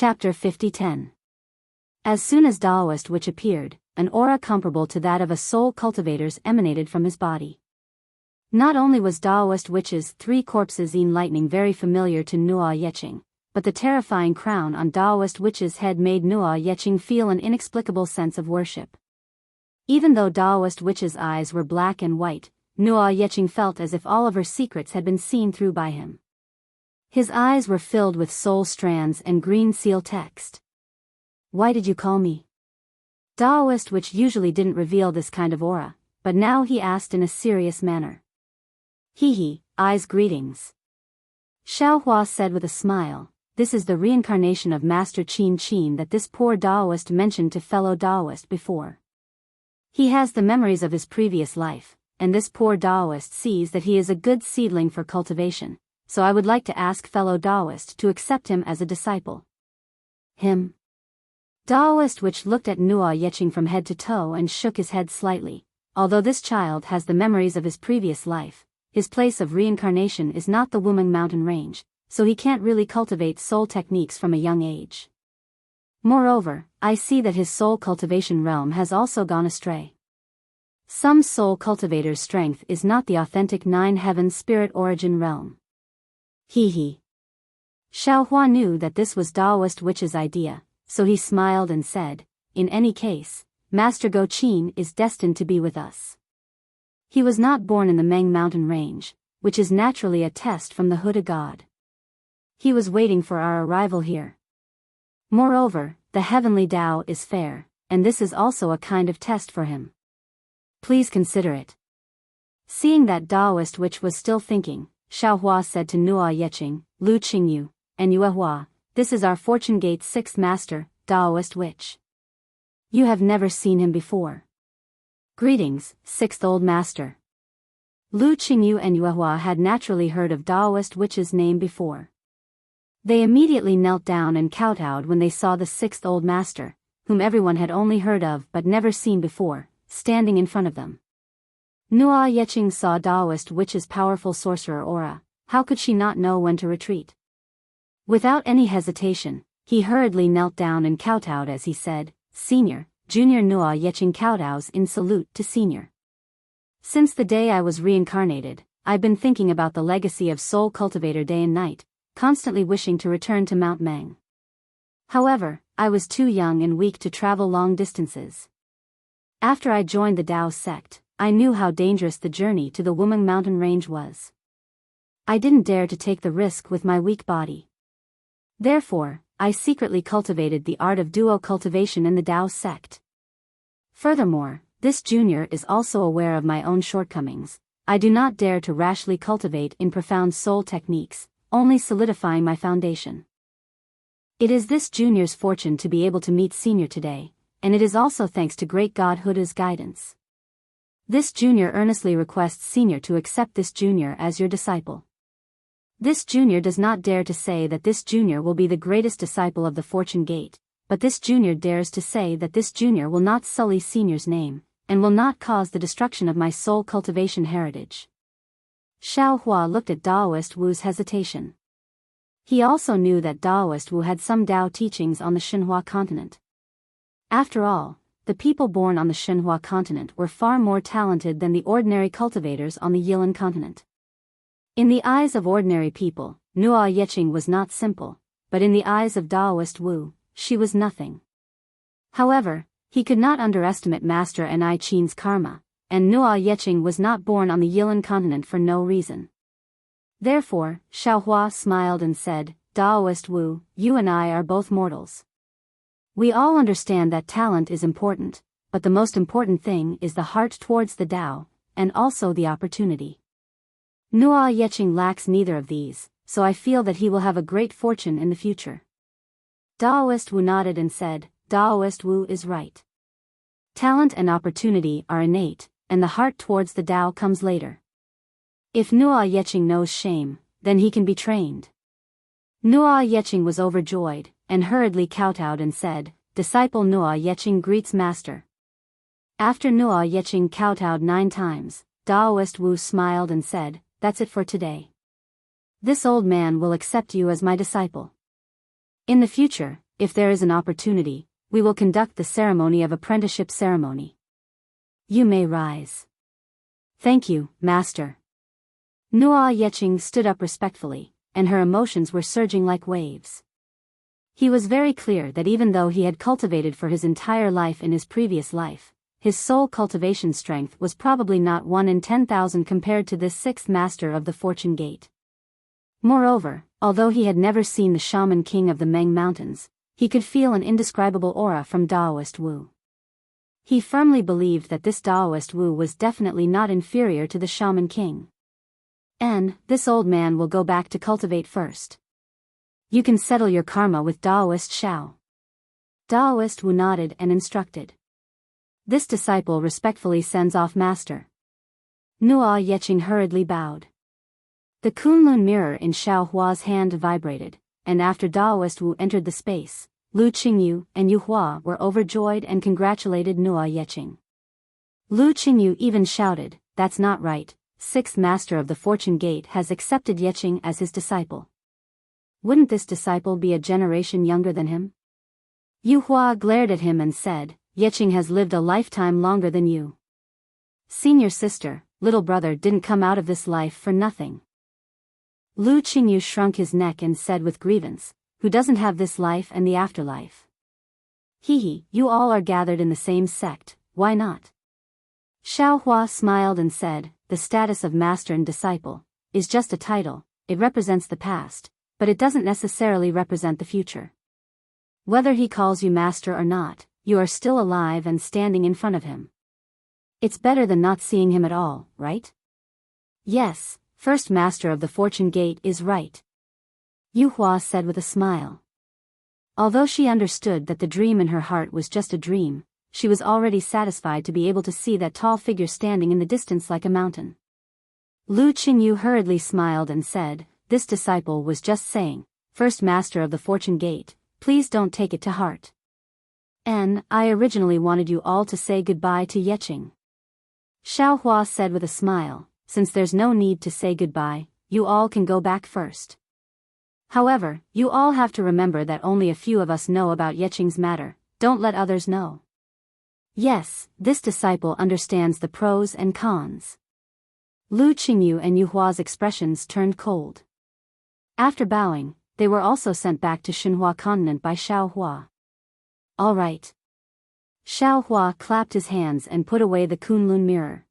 Chapter 50-10. As soon as Taoist Witch appeared, an aura comparable to that of a soul cultivator's emanated from his body. Not only was Taoist Witch's 3 corpses in lightning very familiar to Nuo Yeching, but the terrifying crown on Taoist Witch's head made Nuo Yeching feel an inexplicable sense of worship. Even though Taoist Witch's eyes were black and white, Nuo Yeching felt as if all of her secrets had been seen through by him. His eyes were filled with soul strands and green seal text. "Why did you call me?" Taoist Witch usually didn't reveal this kind of aura, but now he asked in a serious manner. "Hee, eyes greetings." Xiao Hua said with a smile, "This is the reincarnation of Master Qin Qin that this poor Taoist mentioned to fellow Taoist before. He has the memories of his previous life, and this poor Taoist sees that he is a good seedling for cultivation, so I would like to ask fellow Taoist to accept him as a disciple." "Him?" Taoist Witch looked at Nuo Yeching from head to toe and shook his head slightly. Although this child has the memories of his previous life, his place of reincarnation is not the Wuming mountain range, so he can't really cultivate soul techniques from a young age. Moreover, I see that his soul cultivation realm has also gone astray. Some soul cultivators' strength is not the authentic 9 heaven spirit origin realm. Hee. Xiao Hua knew that this was Taoist Witch's idea, so he smiled and said, "In any case, Master Go Qin is destined to be with us. He was not born in the Meng mountain range, which is naturally a test from the Huda god. He was waiting for our arrival here. Moreover, the heavenly Tao is fair, and this is also a kind of test for him. Please consider it." Seeing that Taoist Witch was still thinking, Xiao Hua said to Nuo Yeching, "Lu Qingyu, and Yue Hua, this is our Fortune Gate's 6th master, Taoist Witch. You have never seen him before. Greetings, 6th Old Master." Lu Qingyu and Yue Hua had naturally heard of Taoist Witch's name before. They immediately knelt down and kowtowed when they saw the 6th Old Master, whom everyone had only heard of but never seen before, standing in front of them. Nuo Yeching saw Taoist Witch's powerful sorcerer aura. How could she not know when to retreat? Without any hesitation, he hurriedly knelt down and kowtowed as he said, "Senior, Junior." Nuo Yeching kowtows in salute to Senior. "Since the day I was reincarnated, I've been thinking about the legacy of Soul Cultivator day and night, constantly wishing to return to Mount Meng. However, I was too young and weak to travel long distances. After I joined the Tao sect, I knew how dangerous the journey to the Wuming mountain range was. I didn't dare to take the risk with my weak body. Therefore, I secretly cultivated the art of duo cultivation in the Tao sect. Furthermore, this junior is also aware of my own shortcomings. I do not dare to rashly cultivate in profound soul techniques, only solidifying my foundation. It is this junior's fortune to be able to meet Senior today, and it is also thanks to great God Huda's guidance. This junior earnestly requests Senior to accept this junior as your disciple. This junior does not dare to say that this junior will be the greatest disciple of the Fortune Gate, but this junior dares to say that this junior will not sully Senior's name, and will not cause the destruction of my soul cultivation heritage." Xiao Hua looked at Taoist Wu's hesitation. He also knew that Taoist Wu had some Tao teachings on the Xinhua continent. After all, the people born on the Xinhua continent were far more talented than the ordinary cultivators on the Yilan continent. In the eyes of ordinary people, Nuo Yeching was not simple, but in the eyes of Taoist Wu, she was nothing. However, he could not underestimate Master Ni Qin's karma, and Nuo Yeching was not born on the Yilan continent for no reason. Therefore, Xiao Hua smiled and said, "Taoist Wu, you and I are both mortals. We all understand that talent is important, but the most important thing is the heart towards the Tao, and also the opportunity. Nuo Yeching lacks neither of these, so I feel that he will have a great fortune in the future." Taoist Wu nodded and said, "Taoist Wu is right. Talent and opportunity are innate, and the heart towards the Tao comes later. If Nuo Yeching knows shame, then he can be trained." Nuo Yeching was overjoyed, and hurriedly kowtowed and said, "Disciple Nuo Yeching greets Master." After Nuo Yeching kowtowed 9 times, Taoist Wu smiled and said, "That's it for today. This old man will accept you as my disciple. In the future, if there is an opportunity, we will conduct the ceremony of apprenticeship ceremony. You may rise. Thank you, Master. Nuo Yeching stood up respectfully, and her emotions were surging like waves. He was very clear that even though he had cultivated for his entire life in his previous life, his soul cultivation strength was probably not 1 in 10,000 compared to this sixth master of the Fortune Gate. Moreover, although he had never seen the Shaman King of the Meng Mountains, he could feel an indescribable aura from Daoist Wu. He firmly believed that this Daoist Wu was definitely not inferior to the Shaman King. And this old man will go back to cultivate first. You can settle your karma with Daoist Shao. Daoist Wu nodded and instructed. This disciple respectfully sends off Master. Nuo Yeching hurriedly bowed. The Kunlun mirror in Xiao Hua's hand vibrated, and after Daoist Wu entered the space, Lu Qingyu and Yu Hua were overjoyed and congratulated Nuo Yeching. Lu Qingyu even shouted, "That's not right, sixth master of the Fortune Gate has accepted Yeching as his disciple. Wouldn't this disciple be a generation younger than him?" Yu Hua glared at him and said, "Yeching has lived a lifetime longer than you. Senior sister, little brother didn't come out of this life for nothing." Lu Qingyu shrunk his neck and said with grievance, "Who doesn't have this life and the afterlife? Hee, you all are gathered in the same sect, why not?" Xiao Hua smiled and said, "The status of master and disciple is just a title, it represents the past, but it doesn't necessarily represent the future. Whether he calls you master or not, you are still alive and standing in front of him. It's better than not seeing him at all, right?" "Yes, first master of the Fortune Gate is right," Yu Hua said with a smile. Although she understood that the dream in her heart was just a dream, she was already satisfied to be able to see that tall figure standing in the distance like a mountain. Lu Qingyu hurriedly smiled and said, "This disciple was just saying, first master of the Fortune Gate, please don't take it to heart. I originally wanted you all to say goodbye to Yeching." Xiao Hua said with a smile, "Since there's no need to say goodbye, you all can go back first. However, you all have to remember that only a few of us know about Yeching's matter, don't let others know. Yes, this disciple understands the pros and cons." Lu Qingyu and Yu Hua's expressions turned cold. After bowing, they were also sent back to Xinhua Continent by Xiao Hua. "All right." Xiao Hua clapped his hands and put away the Kunlun mirror.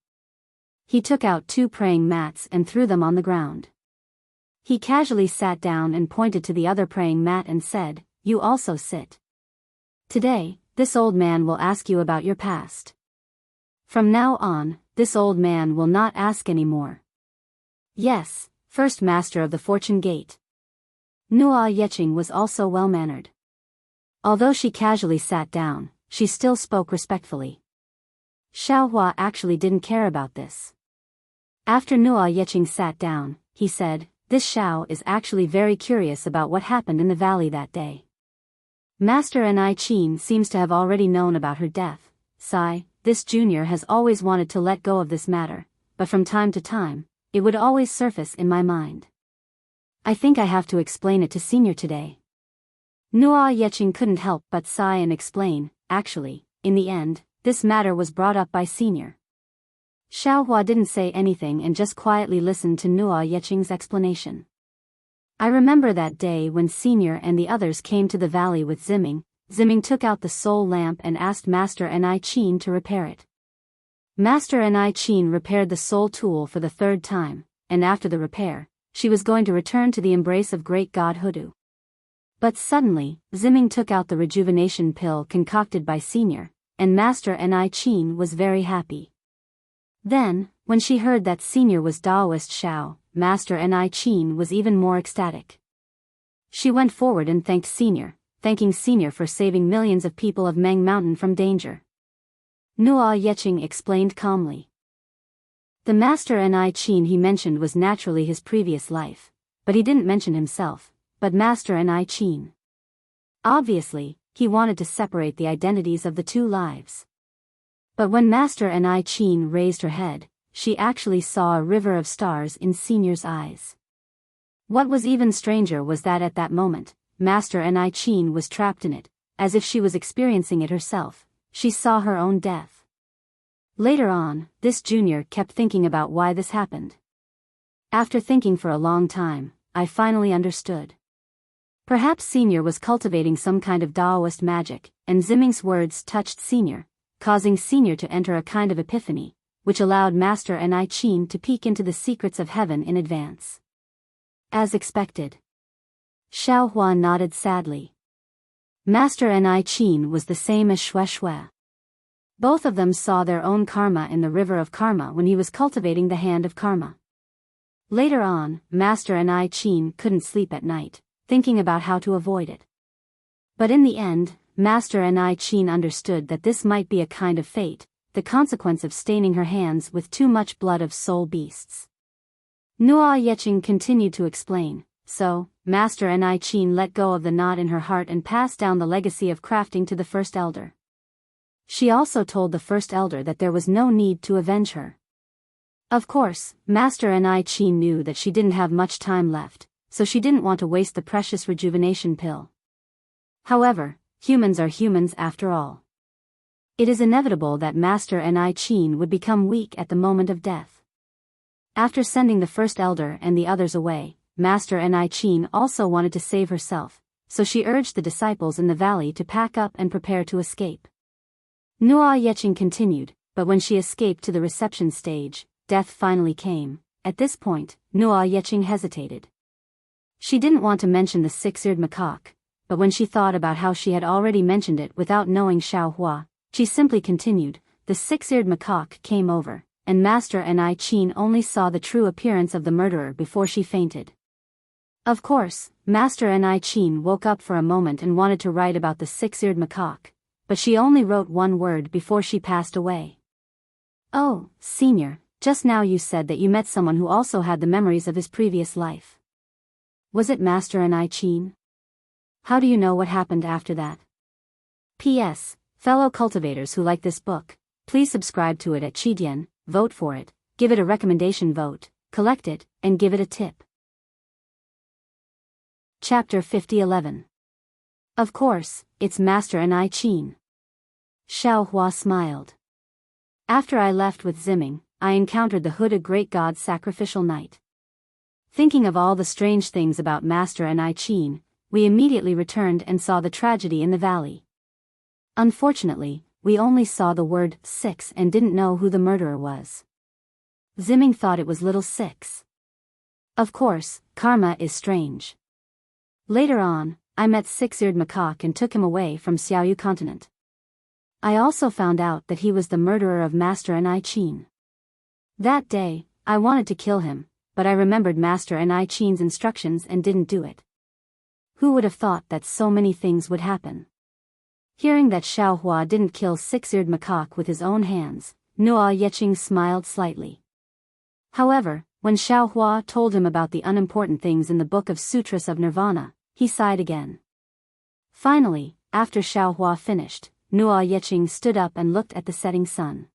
He took out 2 praying mats and threw them on the ground. He casually sat down and pointed to the other praying mat and said, "You also sit. Today, this old man will ask you about your past. From now on, this old man will not ask any more." "Yes, first master of the Fortune Gate." Nuo Yeching was also well-mannered. Although she casually sat down, she still spoke respectfully. Xiao Hua actually didn't care about this. After Nuo Yeching sat down, he said, "This Xiao is actually very curious about what happened in the valley that day. Master Enchanting seems to have already known about her death. Sai, this junior has always wanted to let go of this matter, but from time to time, it would always surface in my mind. I think I have to explain it to senior today." Nuo Yeching couldn't help but sigh and explain, "Actually, in the end, this matter was brought up by senior." Xiao Hua didn't say anything and just quietly listened to Nuo Yeching's explanation. "I remember that day when senior and the others came to the valley with Ziming. Ziming took out the soul lamp and asked Master Enchanting to repair it. Master Enchanting repaired the soul tool for the 3rd time, and after the repair, she was going to return to the embrace of great god Hoodoo. But suddenly, Ziming took out the rejuvenation pill concocted by senior, and Master Enchanting was very happy. Then, when she heard that senior was Daoist Shao, Master Enchanting was even more ecstatic. She went forward and thanked senior, thanking senior for saving millions of people of Meng Mountain from danger." Nuo Yeching explained calmly. The Master Enchanting he mentioned was naturally his previous life, but he didn't mention himself, but Master Enchanting. Obviously, he wanted to separate the identities of the 2 lives. But when Master Enchanting raised her head, she actually saw a river of stars in senior's eyes. What was even stranger was that at that moment, Master Enrich was trapped in it, as if she was experiencing it herself. She saw her own death. Later on, this junior kept thinking about why this happened. After thinking for a long time, I finally understood. Perhaps Senior was cultivating some kind of Taoist magic, and Ziming's words touched Senior, causing Senior to enter a kind of epiphany, which allowed Master Enrich to peek into the secrets of heaven in advance. As expected. Xiao Hua nodded sadly. Master Enrich was the same as Xue Xue. Both of them saw their own karma in the river of karma when he was cultivating the hand of karma. Later on, Master Enrich couldn't sleep at night, thinking about how to avoid it. But in the end, Master Enrich understood that this might be a kind of fate, the consequence of staining her hands with too much blood of soul beasts. Nuo Yeching continued to explain, so, Master Enrich let go of the knot in her heart and passed down the legacy of crafting to the first elder. She also told the first elder that there was no need to avenge her. Of course, Master Enrich knew that she didn't have much time left, so she didn't want to waste the precious rejuvenation pill. However, humans are humans after all. It is inevitable that Master Enrich would become weak at the moment of death. After sending the first elder and the others away, Master Enrich also wanted to save herself, so she urged the disciples in the valley to pack up and prepare to escape. Nuo Yeching continued, but when she escaped to the reception stage, death finally came. At this point, Nuo Yeching hesitated. She didn't want to mention the six-eared macaque, but when she thought about how she had already mentioned it without knowing Xiao Hua, she simply continued. The six-eared macaque came over, and Master Enrich only saw the true appearance of the murderer before she fainted. Of course, Master Enrich woke up for a moment and wanted to write about the six-eared macaque, but she only wrote one word before she passed away. Oh, Senior, just now you said that you met someone who also had the memories of his previous life. Was it Master Enrich? How do you know what happened after that? P.S. Fellow cultivators who like this book, please subscribe to it at Qidian, vote for it, give it a recommendation vote, collect it, and give it a tip. Chapter 5011. Of course, it's Master Enrich. Xiao Hua smiled. After I left with Ziming, I encountered the hooded great god's sacrificial night. Thinking of all the strange things about Master Enrich, we immediately returned and saw the tragedy in the valley. Unfortunately, we only saw the word 6 and didn't know who the murderer was. Ziming thought it was little 6. Of course, karma is strange. Later on, I met six-eared macaque and took him away from Xiaoyu continent. I also found out that he was the murderer of Master Enrich. That day, I wanted to kill him, but I remembered Master Enrich's instructions and didn't do it. Who would have thought that so many things would happen? Hearing that Xiao Hua didn't kill six-eared macaque with his own hands, Nuo Yeching smiled slightly. However, when Xiao Hua told him about the unimportant things in the Book of Sutras of Nirvana, he sighed again. Finally, after Xiao Hua finished, Nuo Yeching stood up and looked at the setting sun.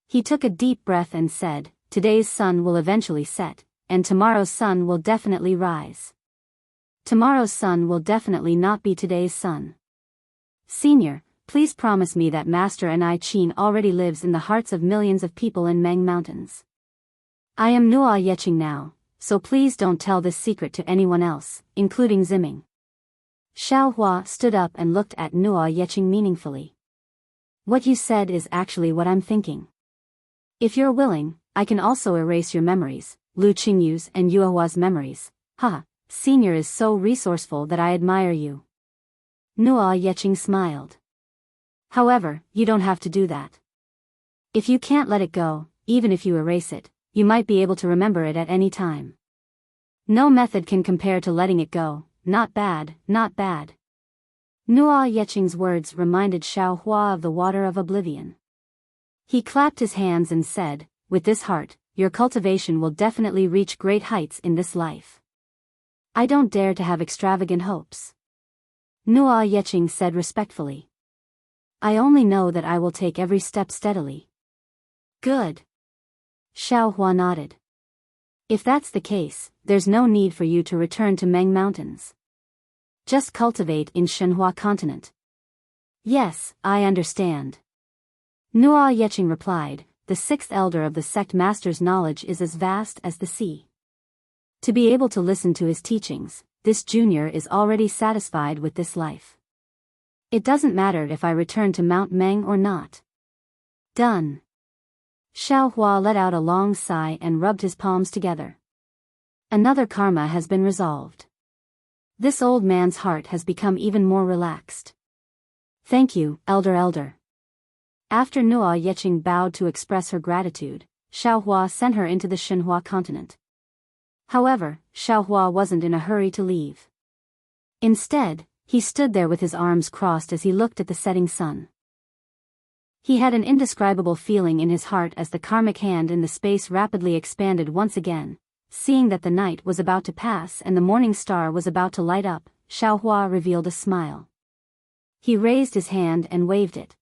He took a deep breath and said, "Today's sun will eventually set, and tomorrow's sun will definitely rise. Tomorrow's sun will definitely not be today's sun. Senior, please promise me that Master Enrich already lives in the hearts of millions of people in Meng Mountains. I am Nuo Yeching now, so please don't tell this secret to anyone else, including Ziming." Xiao Hua stood up and looked at Nuo Yeching meaningfully. "What you said is actually what I'm thinking. If you're willing, I can also erase your memories, Lu Qingyu's and Yuehua's memories. Haha, Senior is so resourceful that I admire you." Nuo Yeching smiled. "However, you don't have to do that. If you can't let it go, even if you erase it, you might be able to remember it at any time. No method can compare to letting it go. Not bad, not bad." Nuo Yeching's words reminded Xiao Hua of the water of oblivion. He clapped his hands and said, "With this heart, your cultivation will definitely reach great heights in this life. I don't dare to have extravagant hopes." Nuo Yeching said respectfully. "I only know that I will take every step steadily." "Good." Xiao Hua nodded. "If that's the case, there's no need for you to return to Meng Mountains. Just cultivate in Shenhua continent. Yes, I understand. Nuo Yeching replied, the sixth elder of the sect master's knowledge is as vast as the sea. To be able to listen to his teachings, this junior is already satisfied with this life. It doesn't matter if I return to Mount Meng or not. Done. Xiao Hua let out a long sigh and rubbed his palms together. Another karma has been resolved. This old man's heart has become even more relaxed. Thank you, elder. After Nuo Yeching bowed to express her gratitude, Xiao Hua sent her into the Shenhua continent. However, Xiao Hua wasn't in a hurry to leave. Instead, he stood there with his arms crossed as he looked at the setting sun. He had an indescribable feeling in his heart as the karmic hand in the space rapidly expanded once again. Seeing that the night was about to pass and the morning star was about to light up, Xiao Hua revealed a smile. He raised his hand and waved it.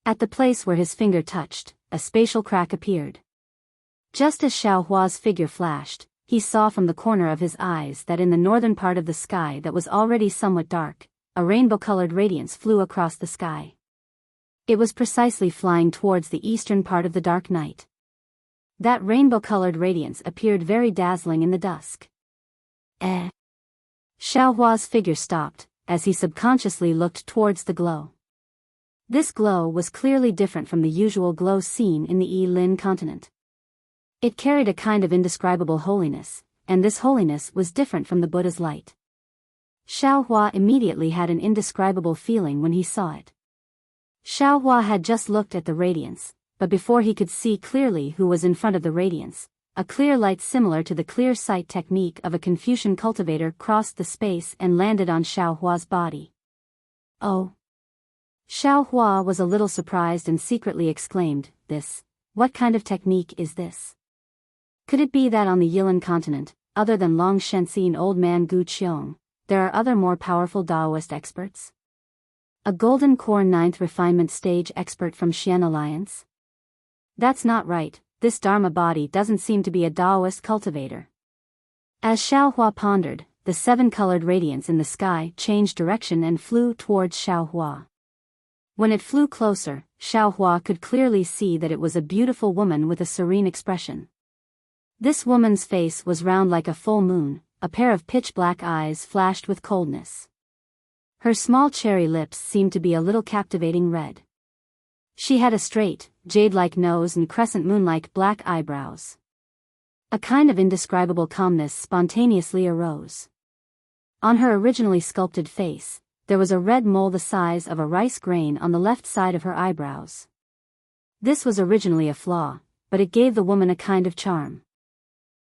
At the place where his finger touched, a spatial crack appeared. Just as Xiao Hua's figure flashed, he saw from the corner of his eyes that in the northern part of the sky that was already somewhat dark, a rainbow-colored radiance flew across the sky. It was precisely flying towards the eastern part of the dark night. That rainbow-colored radiance appeared very dazzling in the dusk. Xiao Hua's figure stopped, as he subconsciously looked towards the glow. This glow was clearly different from the usual glow seen in the Yi-Lin continent. It carried a kind of indescribable holiness, and this holiness was different from the Buddha's light. Xiao Hua immediately had an indescribable feeling when he saw it. Xiao Hua had just looked at the radiance, but before he could see clearly who was in front of the radiance, a clear light similar to the clear sight technique of a Confucian cultivator crossed the space and landed on Xiao Hua's body. Oh! Xiao Hua was a little surprised and secretly exclaimed, what kind of technique is this? Could it be that on the Yilin continent, other than Long Shenxi and old man Gu Qiong, there are other more powerful Daoist experts? A golden core 9th refinement stage expert from Xian Alliance? That's not right, this Dharma body doesn't seem to be a Daoist cultivator. As Xiao Hua pondered, the 7-colored radiance in the sky changed direction and flew towards Xiao Hua. When it flew closer, Xiao Hua could clearly see that it was a beautiful woman with a serene expression. This woman's face was round like a full moon, a pair of pitch-black eyes flashed with coldness. Her small cherry lips seemed to be a little captivating red. She had a straight, jade-like nose and crescent moon-like black eyebrows. A kind of indescribable calmness spontaneously arose. On her originally sculpted face, there was a red mole the size of a rice grain on the left side of her eyebrows. This was originally a flaw, but it gave the woman a kind of charm.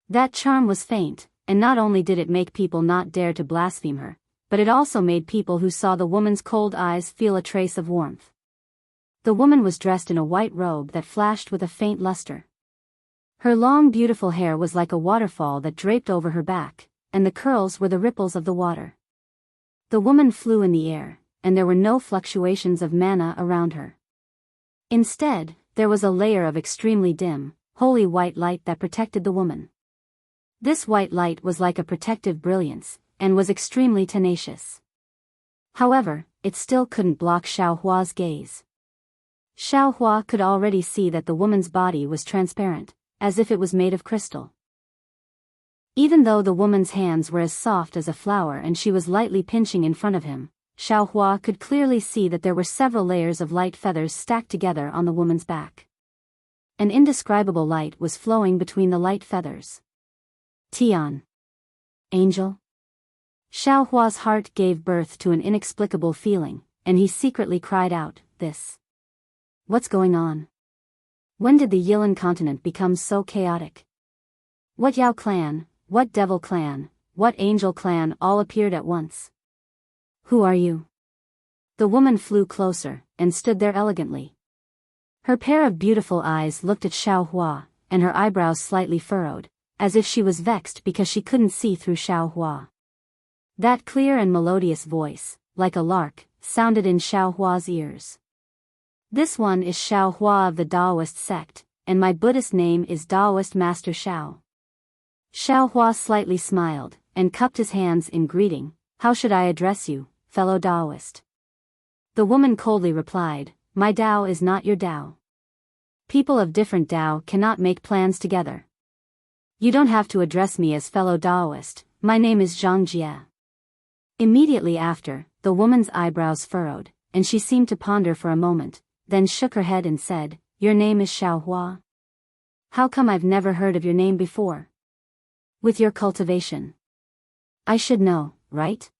That charm was faint, and not only did it make people not dare to blaspheme her, but it also made people who saw the woman's cold eyes feel a trace of warmth. The woman was dressed in a white robe that flashed with a faint luster. Her long beautiful hair was like a waterfall that draped over her back, and the curls were the ripples of the water. The woman flew in the air, and there were no fluctuations of mana around her. Instead, there was a layer of extremely dim, holy white light that protected the woman. This white light was like a protective brilliance, and was extremely tenacious. However, it still couldn't block Xiao Hua's gaze. Xiao Hua could already see that the woman's body was transparent, as if it was made of crystal. Even though the woman's hands were as soft as a flower and she was lightly pinching in front of him, Xiao Hua could clearly see that there were several layers of light feathers stacked together on the woman's back. An indescribable light was flowing between the light feathers. Tian. Angel? Xiao Hua's heart gave birth to an inexplicable feeling, and he secretly cried out, What's going on? When did the Yilin continent become so chaotic? What Yao clan, what Devil clan, what Angel clan all appeared at once? Who are you? The woman flew closer, and stood there elegantly. Her pair of beautiful eyes looked at Xiao Hua, and her eyebrows slightly furrowed, as if she was vexed because she couldn't see through Xiao Hua. That clear and melodious voice, like a lark, sounded in Xiao Hua's ears. This one is Xiao Hua of the Daoist sect, and my Buddhist name is Daoist Master Xiao. Xiao Hua slightly smiled, and cupped his hands in greeting, How should I address you, fellow Taoist? The woman coldly replied, My Tao is not your Tao. People of different Tao cannot make plans together. You don't have to address me as fellow Taoist, my name is Zhang Jie. Immediately after, the woman's eyebrows furrowed, and she seemed to ponder for a moment, then shook her head and said, Your name is Xiaohua. How come I've never heard of your name before? With your cultivation. I should know, right?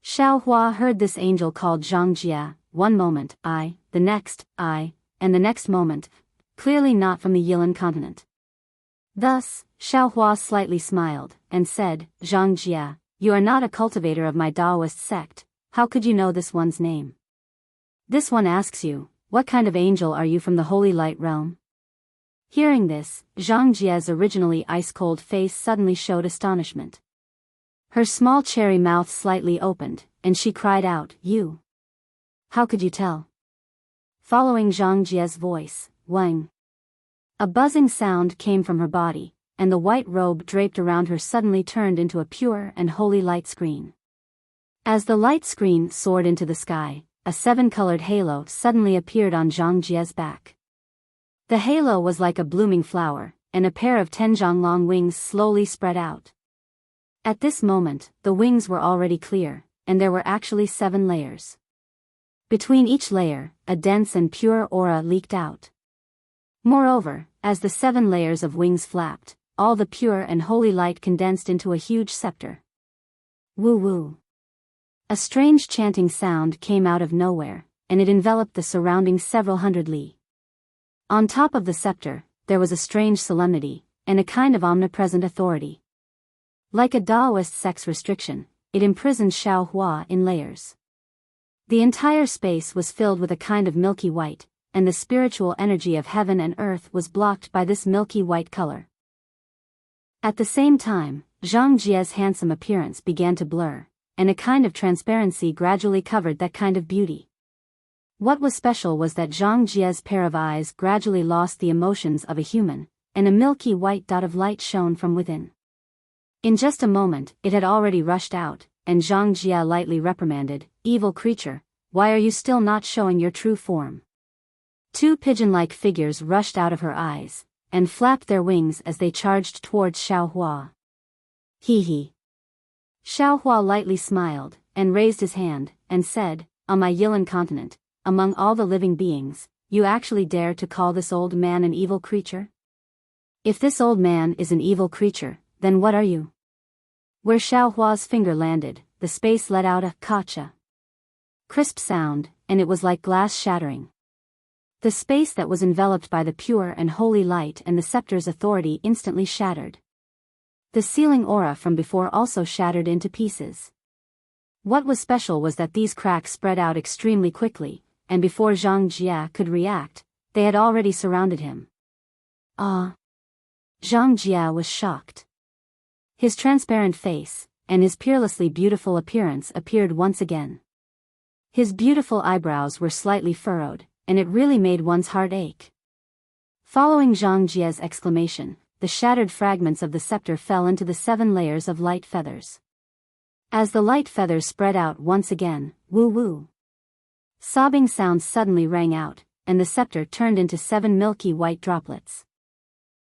Xiaohua heard this angel called Zhang Jie, one moment, I, the next, I, and the next moment, clearly not from the Yilan continent. Thus, Xiaohua slightly smiled, and said, Zhang Jie, you are not a cultivator of my Taoist sect, how could you know this one's name? This one asks you, what kind of angel are you from the holy light realm? Hearing this, Zhang Jie's originally ice-cold face suddenly showed astonishment. Her small cherry mouth slightly opened, and she cried out, You! How could you tell? Following Zhang Jie's voice, Wang. A buzzing sound came from her body, and the white robe draped around her suddenly turned into a pure and holy light screen. As the light screen soared into the sky, a seven-colored halo suddenly appeared on Zhang Jie's back. The halo was like a blooming flower, and a pair of 10 long wings slowly spread out. At this moment, the wings were already clear, and there were actually 7 layers. Between each layer, a dense and pure aura leaked out. Moreover, as the 7 layers of wings flapped, all the pure and holy light condensed into a huge scepter. Woo-woo. A strange chanting sound came out of nowhere, and it enveloped the surrounding several hundred li. On top of the scepter, there was a strange solemnity, and a kind of omnipresent authority. Like a Taoist sex restriction, it imprisoned Xiaohua in layers. The entire space was filled with a kind of milky white, and the spiritual energy of heaven and earth was blocked by this milky white color. At the same time, Zhang Jie's handsome appearance began to blur, and a kind of transparency gradually covered that kind of beauty. What was special was that Zhang Jie's pair of eyes gradually lost the emotions of a human, and a milky white dot of light shone from within. In just a moment, it had already rushed out, and Zhang Jie lightly reprimanded, Evil creature, why are you still not showing your true form? 2 pigeon-like figures rushed out of her eyes, and flapped their wings as they charged towards Xiaohua. Hee. Xiaohua lightly smiled, and raised his hand, and said, On my Yilan continent, among all the living beings, you actually dare to call this old man an evil creature? If this old man is an evil creature, then what are you? Where Xiaohua's finger landed, the space let out a kacha. Crisp sound, and it was like glass shattering. The space that was enveloped by the pure and holy light and the scepter's authority instantly shattered. The sealing aura from before also shattered into pieces. What was special was that these cracks spread out extremely quickly, and before Zhang Jie could react, they had already surrounded him. Ah! Zhang Jie was shocked. His transparent face, and his peerlessly beautiful appearance appeared once again. His beautiful eyebrows were slightly furrowed, and it really made one's heart ache. Following Zhang Jie's exclamation, the shattered fragments of the scepter fell into the 7 layers of light feathers. As the light feathers spread out once again, woo-woo. Sobbing sounds suddenly rang out, and the scepter turned into 7 milky white droplets.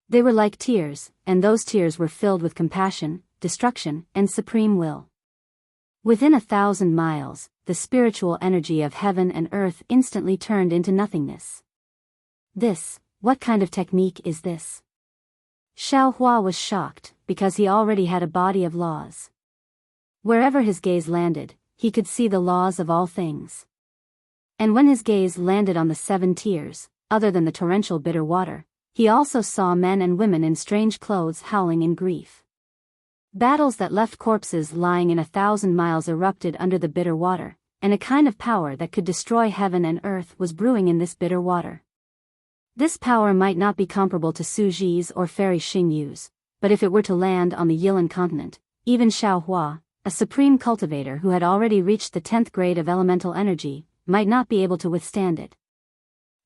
They were like tears, and those tears were filled with compassion, destruction, and supreme will. Within 1,000 miles, the spiritual energy of heaven and earth instantly turned into nothingness. What kind of technique is this? Xiaohua was shocked, because he already had a body of laws. Wherever his gaze landed, he could see the laws of all things. And when his gaze landed on the 7 tiers, other than the torrential bitter water, he also saw men and women in strange clothes howling in grief. Battles that left corpses lying in 1,000 miles erupted under the bitter water, and a kind of power that could destroy heaven and earth was brewing in this bitter water. This power might not be comparable to Su Ji's or Fairy Xing Yu's, but if it were to land on the Yilan continent, even Xiaohua, a supreme cultivator who had already reached the 10th grade of elemental energy, might not be able to withstand it.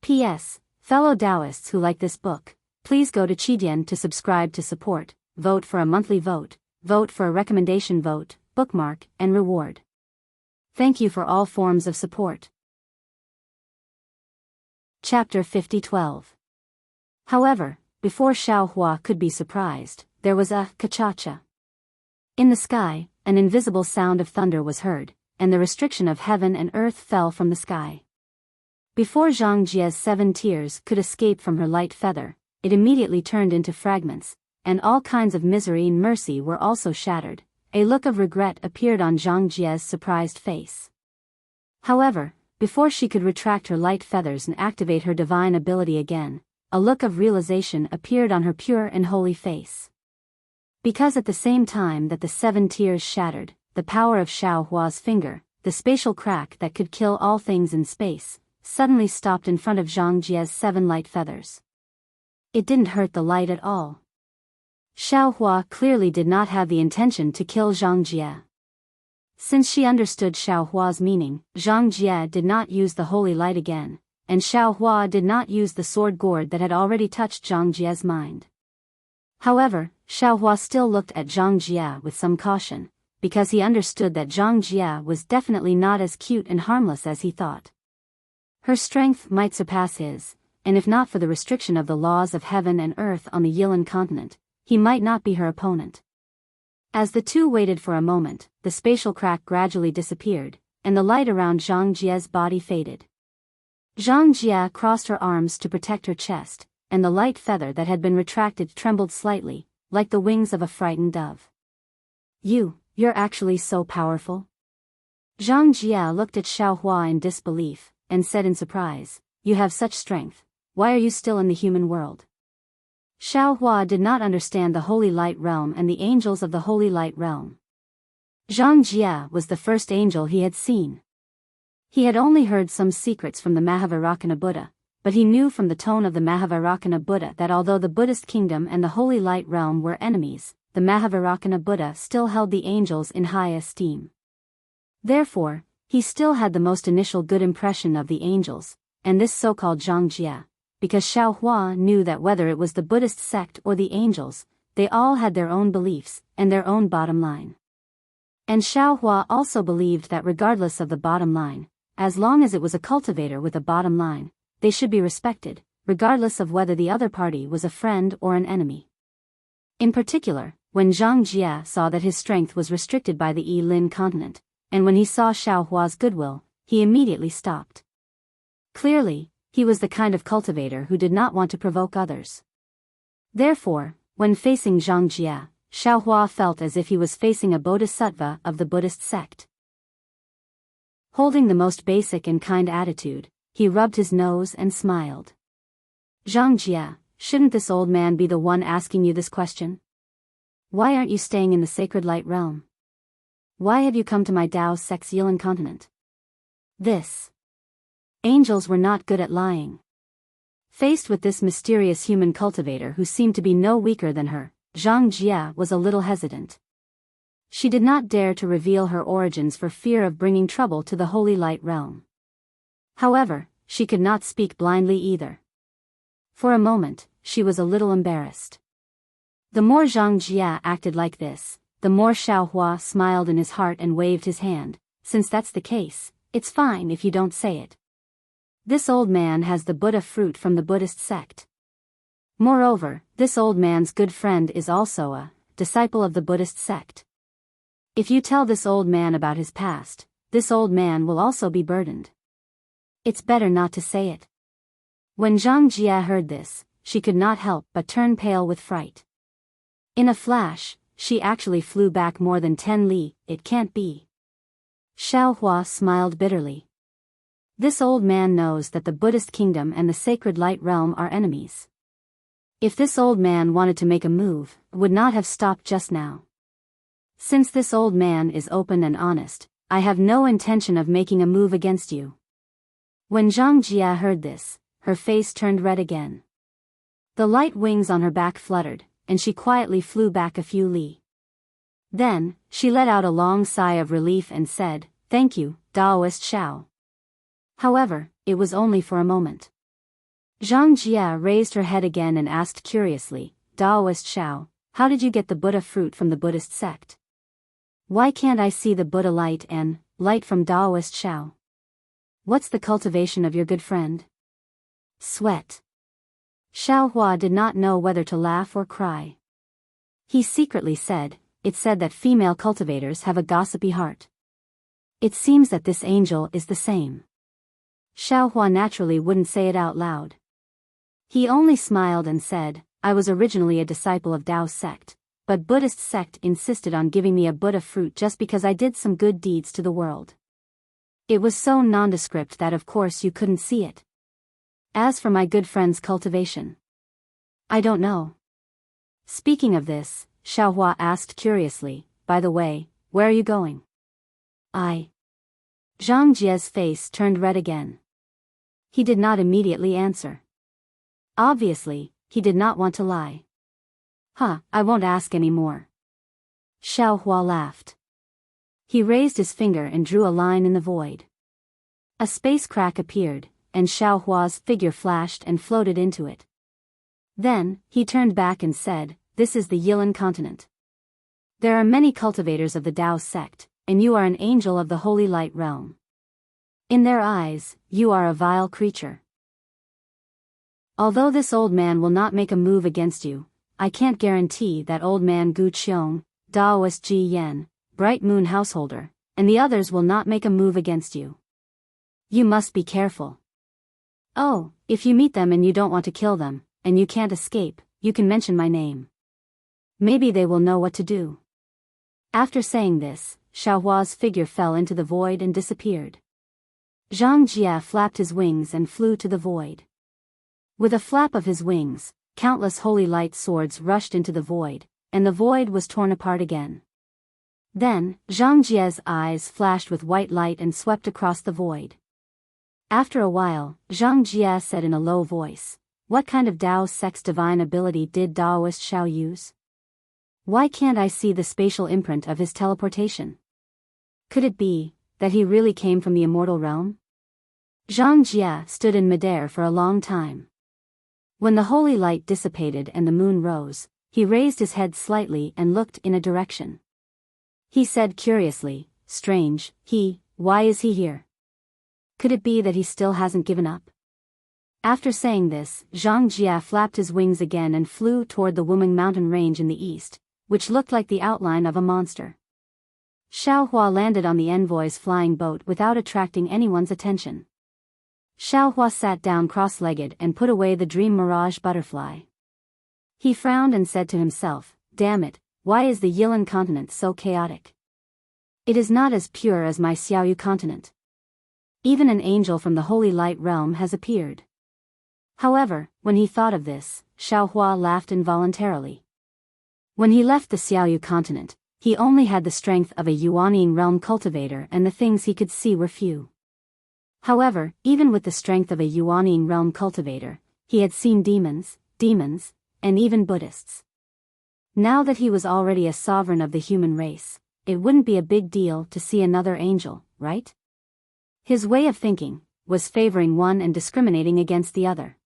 P.S. Fellow Taoists who like this book, please go to Qidian to subscribe to support, vote for a monthly vote for a recommendation vote bookmark, and reward. Thank you for all forms of support. Chapter 50:12. However, before Xiao Hua could be surprised, there was a ka-cha-cha. In the sky, an invisible sound of thunder was heard, and the restriction of heaven and earth fell from the sky. Before Zhang Jie's 7 tears could escape from her light feather, it immediately turned into fragments, and all kinds of misery and mercy were also shattered. A look of regret appeared on Zhang Jie's surprised face. However, before she could retract her light feathers and activate her divine ability again, a look of realization appeared on her pure and holy face. Because at the same time that the 7 tears shattered, the power of Xiao Hua's finger, the spatial crack that could kill all things in space, suddenly stopped in front of Zhang Jie's 7 light feathers. It didn't hurt the light at all. Xiao Hua clearly did not have the intention to kill Zhang Jie. Since she understood Xiao Hua's meaning, Zhang Jie did not use the holy light again, and Xiao Hua did not use the sword gourd that had already touched Zhang Jie's mind. However, Xiao Hua still looked at Zhang Jie with some caution, because he understood that Zhang Jie was definitely not as cute and harmless as he thought. Her strength might surpass his, and if not for the restriction of the laws of heaven and earth on the Yilan continent, he might not be her opponent. As the two waited for a moment, the spatial crack gradually disappeared, and the light around Zhang Jie's body faded. Zhang Jie crossed her arms to protect her chest, and the light feather that had been retracted trembled slightly, like the wings of a frightened dove. You're actually so powerful? Zhang Jie looked at Xiao Hua in disbelief, and said in surprise, "You have such strength, why are you still in the human world?" Xiao Hua did not understand the Holy Light Realm and the angels of the Holy Light Realm. Zhang Jie was the first angel he had seen. He had only heard some secrets from the Mahavairakana Buddha, but he knew from the tone of the Mahavairakana Buddha that although the Buddhist kingdom and the Holy Light Realm were enemies, the Mahavairakana Buddha still held the angels in high esteem. Therefore, he still had the most initial good impression of the angels, and this so-called Zhang Jie, because Xiao Hua knew that whether it was the Buddhist sect or the angels, they all had their own beliefs and their own bottom line. And Xiao Hua also believed that regardless of the bottom line, as long as it was a cultivator with a bottom line, they should be respected, regardless of whether the other party was a friend or an enemy. In particular, when Zhang Jie saw that his strength was restricted by the Yilan continent, and when he saw Xiao Hua's goodwill, he immediately stopped. Clearly, he was the kind of cultivator who did not want to provoke others. Therefore, when facing Zhang Jie, Xiao Hua felt as if he was facing a bodhisattva of the Buddhist sect. Holding the most basic and kind attitude, he rubbed his nose and smiled. "Zhang Jie, shouldn't this old man be the one asking you this question? Why aren't you staying in the sacred light realm? Why have you come to my Dao sect's Yilan continent?" Angels were not good at lying. Faced with this mysterious human cultivator who seemed to be no weaker than her, Zhang Jie was a little hesitant. She did not dare to reveal her origins for fear of bringing trouble to the Holy Light Realm. However, she could not speak blindly either. For a moment, she was a little embarrassed. The more Zhang Jie acted like this, the more Xiao Hua smiled in his heart and waved his hand. "Since that's the case, it's fine if you don't say it. This old man has the Buddha fruit from the Buddhist sect. Moreover, this old man's good friend is also a disciple of the Buddhist sect. If you tell this old man about his past, this old man will also be burdened. It's better not to say it." When Zhang Jie heard this, she could not help but turn pale with fright. In a flash, she actually flew back more than 10 li. "It can't be." Xiao Hua smiled bitterly. This old man knows that the Buddhist kingdom and the sacred light realm are enemies. If this old man wanted to make a move, it would not have stopped just now. "Since this old man is open and honest, I have no intention of making a move against you." When Zhang Jie heard this, her face turned red again. The light wings on her back fluttered, and she quietly flew back a few li. Then, she let out a long sigh of relief and said, "Thank you, Taoist Xiao." However, it was only for a moment. Zhang Jie raised her head again and asked curiously, "Taoist Xiao, how did you get the Buddha fruit from the Buddhist sect?" Why can't I see the Buddha light and light from Taoist Xiao? What's the cultivation of your good friend? Sweat. Xiao Hua did not know whether to laugh or cry. He secretly said, "It's said that female cultivators have a gossipy heart. It seems that this angel is the same." Xiao Hua naturally wouldn't say it out loud. He only smiled and said, "I was originally a disciple of Tao's sect, but Buddhist sect insisted on giving me a Buddha fruit just because I did some good deeds to the world. It was so nondescript that of course you couldn't see it. As for my good friend's cultivation, I don't know." Speaking of this, Xiao Hua asked curiously, "By the way, where are you going?" Zhang Jie's face turned red again. He did not immediately answer. Obviously, he did not want to lie. I won't ask any more." Xiao Hua laughed. He raised his finger and drew a line in the void. A space crack appeared, and Xiao Hua's figure flashed and floated into it. Then, he turned back and said, "This is the Yilan continent. There are many cultivators of the Tao sect, and you are an angel of the holy light realm. In their eyes, you are a vile creature. Although this old man will not make a move against you, I can't guarantee that old man Gu Qiong, Daoist Ji Yan, Bright Moon householder, and the others will not make a move against you. You must be careful. Oh, if you meet them and you don't want to kill them, and you can't escape, you can mention my name. Maybe they will know what to do." After saying this, Xiao Hua's figure fell into the void and disappeared. Zhang Jie flapped his wings and flew to the void. With a flap of his wings, countless holy light swords rushed into the void, and the void was torn apart again. Then, Zhang Jie's eyes flashed with white light and swept across the void. After a while, Zhang Jie said in a low voice, "What kind of Tao sect's divine ability did Taoist Xiao use? Why can't I see the spatial imprint of his teleportation? Could it be that he really came from the immortal realm?" Zhang Jie stood in midair for a long time. When the holy light dissipated and the moon rose, he raised his head slightly and looked in a direction. He said curiously, "Strange, why is he here? Could it be that he still hasn't given up?" After saying this, Zhang Jie flapped his wings again and flew toward the Wuming mountain range in the east, which looked like the outline of a monster. Xiao Hua landed on the envoy's flying boat without attracting anyone's attention. Xiao Hua sat down cross-legged and put away the dream mirage butterfly. He frowned and said to himself, "Damn it, why is the Yilan continent so chaotic? It is not as pure as my Xiaoyu continent. Even an angel from the holy light realm has appeared." However, when he thought of this, Xiao Hua laughed involuntarily. When he left the Xiaoyu continent, he only had the strength of a Yuanying realm cultivator and the things he could see were few. However, even with the strength of a Yuanying realm cultivator, he had seen demons, and even Buddhists. Now that he was already a sovereign of the human race, it wouldn't be a big deal to see another angel, right? His way of thinking was favoring one and discriminating against the other.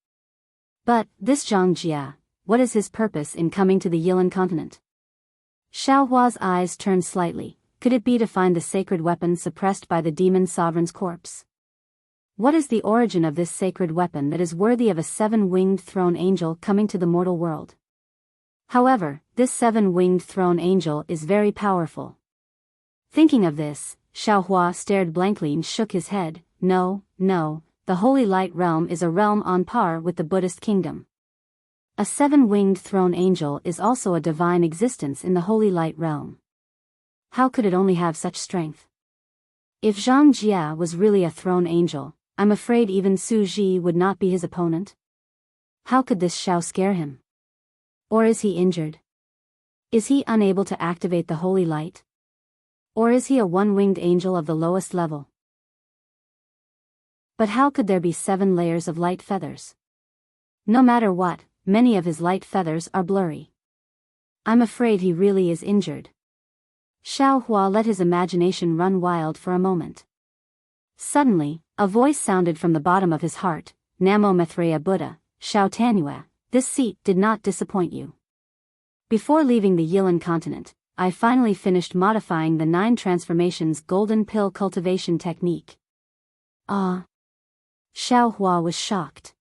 But, this Zhang Jie, what is his purpose in coming to the Yilan continent? Xiao Hua's eyes turned slightly. Could it be to find the sacred weapon suppressed by the demon sovereign's corpse? What is the origin of this sacred weapon that is worthy of a seven-winged throne angel coming to the mortal world? However, this seven-winged throne angel is very powerful. Thinking of this, Xiao Hua stared blankly and shook his head. No, the holy light realm is a realm on par with the Buddhist kingdom. A seven-winged throne angel is also a divine existence in the holy light realm. How could it only have such strength? If Zhang Jie was really a throne angel, I'm afraid even Su Ji would not be his opponent. How could this Xiao scare him? Or is he injured? Is he unable to activate the holy light? Or is he a one-winged angel of the lowest level? But how could there be 7 layers of light feathers? No matter what, many of his light feathers are blurry. I'm afraid he really is injured. Xiao Hua let his imagination run wild for a moment. Suddenly, a voice sounded from the bottom of his heart, "Namo Maitreya Buddha, Xiao Tanue, this seat did not disappoint you." Before leaving the Yilan continent, I finally finished modifying the 9 transformations golden pill cultivation technique. Ah. Xiao Hua was shocked.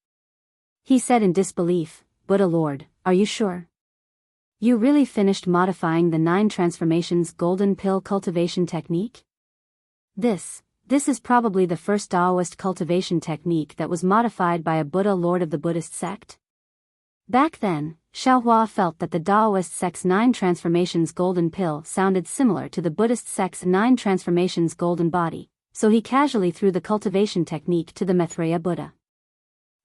He said in disbelief, Buddha Lord, are you sure? You really finished modifying the 9 transformations golden pill cultivation technique? This is probably the first Taoist cultivation technique that was modified by a Buddha Lord of the Buddhist sect. Back then, Xiao Hua felt that the Taoist sect's 9 transformations golden pill sounded similar to the Buddhist sect's 9 transformations golden body, so he casually threw the cultivation technique to the Maitreya Buddha.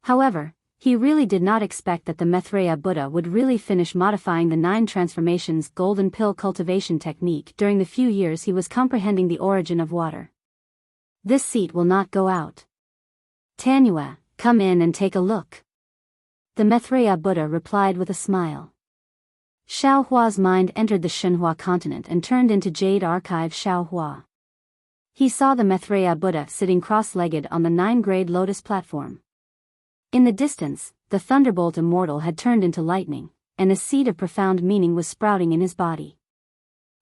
However, he really did not expect that the Maitreya Buddha would really finish modifying the 9 transformations golden pill cultivation technique during the few years he was comprehending the origin of water. This seat will not go out. Tanyua, come in and take a look. The Maitreya Buddha replied with a smile. Xiao Hua's mind entered the Shenhua continent and turned into Jade Archive Xiao Hua. He saw the Maitreya Buddha sitting cross-legged on the 9-grade lotus platform. In the distance, the thunderbolt immortal had turned into lightning, and a seed of profound meaning was sprouting in his body.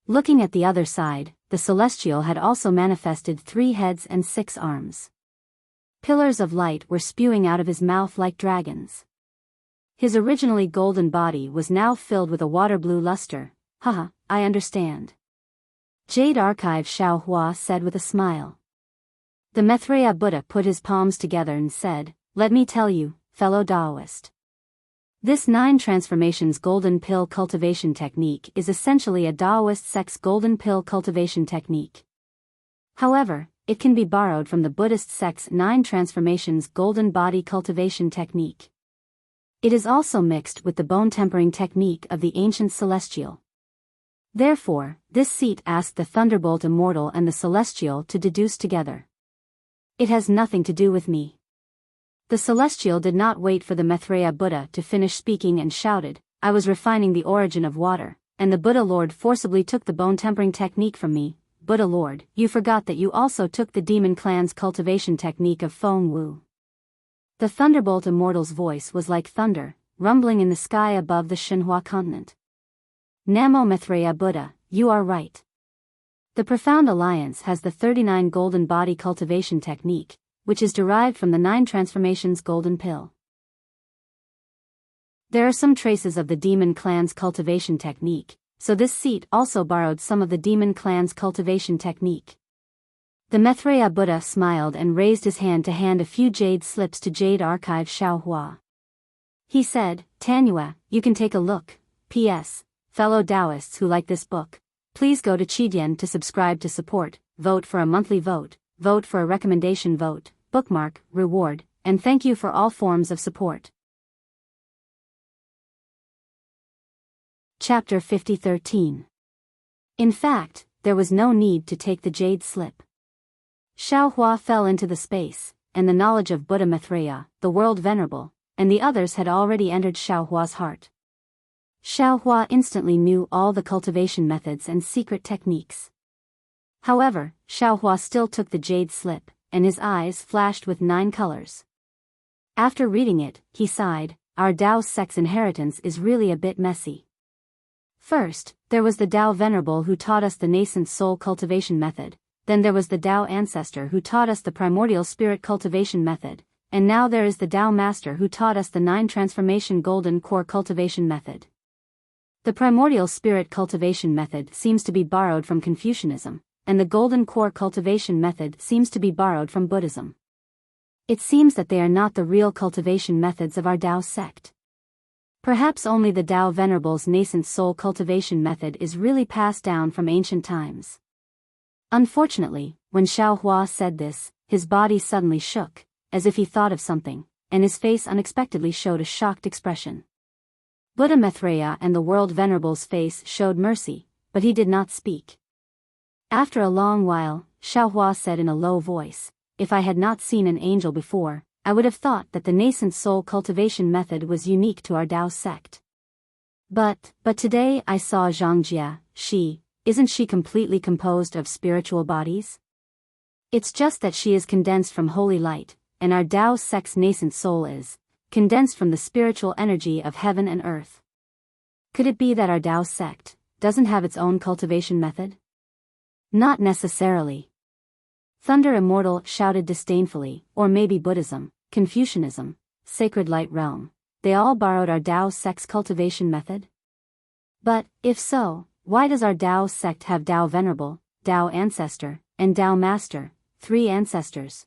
Looking at the other side, the celestial had also manifested 3 heads and 6 arms. Pillars of light were spewing out of his mouth like dragons. His originally golden body was now filled with a water-blue luster. Haha, I understand. Jade Archive Xiao Hua said with a smile. The Maitreya Buddha put his palms together and said, let me tell you, fellow Taoist. This 9 transformations golden pill cultivation technique is essentially a Taoist sect's golden pill cultivation technique. However, it can be borrowed from the Buddhist sect's 9 transformations golden body cultivation technique. It is also mixed with the bone tempering technique of the ancient celestial. Therefore, this seat asked the thunderbolt immortal and the celestial to deduce together. It has nothing to do with me. The celestial did not wait for the Maitreya Buddha to finish speaking and shouted, I was refining the origin of water, and the Buddha Lord forcibly took the bone tempering technique from me. Buddha Lord, you forgot that you also took the demon clan's cultivation technique of Feng Wu. The thunderbolt immortal's voice was like thunder, rumbling in the sky above the Shenhua continent. Namo Maitreya Buddha, you are right. The Profound Alliance has the 39 golden body cultivation technique, which is derived from the 9 transformations golden pill. There are some traces of the demon clan's cultivation technique, so this seat also borrowed some of the demon clan's cultivation technique. The Maitreya Buddha smiled and raised his hand to hand a few jade slips to Jade Archive Xiao Hua. He said, Tanyua, you can take a look. P.S. Fellow Taoists who like this book, please go to Qidian to subscribe to support, vote for a monthly vote, vote for a recommendation vote, bookmark, reward, and thank you for all forms of support. Chapter 50:13. In fact, there was no need to take the jade slip. Xiao Hua fell into the space, and the knowledge of Buddha Maitreya, the World Venerable, and the others had already entered Xiao Hua's heart. Xiao Hua instantly knew all the cultivation methods and secret techniques. However, Xiao Hua still took the jade slip, and his eyes flashed with 9 colors. After reading it, he sighed, our Tao sect's inheritance is really a bit messy. First, there was the Tao Venerable who taught us the nascent soul cultivation method, then there was the Tao Ancestor who taught us the primordial spirit cultivation method, and now there is the Tao Master who taught us the 9 transformation golden core cultivation method. The primordial spirit cultivation method seems to be borrowed from Confucianism, and the golden core cultivation method seems to be borrowed from Buddhism. It seems that they are not the real cultivation methods of our Tao sect. Perhaps only the Tao Venerable's nascent soul cultivation method is really passed down from ancient times. Unfortunately, when Xiao Hua said this, his body suddenly shook, as if he thought of something, and his face unexpectedly showed a shocked expression. Buddha Maitreya and the World Venerable's face showed mercy, but he did not speak. After a long while, Xiao Hua said in a low voice, if I had not seen an angel before, I would have thought that the nascent soul cultivation method was unique to our Tao sect. But today I saw Zhangjia, isn't she completely composed of spiritual bodies? It's just that she is condensed from holy light, and our Tao sect's nascent soul is condensed from the spiritual energy of heaven and earth. Could it be that our Tao sect, doesn't have its own cultivation method? Not necessarily. Thunder Immortal shouted disdainfully, or maybe Buddhism, Confucianism, Sacred Light Realm, they all borrowed our Tao sect's cultivation method? But, if so, why does our Tao sect have Tao Venerable, Tao Ancestor, and Tao Master, 3 ancestors?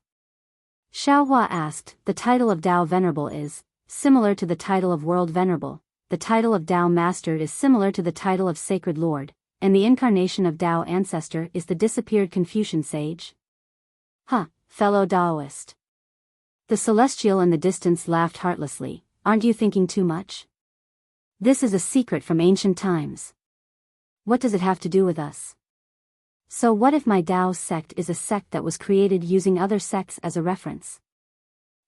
Xiaohua asked. The title of Tao Venerable is similar to the title of World Venerable, the title of Tao Master is similar to the title of Sacred Lord, and the incarnation of Tao Ancestor is the disappeared Confucian sage? Fellow Taoist. The celestial in the distance laughed heartlessly. Aren't you thinking too much? This is a secret from ancient times. What does it have to do with us? So what if my Tao sect is a sect that was created using other sects as a reference?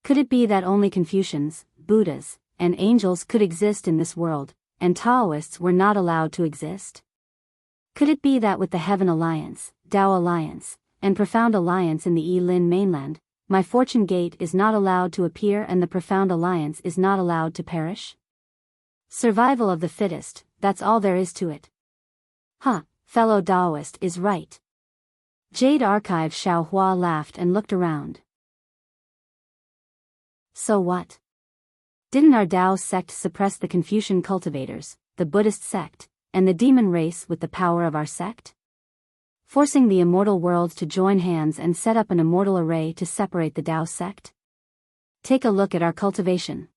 Could it be that only Confucians, Buddhas, and angels could exist in this world, and Taoists were not allowed to exist? Could it be that with the Heaven Alliance, Tao Alliance, and Profound Alliance in the Yilin mainland, my fortune gate is not allowed to appear and the Profound Alliance is not allowed to perish? Survival of the fittest, that's all there is to it. Fellow Taoist is right. Jade Archive Xiaohua laughed and looked around. So what? Didn't our Tao sect suppress the Confucian cultivators, the Buddhist sect, and the demon race with the power of our sect? Forcing the immortal worlds to join hands and set up an immortal array to separate the Tao sect? Take a look at our cultivation.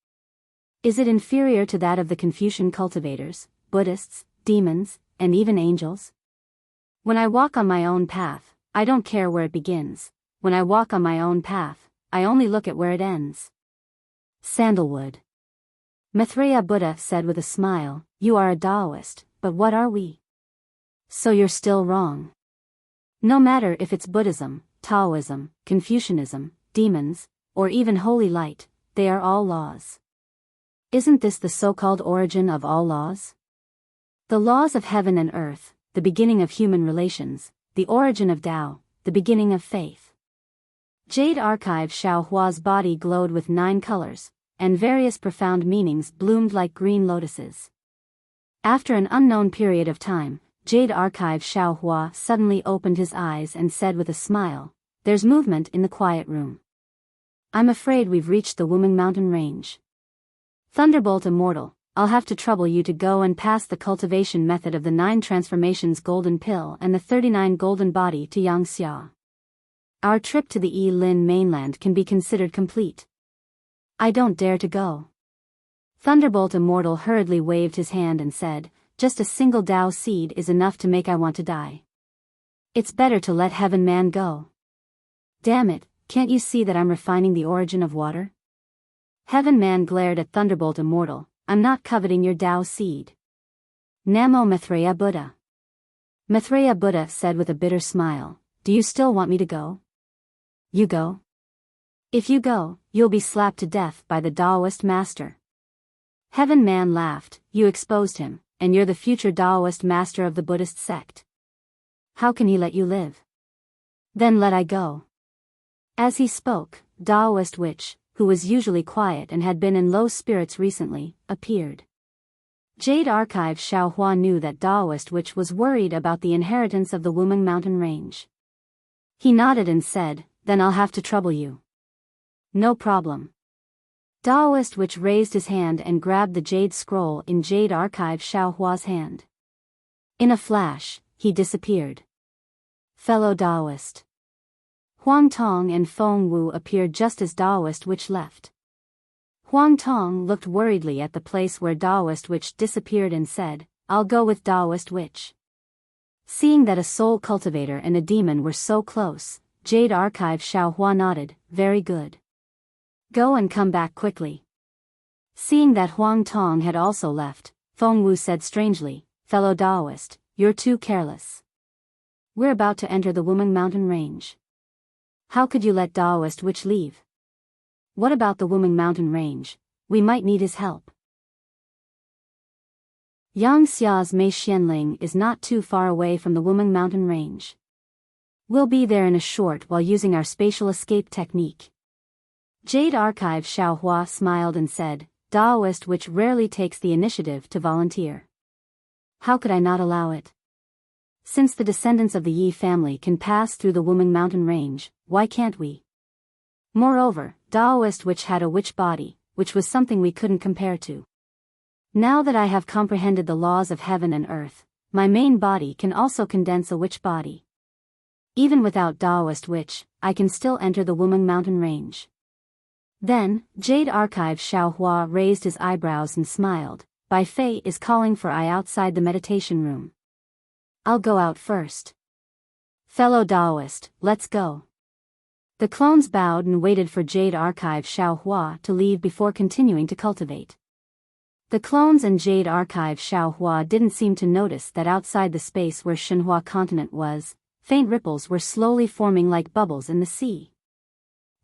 Is it inferior to that of the Confucian cultivators, Buddhists, demons, and even angels? When I walk on my own path, I don't care where it begins. When I walk on my own path, I only look at where it ends. Sandalwood. Maitreya Buddha said with a smile, you are a Taoist, but what are we? So you're still wrong. No matter if it's Buddhism, Taoism, Confucianism, demons, or even holy light, they are all laws. Isn't this the so-called origin of all laws? The laws of heaven and earth, the beginning of human relations, the origin of Tao, the beginning of faith. Jade Archive Xiaohua's body glowed with 9 colors, and various profound meanings bloomed like green lotuses. After an unknown period of time, Jade Archive Xiaohua suddenly opened his eyes and said with a smile, there's movement in the quiet room. I'm afraid we've reached the Wuming Mountain range. Thunderbolt Immortal, I'll have to trouble you to go and pass the cultivation method of the 9 transformations golden pill and the 39 golden body to Yang Xia. Our trip to the Yilin mainland can be considered complete. I don't dare to go. Thunderbolt Immortal hurriedly waved his hand and said, just a single Tao seed is enough to make I want to die. It's better to let Heaven Man go. Damn it, can't you see that I'm refining the origin of water? Heaven Man glared at Thunderbolt Immortal, I'm not coveting your Tao seed. Namo Maitreya Buddha. Maitreya Buddha said with a bitter smile, do you still want me to go? You go? If you go, you'll be slapped to death by the Taoist master. Heaven Man laughed, you exposed him, and you're the future Taoist master of the Buddhist sect. How can he let you live? Then let I go. As he spoke, Taoist Witch, who was usually quiet and had been in low spirits recently, appeared. Jade Archive Xiaohua knew that Taoist Witch was worried about the inheritance of the Wuming Mountain range. He nodded and said, then I'll have to trouble you. No problem. Taoist Witch raised his hand and grabbed the jade scroll in Jade Archive Xiaohua's hand. In a flash, he disappeared. Fellow Taoist. Huang Tong and Feng Wu appeared just as Taoist Witch left. Huang Tong looked worriedly at the place where Taoist Witch disappeared and said, I'll go with Taoist Witch. Seeing that a soul cultivator and a demon were so close, Jade Archive Xiaohua nodded, very good. Go and come back quickly. Seeing that Huang Tong had also left, Feng Wu said strangely, fellow Taoist, you're too careless. We're about to enter the Wuming Mountain range. How could you let Taoist Witch leave? What about the Wuming Mountain range? We might need his help. Yang Xia's Mei Xianling is not too far away from the Wuming Mountain range. We'll be there in a short while using our spatial escape technique. Jade Archive Xiaohua smiled and said, Taoist Witch rarely takes the initiative to volunteer. how could I not allow it? Since the descendants of the Yi family can pass through the Wuming mountain range, why can't we? Moreover, Daoist witch had a witch body, which was something we couldn't compare to. Now that I have comprehended the laws of heaven and earth, my main body can also condense a witch body. Even without Daoist witch, I can still enter the Wuming mountain range. Then, Jade Archive Xiaohua raised his eyebrows and smiled. Bai Fei is calling for I outside the meditation room. I'll go out first. Fellow Daoist, let's go. The clones bowed and waited for Jade Archive Xiaohua to leave before continuing to cultivate. The clones and Jade Archive Xiaohua didn't seem to notice that outside the space where Shenhua continent was, faint ripples were slowly forming like bubbles in the sea.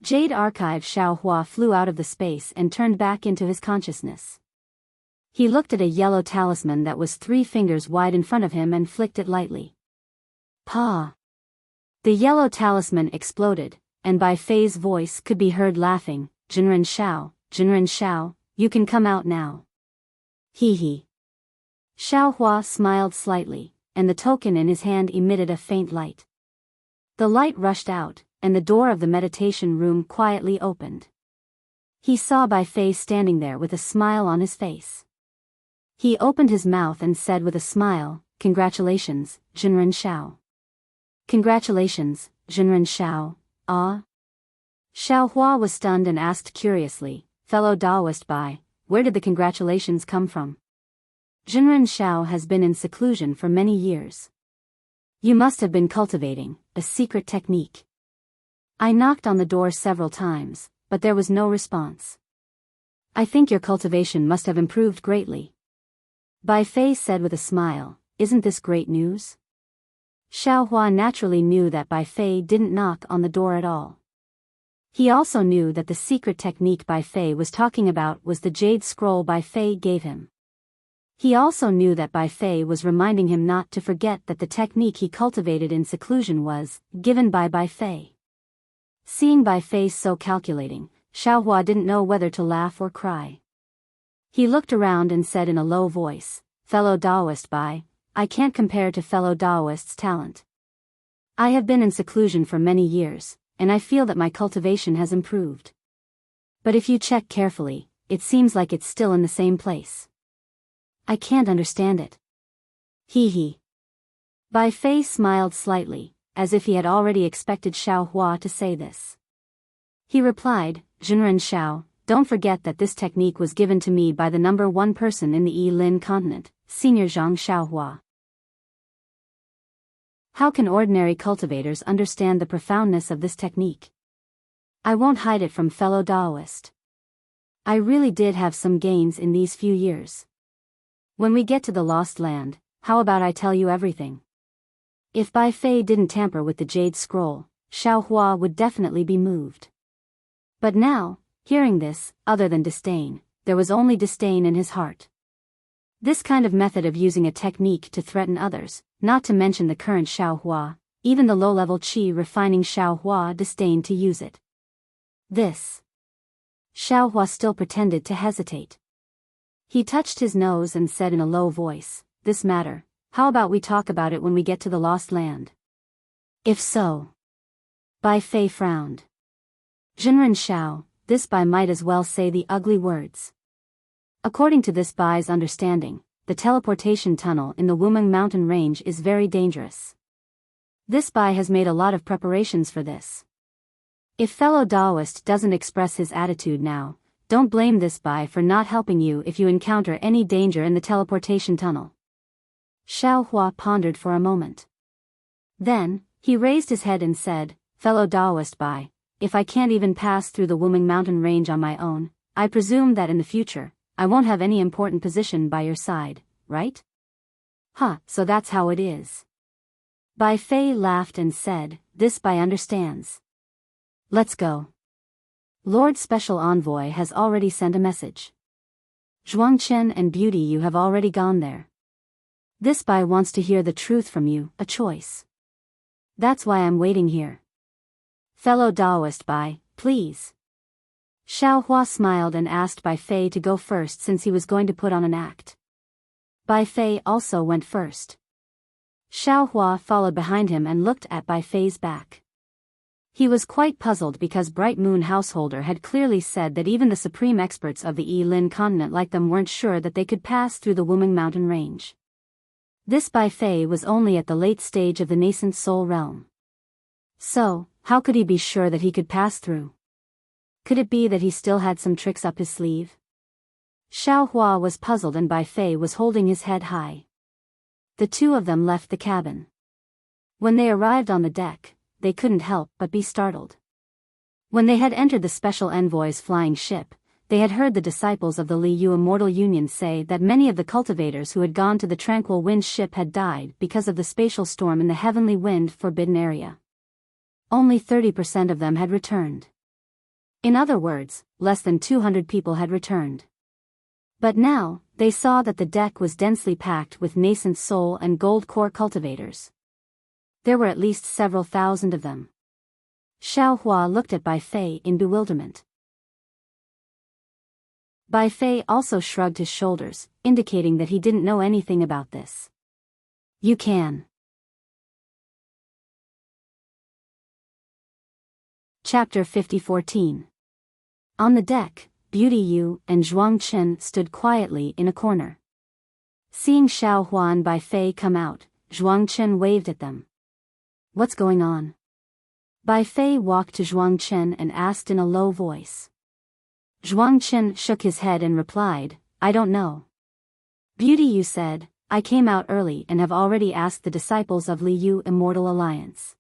Jade Archive Xiaohua flew out of the space and turned back into his consciousness. He looked at a yellow talisman that was 3 fingers wide in front of him and flicked it lightly. Pa! The yellow talisman exploded, and Bai Fei's voice could be heard laughing, Jinren Shao, you can come out now. Hee hee. Xiaohua smiled slightly, and the token in his hand emitted a faint light. The light rushed out, and the door of the meditation room quietly opened. He saw Bai Fei standing there with a smile on his face. He opened his mouth and said with a smile, "Congratulations, Jinren Shao." "Congratulations, Jinren Shao, ah?" Xiaohua was stunned and asked curiously, "Fellow Daoist Bai, where did the congratulations come from?" "Jinren Shao has been in seclusion for many years. You must have been cultivating a secret technique." I knocked on the door several times, but there was no response. "I think your cultivation must have improved greatly." Bai Fei said with a smile, "Isn't this great news?" Xiaohua naturally knew that Bai Fei didn't knock on the door at all. He also knew that the secret technique Bai Fei was talking about was the jade scroll Bai Fei gave him. He also knew that Bai Fei was reminding him not to forget that the technique he cultivated in seclusion was given by Bai Fei. Seeing Bai Fei so calculating, Xiaohua didn't know whether to laugh or cry. He looked around and said in a low voice, "Fellow Daoist Bai, I can't compare to fellow Daoist's talent. I have been in seclusion for many years, and I feel that my cultivation has improved. But if you check carefully, it seems like it's still in the same place. I can't understand it." Hee hee. Bai Fei smiled slightly, as if he had already expected Xiaohua to say this. He replied, "Jinren Shao, don't forget that this technique was given to me by the number 1 person in the Yi-Lin continent, Senior Zhang Xiaohua. How can ordinary cultivators understand the profoundness of this technique? I won't hide it from fellow Daoist. I really did have some gains in these few years. When we get to the Lost Land, how about I tell you everything?" If Bai Fei didn't tamper with the jade scroll, Xiaohua would definitely be moved. But now, hearing this, other than disdain, there was only disdain in his heart. This kind of method of using a technique to threaten others, not to mention the current Xiaohua, even the low-level qi refining Xiaohua disdained to use it. This. Xiaohua still pretended to hesitate. He touched his nose and said in a low voice, "This matter, how about we talk about it when we get to the Lost Land?" "If so." Bai Fei frowned. "Jinren Shao, this Bai might as well say the ugly words. According to this Bai's understanding, the teleportation tunnel in the Wuming mountain range is very dangerous. This Bai has made a lot of preparations for this. If fellow Daoist doesn't express his attitude now, don't blame this Bai for not helping you if you encounter any danger in the teleportation tunnel." Xiaohua pondered for a moment. Then, he raised his head and said, "Fellow Daoist Bai, if I can't even pass through the Wuming mountain range on my own, I presume that in the future, I won't have any important position by your side, right?" "Huh, so that's how it is." Bai Fei laughed and said, "This Bai understands. Let's go. Lord Special Envoy has already sent a message. Zhuangqian and Beauty, you have already gone there. This Bai wants to hear the truth from you, a choice. That's why I'm waiting here. Fellow Daoist Bai, please." Xiaohua smiled and asked Bai Fei to go first since he was going to put on an act. Bai Fei also went first. Xiao Hua followed behind him and looked at Bai Fei's back. He was quite puzzled because Bright Moon Householder had clearly said that even the supreme experts of the Yilin continent like them weren't sure that they could pass through the Wuming Mountain range. This Bai Fei was only at the late stage of the nascent soul realm. So, how could he be sure that he could pass through? Could it be that he still had some tricks up his sleeve? Xiao Hua was puzzled and Bai Fei was holding his head high. The two of them left the cabin. When they arrived on the deck, they couldn't help but be startled. When they had entered the Special Envoy's flying ship, they had heard the disciples of the Liu Immortal Union say that many of the cultivators who had gone to the Tranquil Wind ship had died because of the spatial storm in the Heavenly Wind Forbidden area. Only 30% of them had returned. In other words, less than 200 people had returned. But now, they saw that the deck was densely packed with nascent soul and gold core cultivators. There were at least several thousand of them. Xiao Hua looked at Bai Fei in bewilderment. Bai Fei also shrugged his shoulders, indicating that he didn't know anything about this. You can. Chapter 50:14. On the deck, Beauty Yu and Zhuang Chen stood quietly in a corner. Seeing Xiao Hua and Bai Fei come out, Zhuang Chen waved at them. What's going on? Bai Fei walked to Zhuang Chen and asked in a low voice. Zhuang Chen shook his head and replied, I don't know. Beauty Yu said, I came out early and have already asked the disciples of Liu Immortal Alliance.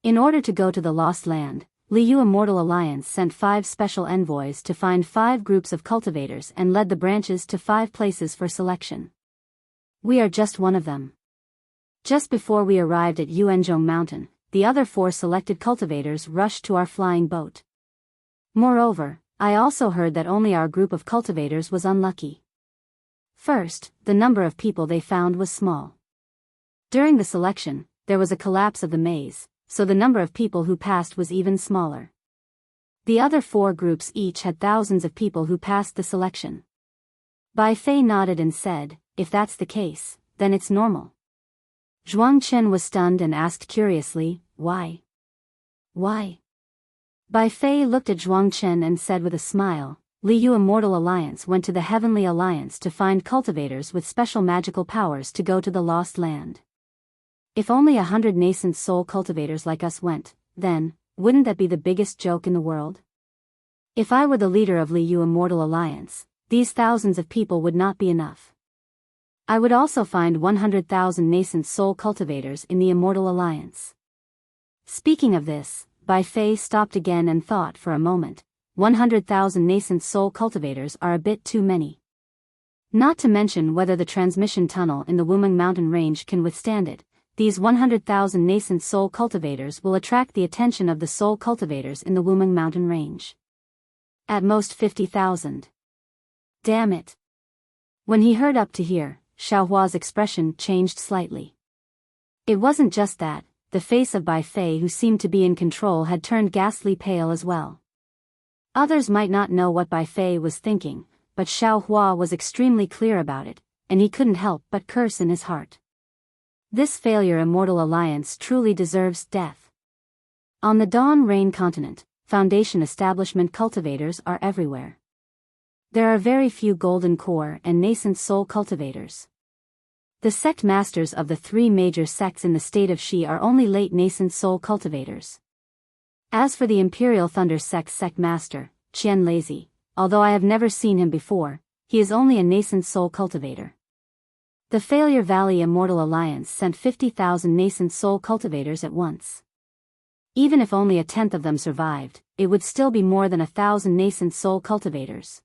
In order to go to the Lost Land, Liu Immortal Alliance sent 5 special envoys to find 5 groups of cultivators and led the branches to 5 places for selection. We are just one of them. Just before we arrived at Yuanzhong Mountain, the other 4 selected cultivators rushed to our flying boat. Moreover, I also heard that only our group of cultivators was unlucky. First, the number of people they found was small. During the selection, there was a collapse of the maze, so the number of people who passed was even smaller. The other 4 groups each had thousands of people who passed the selection. Bai Fei nodded and said, if that's the case, then it's normal. Zhuang Chen was stunned and asked curiously, why? Why? Bai Fei looked at Zhuang Chen and said with a smile, Liu Immortal Alliance went to the Heavenly Alliance to find cultivators with special magical powers to go to the Lost Land. If only 100 nascent soul cultivators like us went, then, wouldn't that be the biggest joke in the world? If I were the leader of Liu Immortal Alliance, these thousands of people would not be enough. I would also find 100,000 nascent soul cultivators in the Immortal Alliance. Speaking of this, Bai Fei stopped again and thought for a moment. 100,000 nascent soul cultivators are a bit too many. Not to mention whether the transmission tunnel in the Wuming Mountain range can withstand it. These 100,000 nascent soul cultivators will attract the attention of the soul cultivators in the Wuming Mountain range. At most 50,000. Damn it. When he heard up to here, Xiao Hua's expression changed slightly. It wasn't just that, the face of Bai Fei who seemed to be in control had turned ghastly pale as well. Others might not know what Bai Fei was thinking, but Xiao Hua was extremely clear about it, and he couldn't help but curse in his heart. This failure Immortal Alliance truly deserves death. On the Dawn Rain continent, Foundation establishment cultivators are everywhere. There are very few golden core and nascent soul cultivators. The sect masters of the 3 major sects in the state of Shi are only late nascent soul cultivators. As for the Imperial Thunder sect master, Qian Lazy, although I have never seen him before, he is only a nascent soul cultivator. The Failure Valley Immortal Alliance sent 50,000 nascent soul cultivators at once. Even if only a tenth of them survived, it would still be more than 1,000 nascent soul cultivators.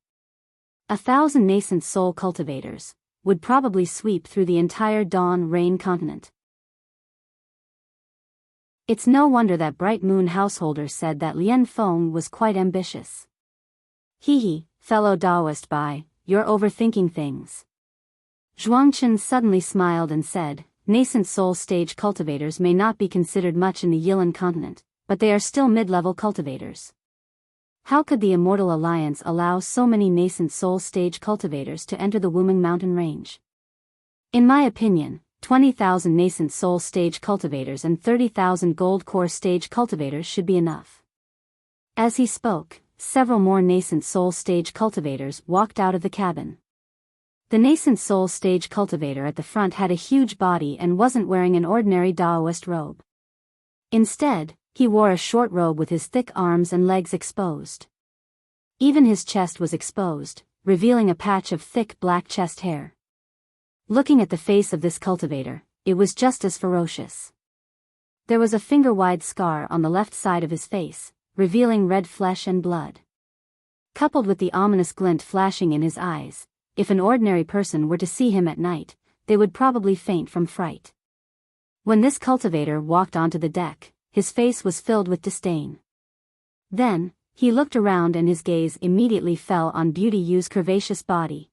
1,000 nascent soul cultivators would probably sweep through the entire Dawn Rain continent. It's no wonder that Bright Moon Householder said that Lian Feng was quite ambitious. Hee, fellow Taoist Bai, you're overthinking things. Zhuang Chen suddenly smiled and said, nascent soul stage cultivators may not be considered much in the Yilin continent, but they are still mid-level cultivators. How could the Immortal Alliance allow so many nascent soul stage cultivators to enter the Wuming Mountain range? In my opinion, 20,000 nascent soul stage cultivators and 30,000 gold core stage cultivators should be enough. As he spoke, several more nascent soul stage cultivators walked out of the cabin. The nascent soul stage cultivator at the front had a huge body and wasn't wearing an ordinary Daoist robe. Instead, he wore a short robe with his thick arms and legs exposed. Even his chest was exposed, revealing a patch of thick black chest hair. Looking at the face of this cultivator, it was just as ferocious. There was a finger-wide scar on the left side of his face, revealing red flesh and blood. Coupled with the ominous glint flashing in his eyes, if an ordinary person were to see him at night, they would probably faint from fright. When this cultivator walked onto the deck, his face was filled with disdain. Then, he looked around and his gaze immediately fell on Beauty Yu's curvaceous body.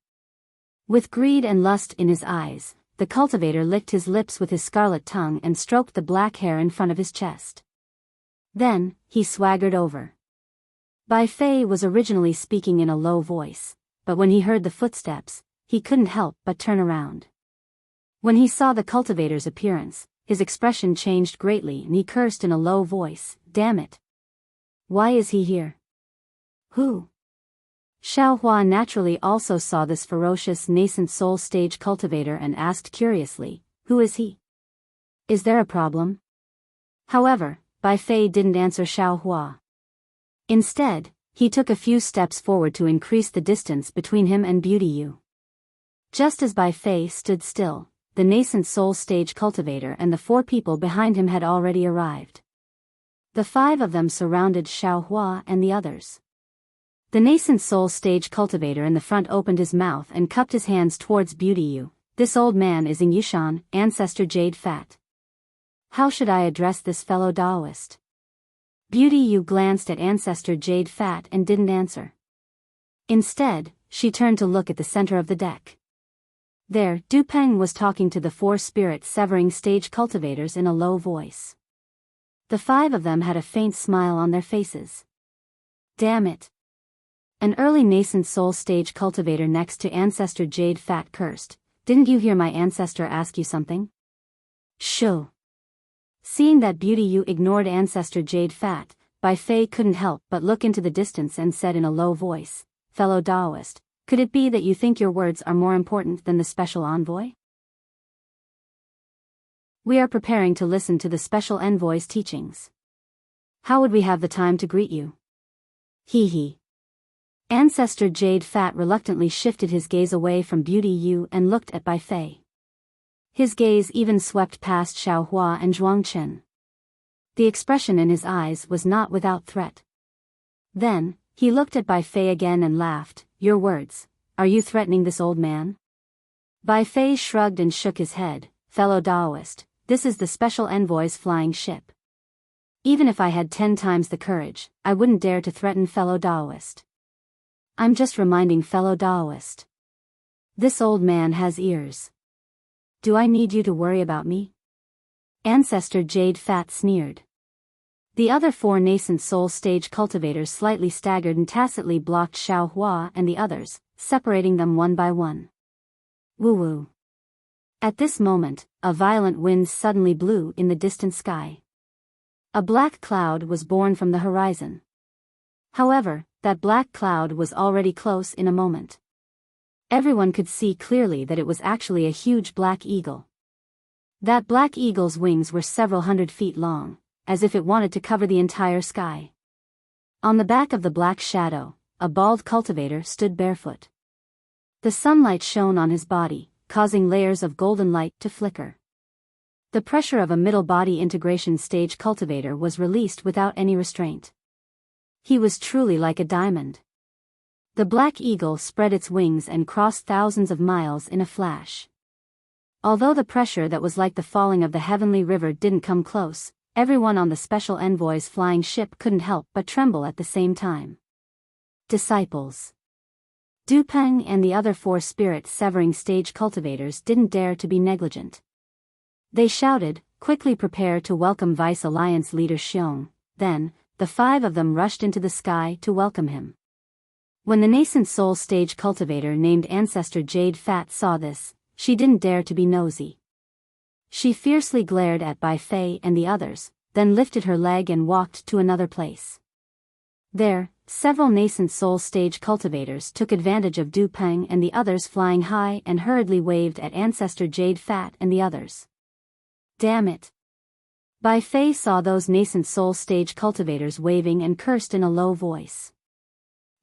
With greed and lust in his eyes, the cultivator licked his lips with his scarlet tongue and stroked the black hair in front of his chest. Then, he swaggered over. Bai Fei was originally speaking in a low voice, but when he heard the footsteps, he couldn't help but turn around. When he saw the cultivator's appearance, his expression changed greatly and he cursed in a low voice, "Damn it! Why is he here? Who?" Xiaohua naturally also saw this ferocious nascent soul stage cultivator and asked curiously, "Who is he? Is there a problem?" However, Bai Fei didn't answer Xiaohua. Instead, he took a few steps forward to increase the distance between him and Beauty Yu. Just as Bai Fei stood still, the nascent soul stage cultivator and the 4 people behind him had already arrived. The 5 of them surrounded Xiaohua and the others. The nascent soul stage cultivator in the front opened his mouth and cupped his hands towards Beauty Yu. "This old man is Yushan, ancestor Jade Fat. How should I address this fellow Daoist?" Beauty Yu glanced at ancestor Jade Fat and didn't answer. Instead, she turned to look at the center of the deck. There, Du Peng was talking to the 4 spirit-severing stage cultivators in a low voice. The 5 of them had a faint smile on their faces. "Damn it!" An early nascent soul stage cultivator next to ancestor Jade Fat cursed. "Didn't you hear my ancestor ask you something?" "Shoo." Seeing that Beauty Yu ignored ancestor Jade Fat, Bai Fei couldn't help but look into the distance and said in a low voice, "Fellow Daoist, could it be that you think your words are more important than the special envoy?" We are preparing to listen to the special envoy's teachings. How would we have the time to greet you? Hee hee. Ancestor Jade Fat reluctantly shifted his gaze away from Beauty Yu and looked at Bai Fei. His gaze even swept past Xiaohua and Zhuang Chen. The expression in his eyes was not without threat. Then, he looked at Bai Fei again and laughed. "Your words, are you threatening this old man?" Bai Fei shrugged and shook his head. "Fellow Daoist, this is the special envoy's flying ship. Even if I had 10 times the courage, I wouldn't dare to threaten fellow Daoist. I'm just reminding fellow Daoist. This old man has ears. Do I need you to worry about me?" Ancestor Jade Fat sneered. The other 4 nascent soul stage cultivators slightly staggered and tacitly blocked Xiaohua and the others, separating them one by one. Woo-woo. At this moment, a violent wind suddenly blew in the distant sky. A black cloud was born from the horizon. However, that black cloud was already close in a moment. Everyone could see clearly that it was actually a huge black eagle. That black eagle's wings were several hundred feet long, as if it wanted to cover the entire sky. On the back of the black shadow, a bald cultivator stood barefoot. The sunlight shone on his body, causing layers of golden light to flicker. The pressure of a middle body integration stage cultivator was released without any restraint. He was truly like a diamond. The black eagle spread its wings and crossed thousands of miles in a flash. Although the pressure that was like the falling of the heavenly river didn't come close, everyone on the special envoy's flying ship couldn't help but tremble at the same time. Disciples. Du Peng and the other 4 spirit-severing stage cultivators didn't dare to be negligent. They shouted, "Quickly prepare to welcome Vice Alliance leader Xiong." Then, the 5 of them rushed into the sky to welcome him. When the nascent soul stage cultivator named Ancestor Jade Fat saw this, she didn't dare to be nosy. She fiercely glared at Bai Fei and the others, then lifted her leg and walked to another place. There, several nascent soul stage cultivators took advantage of Du Peng and the others flying high and hurriedly waved at Ancestor Jade Fat and the others. Damn it! Bai Fei saw those nascent soul stage cultivators waving and cursed in a low voice.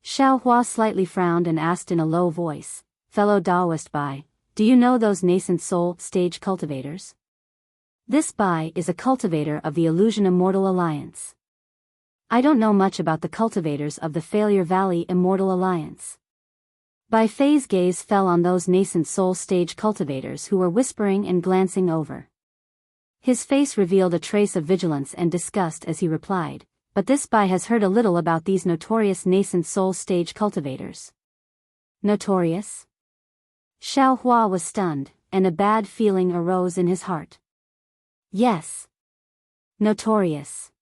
Xiao Hua slightly frowned and asked in a low voice, "Fellow Taoist Bai, do you know those nascent soul stage cultivators?" This Bai is a cultivator of the Illusion Immortal Alliance. I don't know much about the cultivators of the Failure Valley Immortal Alliance. Bai Fei's gaze fell on those nascent soul stage cultivators who were whispering and glancing over. His face revealed a trace of vigilance and disgust as he replied, "But this Bai has heard a little about these notorious nascent soul stage cultivators." Notorious? Xiao Hua was stunned, and a bad feeling arose in his heart. Yes. Notorious.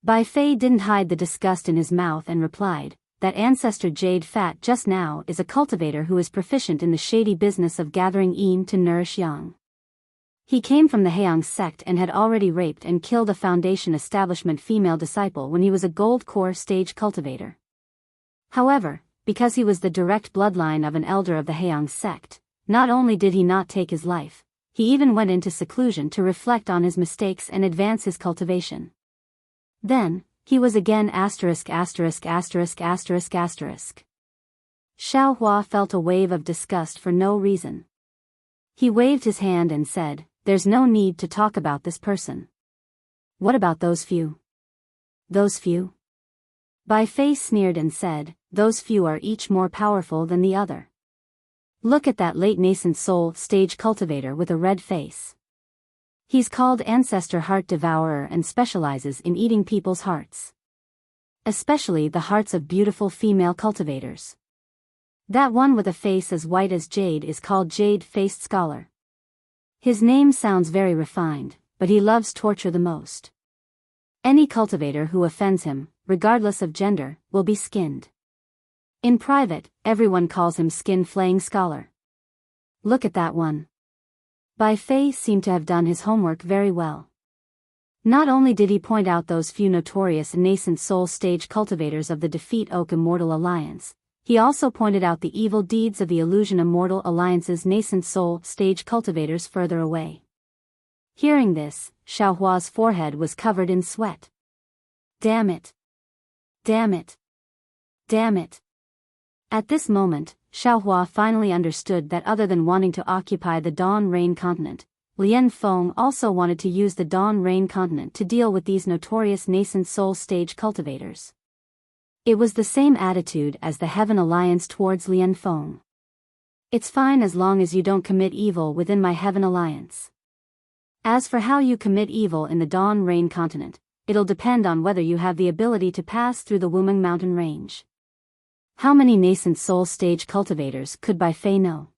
Bai Fei didn't hide the disgust in his mouth and replied, "That Ancestor Jade Fat just now is a cultivator who is proficient in the shady business of gathering yin to nourish yang. He came from the Heong sect and had already raped and killed a Foundation establishment female disciple when he was a gold core stage cultivator. However, because he was the direct bloodline of an elder of the Heong sect, not only did he not take his life, he even went into seclusion to reflect on his mistakes and advance his cultivation. Then, he was again ***********. Xiao Hua felt a wave of disgust for no reason. He waved his hand and said, "There's no need to talk about this person. What about those few?" "Those few?" Bai Fei sneered and said, "Those few are each more powerful than the other. Look at that late nascent soul stage cultivator with a red face. He's called Ancestor Heart Devourer and specializes in eating people's hearts. Especially the hearts of beautiful female cultivators. That one with a face as white as jade is called Jade-Faced Scholar. His name sounds very refined, but he loves torture the most. Any cultivator who offends him, regardless of gender, will be skinned. In private, everyone calls him Skin-Flaying Scholar. Look at that one." Bai Fei seemed to have done his homework very well. Not only did he point out those few notorious nascent soul stage cultivators of the Defeat Oak Immortal Alliance, he also pointed out the evil deeds of the Illusion Immortal Alliance's nascent soul stage cultivators further away. Hearing this, Xiao Hua's forehead was covered in sweat. Damn it! Damn it! Damn it! At this moment, Xiao Hua finally understood that other than wanting to occupy the Dawn Rain continent, Lian Feng also wanted to use the Dawn Rain continent to deal with these notorious nascent soul stage cultivators. It was the same attitude as the Heaven Alliance towards Lian Feng. "It's fine as long as you don't commit evil within my Heaven Alliance. As for how you commit evil in the Dawn Rain continent, it'll depend on whether you have the ability to pass through the Wuming mountain range." How many nascent soul stage cultivators could Bai Fei know?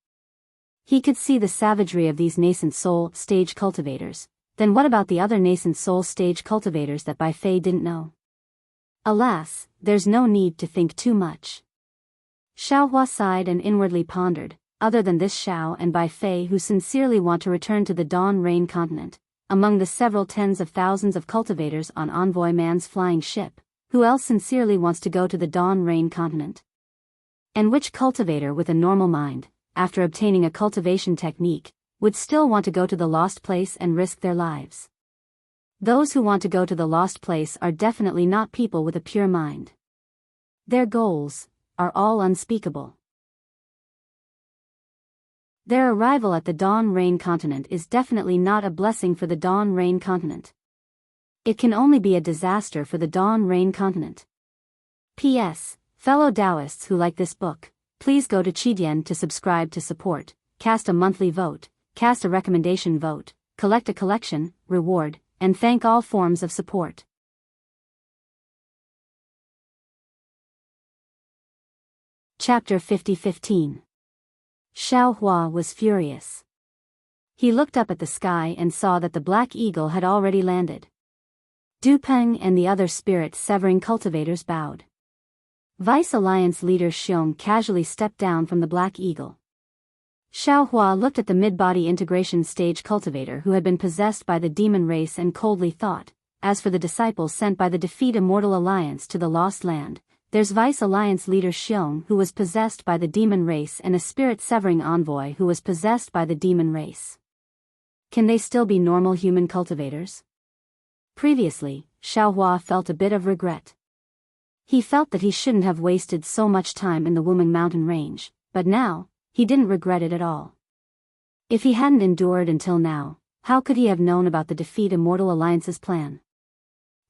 He could see the savagery of these nascent soul stage cultivators. Then what about the other nascent soul stage cultivators that Bai Fei didn't know? Alas, there's no need to think too much. Xiao Hua sighed and inwardly pondered, other than this Xiao and Bai Fei who sincerely want to return to the Dawn Rain continent, among the several tens of thousands of cultivators on Envoy Man's flying ship, who else sincerely wants to go to the Dawn Rain continent? And which cultivator with a normal mind, after obtaining a cultivation technique, would still want to go to the lost place and risk their lives? Those who want to go to the lost place are definitely not people with a pure mind. Their goals are all unspeakable. Their arrival at the Dawn Rain continent is definitely not a blessing for the Dawn Rain continent. It can only be a disaster for the Dawn Rain continent. P.S. Fellow Taoists who like this book, please go to Qidian to subscribe to support, cast a monthly vote, cast a recommendation vote, collect a collection, reward, and thank all forms of support. Chapter 50-15. Xiao Hua was furious. He looked up at the sky and saw that the Black Eagle had already landed. Du Peng and the other spirit-severing cultivators bowed. Vice Alliance leader Xiong casually stepped down from the Black Eagle. Xiao Hua looked at the mid-body integration stage cultivator who had been possessed by the demon race and coldly thought, as for the disciples sent by the Defeat Immortal Alliance to the Lost Land, there's Vice Alliance leader Xiong who was possessed by the demon race and a spirit-severing envoy who was possessed by the demon race. Can they still be normal human cultivators? Previously, Xiao Hua felt a bit of regret. He felt that he shouldn't have wasted so much time in the Wuming Mountain range, but now, he didn't regret it at all. If he hadn't endured until now, how could he have known about the Defeat Immortal Alliance's plan?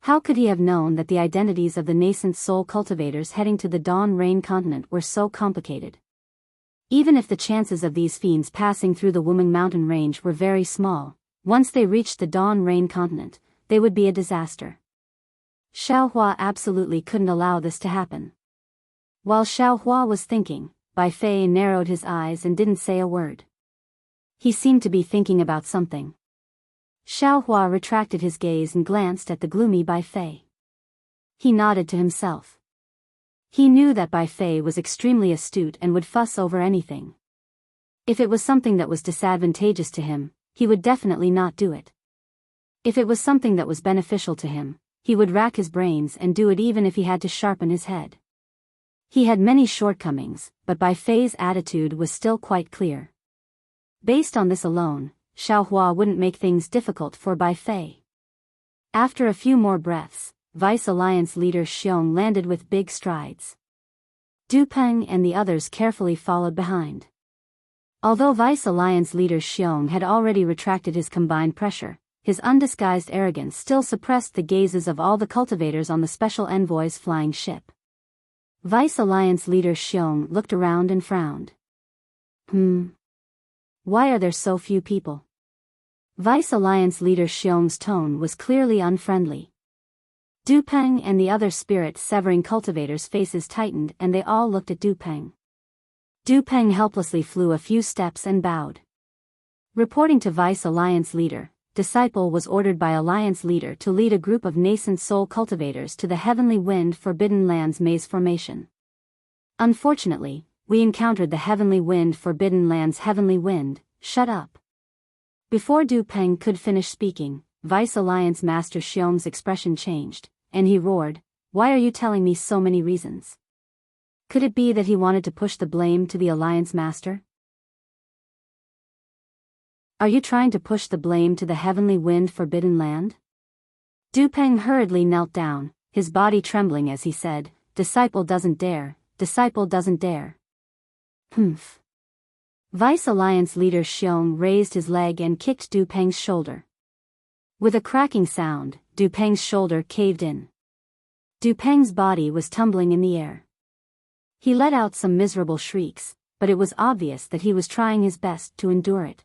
How could he have known that the identities of the nascent soul cultivators heading to the Dawn Rain continent were so complicated? Even if the chances of these fiends passing through the Wuming Mountain range were very small, once they reached the Dawn Rain continent, they would be a disaster. Xiao Hua absolutely couldn't allow this to happen. While Xiao Hua was thinking, Bai Fei narrowed his eyes and didn't say a word. He seemed to be thinking about something. Xiao Hua retracted his gaze and glanced at the gloomy Bai Fei. He nodded to himself. He knew that Bai Fei was extremely astute and would fuss over anything. If it was something that was disadvantageous to him, he would definitely not do it. If it was something that was beneficial to him, he would rack his brains and do it even if he had to sharpen his head. He had many shortcomings, but Bai Fei's attitude was still quite clear. Based on this alone, Xiao Hua wouldn't make things difficult for Bai Fei. After a few more breaths, Vice Alliance leader Xiong landed with big strides. Du Peng and the others carefully followed behind. Although Vice Alliance leader Xiong had already retracted his combined pressure, his undisguised arrogance still suppressed the gazes of all the cultivators on the Special Envoy's flying ship. Vice Alliance leader Xiong looked around and frowned. Why are there so few people? Vice Alliance leader Xiong's tone was clearly unfriendly. Du Peng and the other spirit-severing cultivators' faces tightened and they all looked at Du Peng. Du Peng helplessly flew a few steps and bowed. Reporting to Vice Alliance leader, Disciple was ordered by Alliance leader to lead a group of nascent soul cultivators to the Heavenly Wind Forbidden Lands maze formation. Unfortunately, we encountered the Heavenly Wind Forbidden Lands Heavenly Wind, shut up. Before Du Peng could finish speaking, Vice Alliance Master Xiong's expression changed, and he roared, "Why are you telling me so many reasons? Could it be that he wanted to push the blame to the Alliance Master? Are you trying to push the blame to the Heavenly Wind Forbidden Land?" Du Peng hurriedly knelt down, his body trembling as he said, "Disciple doesn't dare, Disciple doesn't dare." Humph. Vice Alliance leader Xiong raised his leg and kicked Du Peng's shoulder. With a cracking sound, Du Peng's shoulder caved in. Du Peng's body was tumbling in the air. He let out some miserable shrieks, but it was obvious that he was trying his best to endure it.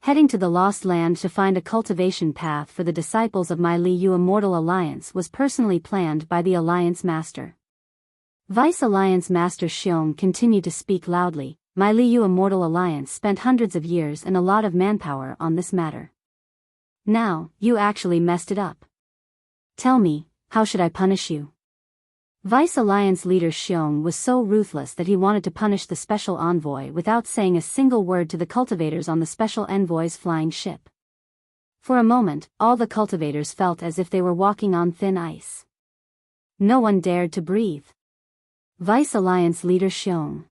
Heading to the Lost Land to find a cultivation path for the disciples of my Liu Immortal Alliance was personally planned by the Alliance Master. Vice Alliance Master Xiong continued to speak loudly. My Liu Immortal Alliance spent hundreds of years and a lot of manpower on this matter. Now, you actually messed it up. Tell me, how should I punish you? Vice Alliance leader Xiong was so ruthless that he wanted to punish the Special Envoy without saying a single word to the cultivators on the Special Envoy's flying ship. For a moment, all the cultivators felt as if they were walking on thin ice. No one dared to breathe. Vice Alliance leader Xiong.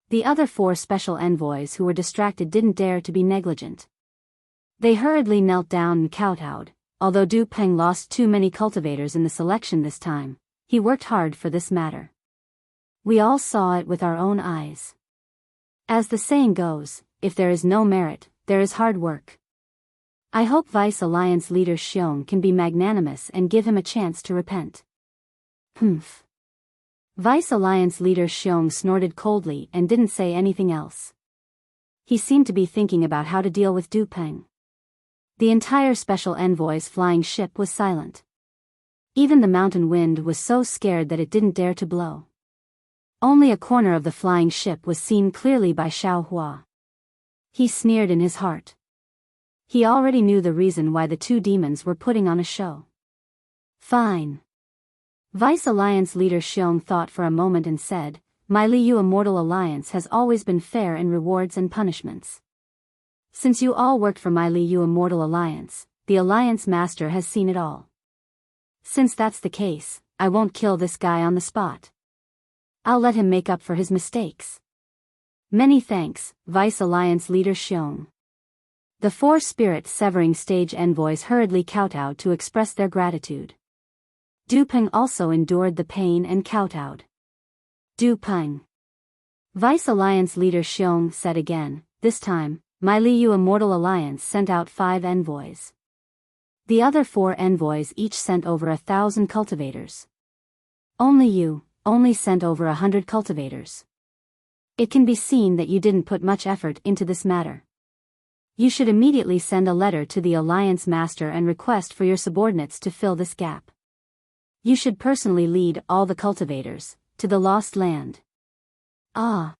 The other 4 Special Envoys who were distracted didn't dare to be negligent. They hurriedly knelt down and kowtowed. Although Du Peng lost too many cultivators in the selection this time, he worked hard for this matter. We all saw it with our own eyes. As the saying goes, if there is no merit, there is hard work. I hope Vice Alliance leader Xiong can be magnanimous and give him a chance to repent. Humph. Vice Alliance leader Xiong snorted coldly and didn't say anything else. He seemed to be thinking about how to deal with Du Peng. The entire Special Envoy's flying ship was silent. Even the mountain wind was so scared that it didn't dare to blow. Only a corner of the flying ship was seen clearly by Xiao Hua. He sneered in his heart. He already knew the reason why the 2 demons were putting on a show. Fine. Vice Alliance leader Xiong thought for a moment and said, my Liu Immortal Alliance has always been fair in rewards and punishments. Since you all worked for my Liu Immortal Alliance, the Alliance Master has seen it all. Since that's the case, I won't kill this guy on the spot. I'll let him make up for his mistakes. Many thanks, Vice Alliance Leader Xiong. The 4 spirit severing stage envoys hurriedly kowtowed to express their gratitude. Du Peng also endured the pain and kowtowed. Du Peng. Vice Alliance Leader Xiong said again, this time, my Liu Immortal Alliance sent out 5 envoys. The other 4 envoys each sent over 1,000 cultivators. Only you, only sent over 100 cultivators. It can be seen that you didn't put much effort into this matter. You should immediately send a letter to the Alliance Master and request for your subordinates to fill this gap. You should personally lead all the cultivators to the Lost Land. Ah!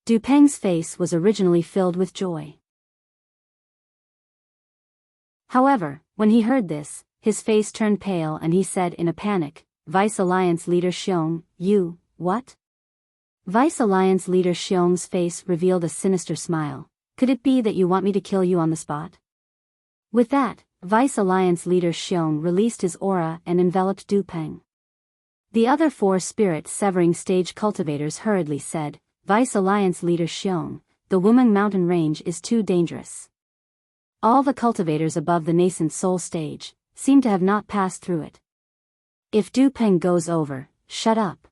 Du Peng's face was originally filled with joy. However, when he heard this, his face turned pale and he said in a panic, Vice Alliance Leader Xiong, you, what? Vice Alliance Leader Xiong's face revealed a sinister smile. Could it be that you want me to kill you on the spot? With that, Vice Alliance Leader Xiong released his aura and enveloped Du Peng. The other 4 spirit severing stage cultivators hurriedly said, Vice Alliance Leader Xiong, the Wuming Mountain Range is too dangerous. All the cultivators above the nascent soul stage seem to have not passed through it. If Du Peng goes over, shut up.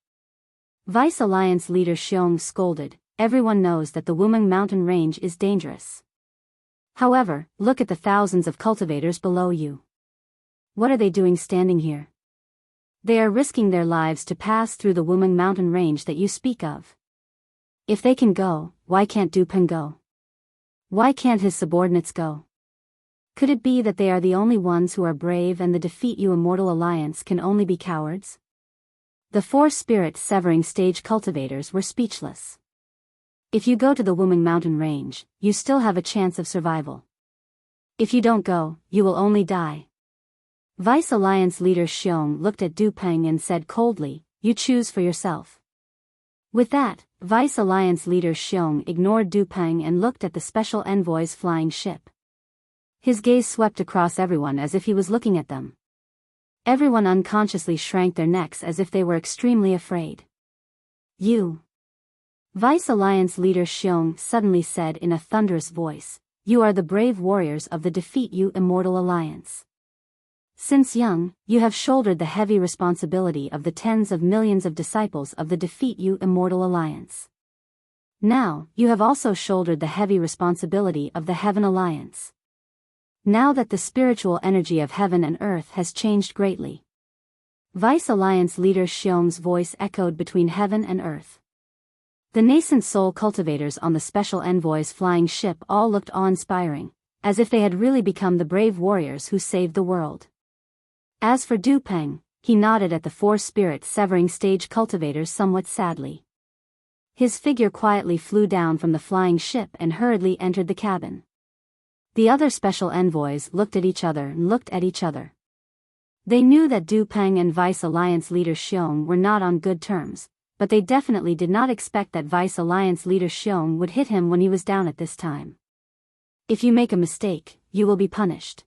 Vice Alliance Leader Xiong scolded, everyone knows that the Wuming Mountain Range is dangerous. However, look at the thousands of cultivators below you. What are they doing standing here? They are risking their lives to pass through the Wuming Mountain Range that you speak of. If they can go, why can't Du Peng go? Why can't his subordinates go? Could it be that they are the only ones who are brave and the Defeat You Immortal Alliance can only be cowards? The 4 spirit severing stage cultivators were speechless. If you go to the Wuming Mountain Range, you still have a chance of survival. If you don't go, you will only die. Vice Alliance Leader Xiong looked at Du Peng and said coldly, you choose for yourself. With that, Vice Alliance Leader Xiong ignored Du Peng and looked at the Special Envoy's flying ship. His gaze swept across everyone as if he was looking at them. Everyone unconsciously shrank their necks as if they were extremely afraid. You. Vice Alliance Leader Xiong suddenly said in a thunderous voice, you are the brave warriors of the Defeat You Immortal Alliance. Since young, you have shouldered the heavy responsibility of the tens of millions of disciples of the Defeat You Immortal Alliance. Now, you have also shouldered the heavy responsibility of the Heaven Alliance. Now that the spiritual energy of heaven and earth has changed greatly. Vice Alliance Leader Xiong's voice echoed between heaven and earth. The nascent soul cultivators on the Special Envoy's flying ship all looked awe-inspiring, as if they had really become the brave warriors who saved the world. As for Du Peng, he nodded at the 4 spirit severing stage cultivators somewhat sadly. His figure quietly flew down from the flying ship and hurriedly entered the cabin. The other Special Envoys looked at each other and looked at each other. They knew that Du Peng and Vice Alliance Leader Xiong were not on good terms, but they definitely did not expect that Vice Alliance Leader Xiong would hit him when he was down at this time. If you make a mistake, you will be punished.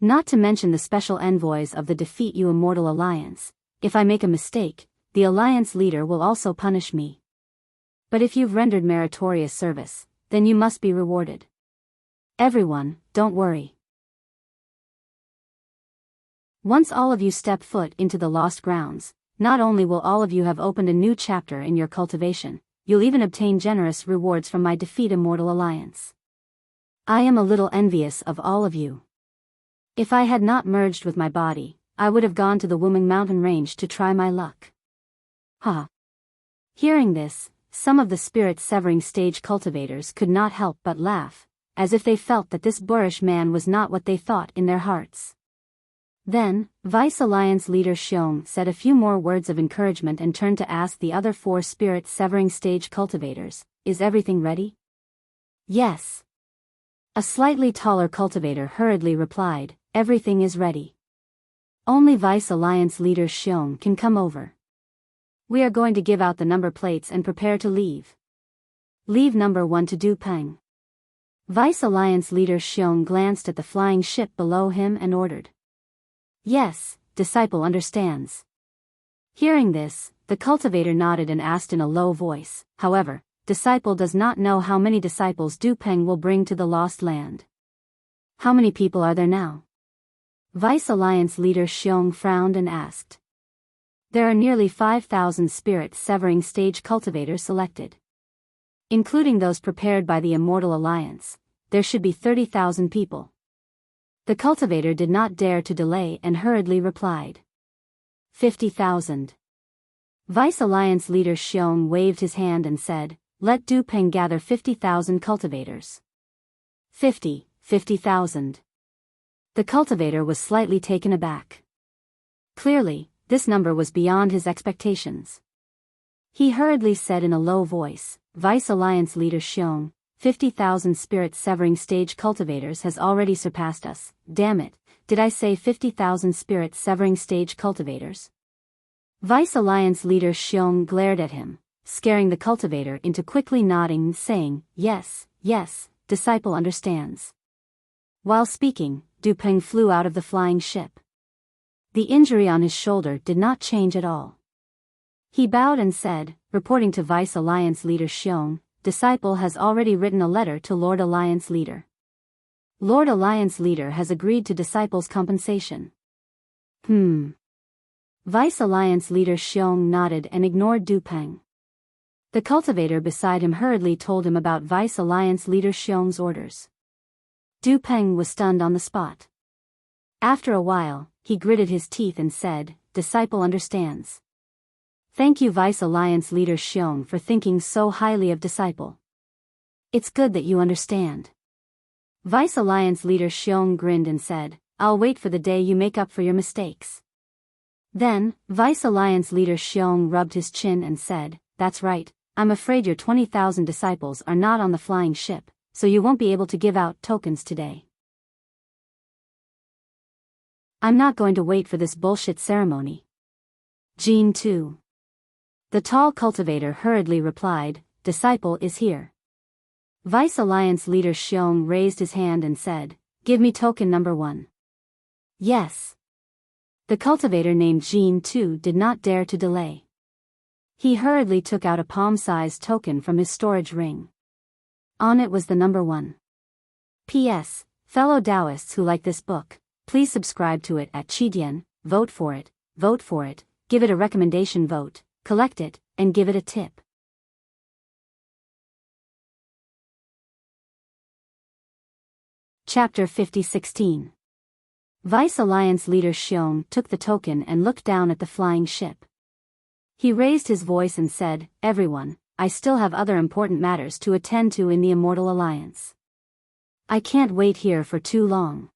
Not to mention the Special Envoys of the Defeat You Immortal Alliance, if I make a mistake, the Alliance Leader will also punish me. But if you've rendered meritorious service, then you must be rewarded. Everyone, don't worry. Once all of you step foot into the lost grounds, not only will all of you have opened a new chapter in your cultivation, you'll even obtain generous rewards from my Defeat Immortal Alliance. I am a little envious of all of you. If I had not merged with my body, I would have gone to the Wuming Mountain Range to try my luck. Ha! Hearing this, some of the spirit-severing stage cultivators could not help but laugh, as if they felt that this boorish man was not what they thought in their hearts. Then, Vice Alliance Leader Xiong said a few more words of encouragement and turned to ask the other 4 spirit-severing stage cultivators, is everything ready? Yes. A slightly taller cultivator hurriedly replied, everything is ready. Only Vice Alliance Leader Xiong can come over. We are going to give out the number plates and prepare to leave. Leave number 1 to Du Peng. Vice Alliance leader Xiong glanced at the flying ship below him and ordered. Yes, disciple understands. Hearing this, the cultivator nodded and asked in a low voice, however, disciple does not know how many disciples Du Peng will bring to the lost land. How many people are there now? Vice Alliance leader Xiong frowned and asked. There are nearly 5,000 spirit severing stage cultivators selected. Including those prepared by the Immortal Alliance, there should be 30,000 people. The cultivator did not dare to delay and hurriedly replied. 50,000. Vice Alliance leader Xiong waved his hand and said, let Du Peng gather 50,000 cultivators. 50,000. The cultivator was slightly taken aback. Clearly, this number was beyond his expectations. He hurriedly said in a low voice, Vice Alliance leader Xiong, 50,000 spirit-severing stage cultivators has already surpassed us. Damn it, did I say 50,000 spirit-severing stage cultivators? Vice Alliance leader Xiong glared at him, scaring the cultivator into quickly nodding and saying, yes, disciple understands. While speaking, Du Peng flew out of the flying ship. The injury on his shoulder did not change at all. He bowed and said, reporting to Vice Alliance leader Xiong, disciple has already written a letter to Lord Alliance leader. Lord Alliance leader has agreed to disciple's compensation. Vice Alliance leader Xiong nodded and ignored Du Peng. The cultivator beside him hurriedly told him about Vice Alliance leader Xiong's orders. Du Peng was stunned on the spot. After a while, he gritted his teeth and said, disciple understands. Thank you Vice Alliance leader Xiong for thinking so highly of disciple. It's good that you understand. Vice Alliance leader Xiong grinned and said, I'll wait for the day you make up for your mistakes. Then, Vice Alliance leader Xiong rubbed his chin and said, that's right, I'm afraid your 20,000 disciples are not on the flying ship, so you won't be able to give out tokens today. I'm not going to wait for this bullshit ceremony. Gene 2. The tall cultivator hurriedly replied, disciple is here. Vice Alliance leader Xiong raised his hand and said, give me token number 1. Yes. The cultivator named Gene 2 did not dare to delay. He hurriedly took out a palm-sized token from his storage ring. On it was the number 1. P.S. Fellow Taoists who like this book, please subscribe to it at Qidian, vote for it, give it a recommendation vote, collect it, and give it a tip. Chapter 50:16. Vice Alliance leader Xiong took the token and looked down at the flying ship. He raised his voice and said, everyone, I still have other important matters to attend to in the Immortal Alliance. I can't wait here for too long.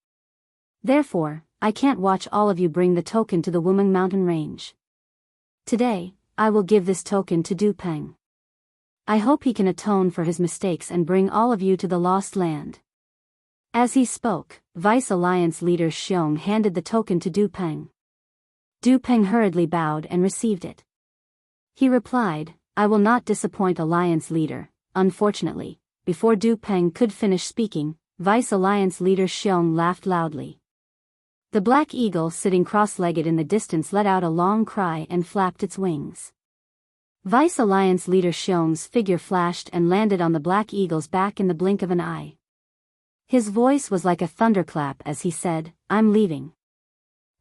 Therefore, I can't watch all of you bring the token to the Wuming Mountain Range. Today, I will give this token to Du Peng. I hope he can atone for his mistakes and bring all of you to the Lost Land. As he spoke, Vice Alliance leader Xiong handed the token to Du Peng. Du Peng hurriedly bowed and received it. He replied, I will not disappoint Alliance leader. Unfortunately, before Du Peng could finish speaking, Vice Alliance leader Xiong laughed loudly. The black eagle sitting cross-legged in the distance let out a long cry and flapped its wings. Vice Alliance leader Xiong's figure flashed and landed on the black eagle's back in the blink of an eye. His voice was like a thunderclap as he said, I'm leaving.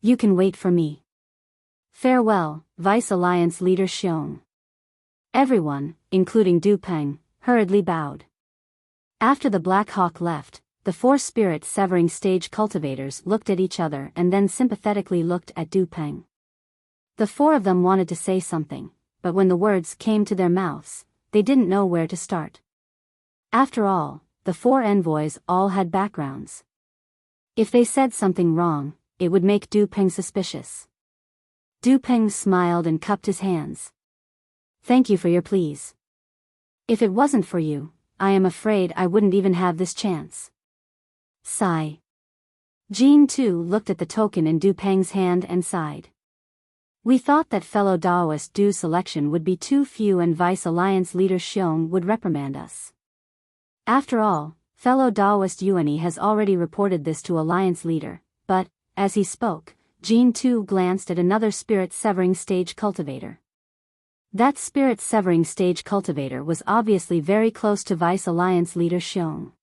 You can wait for me. Farewell, Vice Alliance leader Xiong. Everyone, including Du Peng, hurriedly bowed. After the Black Hawk left, the 4 spirit-severing stage cultivators looked at each other and then sympathetically looked at Du Peng. The 4 of them wanted to say something, but when the words came to their mouths, they didn't know where to start. After all, the 4 envoys all had backgrounds. If they said something wrong, it would make Du Peng suspicious. Du Peng smiled and cupped his hands. Thank you for your pleas. If it wasn't for you, I am afraid I wouldn't even have this chance. Sigh. Gene 2 looked at the token in Du Peng's hand and sighed. We thought that fellow Daoist Du's selection would be too few and Vice Alliance leader Xiong would reprimand us. After all, fellow Daoist Yuani has already reported this to Alliance leader, but, as he spoke, Jean too glanced at another spirit-severing stage cultivator. That spirit-severing stage cultivator was obviously very close to Vice Alliance leader Xiong.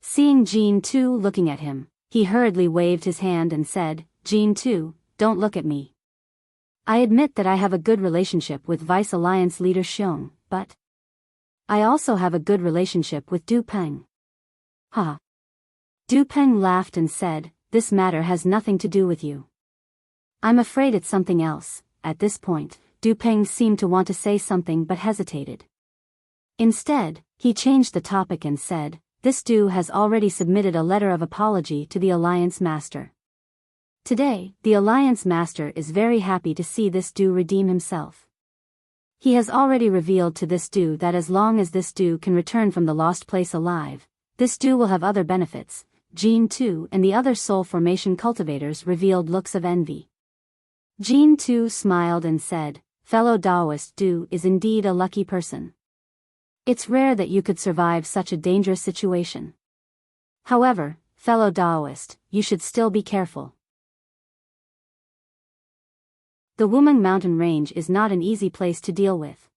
Seeing Jean too looking at him, he hurriedly waved his hand and said, "Jean too, don't look at me. I admit that I have a good relationship with Vice Alliance leader Xiong, but I also have a good relationship with Du Peng." Ha! Du Peng laughed and said, "This matter has nothing to do with you. I'm afraid it's something else." At this point, Du Peng seemed to want to say something but hesitated. Instead, he changed the topic and said, "This Du has already submitted a letter of apology to the Alliance Master. Today, the Alliance Master is very happy to see this Du redeem himself. He has already revealed to this Du that as long as this Du can return from the lost place alive, this Du will have other benefits." Jean too and the other soul formation cultivators revealed looks of envy. Jean too smiled and said, "Fellow Daoist Du is indeed a lucky person. It's rare that you could survive such a dangerous situation. However, fellow Daoist, you should still be careful. The Wuming mountain range is not an easy place to deal with."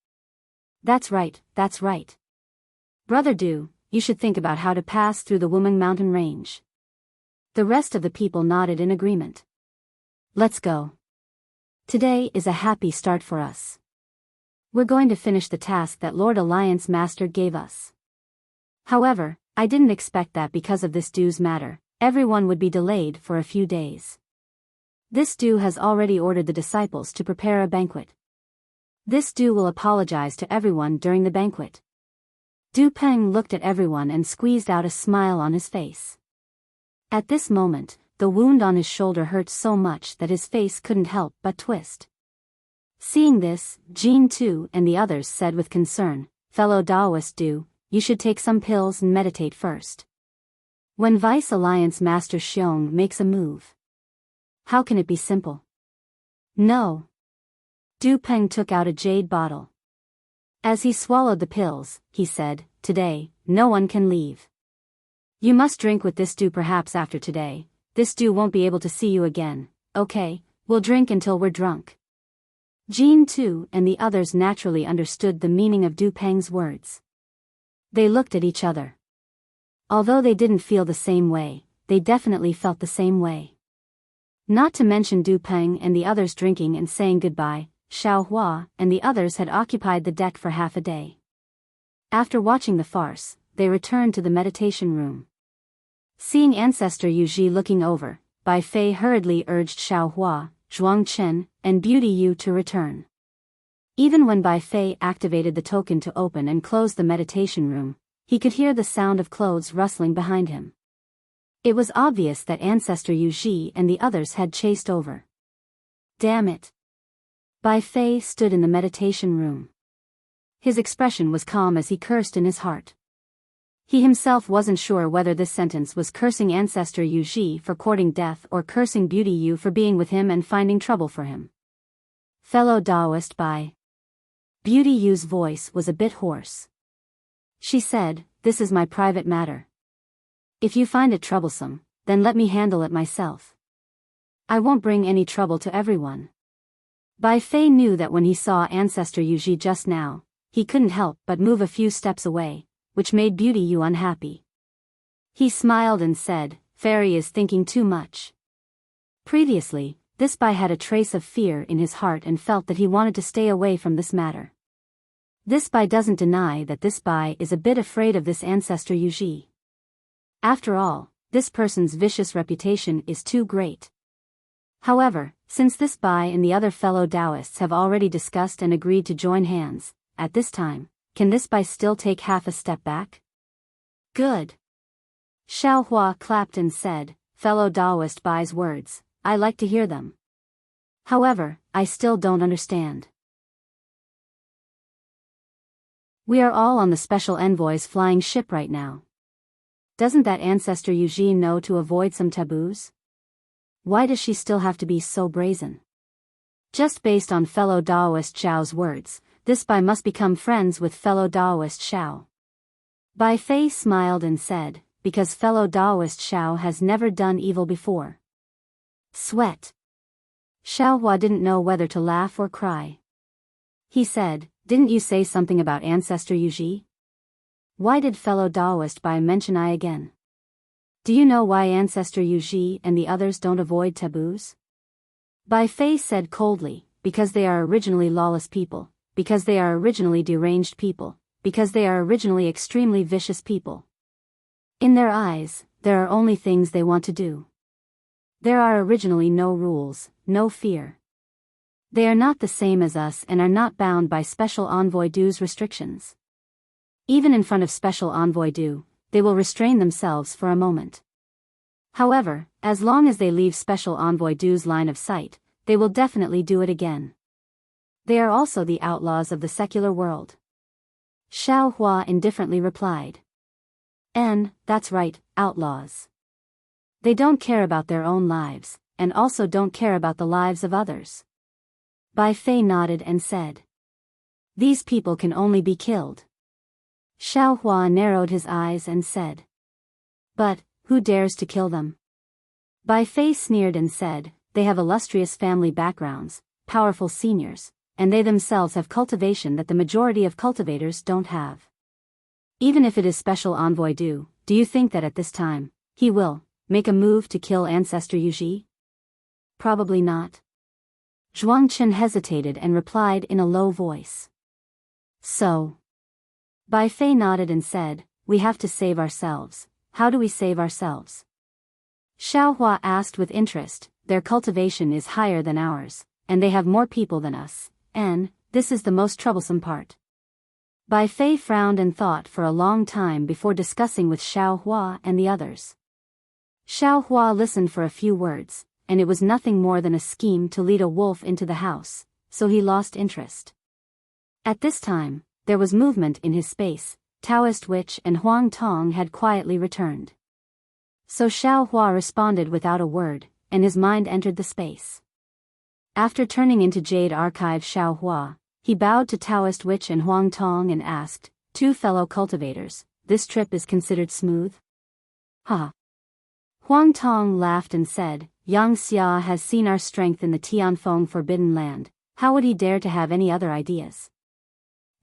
That's right. Brother Du, you should think about how to pass through the Wuming mountain range." The rest of the people nodded in agreement. "Let's go. Today is a happy start for us. We're going to finish the task that Lord Alliance Master gave us. However, I didn't expect that because of this Du's matter, everyone would be delayed for a few days. This Du has already ordered the disciples to prepare a banquet. This Du will apologize to everyone during the banquet." Du Peng looked at everyone and squeezed out a smile on his face. At this moment, the wound on his shoulder hurt so much that his face couldn't help but twist. Seeing this, Jean too and the others said with concern, "Fellow Daoist Du, you should take some pills and meditate first. When Vice Alliance Master Xiong makes a move, how can it be simple?" "No." Du Peng took out a jade bottle. As he swallowed the pills, he said, "Today, no one can leave. You must drink with this Du. Perhaps after today, this Du won't be able to see you again. Okay, we'll drink until we're drunk." Jean too and the others naturally understood the meaning of Du Peng's words. They looked at each other. Although they didn't feel the same way, they definitely felt the same way. Not to mention Du Peng and the others drinking and saying goodbye, Xiao Hua and the others had occupied the deck for half a day. After watching the farce, they returned to the meditation room. Seeing Ancestor Yuji looking over, Bai Fei hurriedly urged Xiao Hua, Zhuang Chen, and Beauty Yu to return. Even when Bai Fei activated the token to open and close the meditation room, he could hear the sound of clothes rustling behind him. It was obvious that Ancestor Yuji and the others had chased over. Damn it! Bai Fei stood in the meditation room. His expression was calm as he cursed in his heart. He himself wasn't sure whether this sentence was cursing Ancestor Yuji for courting death or cursing Beauty Yu for being with him and finding trouble for him. "Fellow Daoist Bai." Beauty Yu's voice was a bit hoarse. She said, "This is my private matter. If you find it troublesome, then let me handle it myself. I won't bring any trouble to everyone." Bai Fei knew that when he saw Ancestor Yuji just now, he couldn't help but move a few steps away, which made Beauty Yu unhappy. He smiled and said, "Fairy is thinking too much." Previously, this Bai had a trace of fear in his heart and felt that he wanted to stay away from this matter. This Bai doesn't deny that this Bai is a bit afraid of this Ancestor Yuji. After all, this person's vicious reputation is too great. However, since this Bai and the other fellow Taoists have already discussed and agreed to join hands, at this time, can this Bai still take half a step back? Good. Xiao Hua clapped and said, "Fellow Taoist Bai's words, I like to hear them. However, I still don't understand. We are all on the special envoy's flying ship right now. Doesn't that Ancestor Eugene know to avoid some taboos? Why does she still have to be so brazen?" Just based on fellow Daoist Xiao's words, this Bai must become friends with fellow Daoist Xiao. Bai Fei smiled and said, because fellow Daoist Xiao has never done evil before. Sweat. Xiao Hua didn't know whether to laugh or cry. He said, didn't you say something about Ancestor Yuji? Why did fellow Daoist Bai mention I again? Do you know why Ancestor Yuji and the others don't avoid taboos? Bai Fei said coldly, because they are originally lawless people, because they are originally deranged people, because they are originally extremely vicious people. In their eyes, there are only things they want to do. There are originally no rules, no fear. They are not the same as us and are not bound by Special Envoy Du's restrictions. Even in front of Special Envoy Du, they will restrain themselves for a moment. However, as long as they leave Special Envoy Du's line of sight, they will definitely do it again. They are also the outlaws of the secular world. Xiao Hua indifferently replied. That's right, outlaws. They don't care about their own lives, and also don't care about the lives of others. Bai Fei nodded and said. These people can only be killed. Xiao Hua narrowed his eyes and said. But, who dares to kill them? Bai Fei sneered and said, they have illustrious family backgrounds, powerful seniors, and they themselves have cultivation that the majority of cultivators don't have. Even if it is Special Envoy Du, do you think that at this time, he will make a move to kill Ancestor Yuji? Probably not. Zhuang Chen hesitated and replied in a low voice. So. Bai Fei nodded and said, we have to save ourselves. How do we save ourselves? Xiao Hua asked with interest, their cultivation is higher than ours, and they have more people than us, and this is the most troublesome part. Bai Fei frowned and thought for a long time before discussing with Xiao Hua and the others. Xiao Hua listened for a few words, and it was nothing more than a scheme to lead a wolf into the house, so he lost interest. At this time, there was movement in his space. Taoist Witch and Huang Tong had quietly returned. So Xiao Hua responded without a word, and his mind entered the space. After turning into Jade Archive Xiao Hua, he bowed to Taoist Witch and Huang Tong and asked, two fellow cultivators, this trip is considered smooth? Ha! Huang Tong laughed and said, Yang Xia has seen our strength in the Tianfeng Forbidden Land, how would he dare to have any other ideas?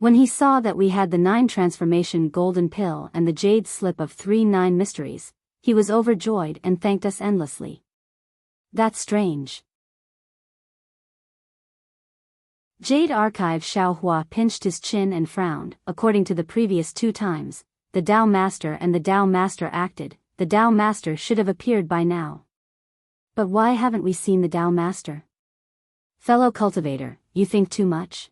When he saw that we had the 9 transformation golden pill and the jade slip of 3 mysteries, he was overjoyed and thanked us endlessly. That's strange. Jade Archive Xiao Hua pinched his chin and frowned. According to the previous 2 times, the Dao Master and the Dao Master acted, the Dao Master should have appeared by now. But why haven't we seen the Dao Master? Fellow cultivator, you think too much?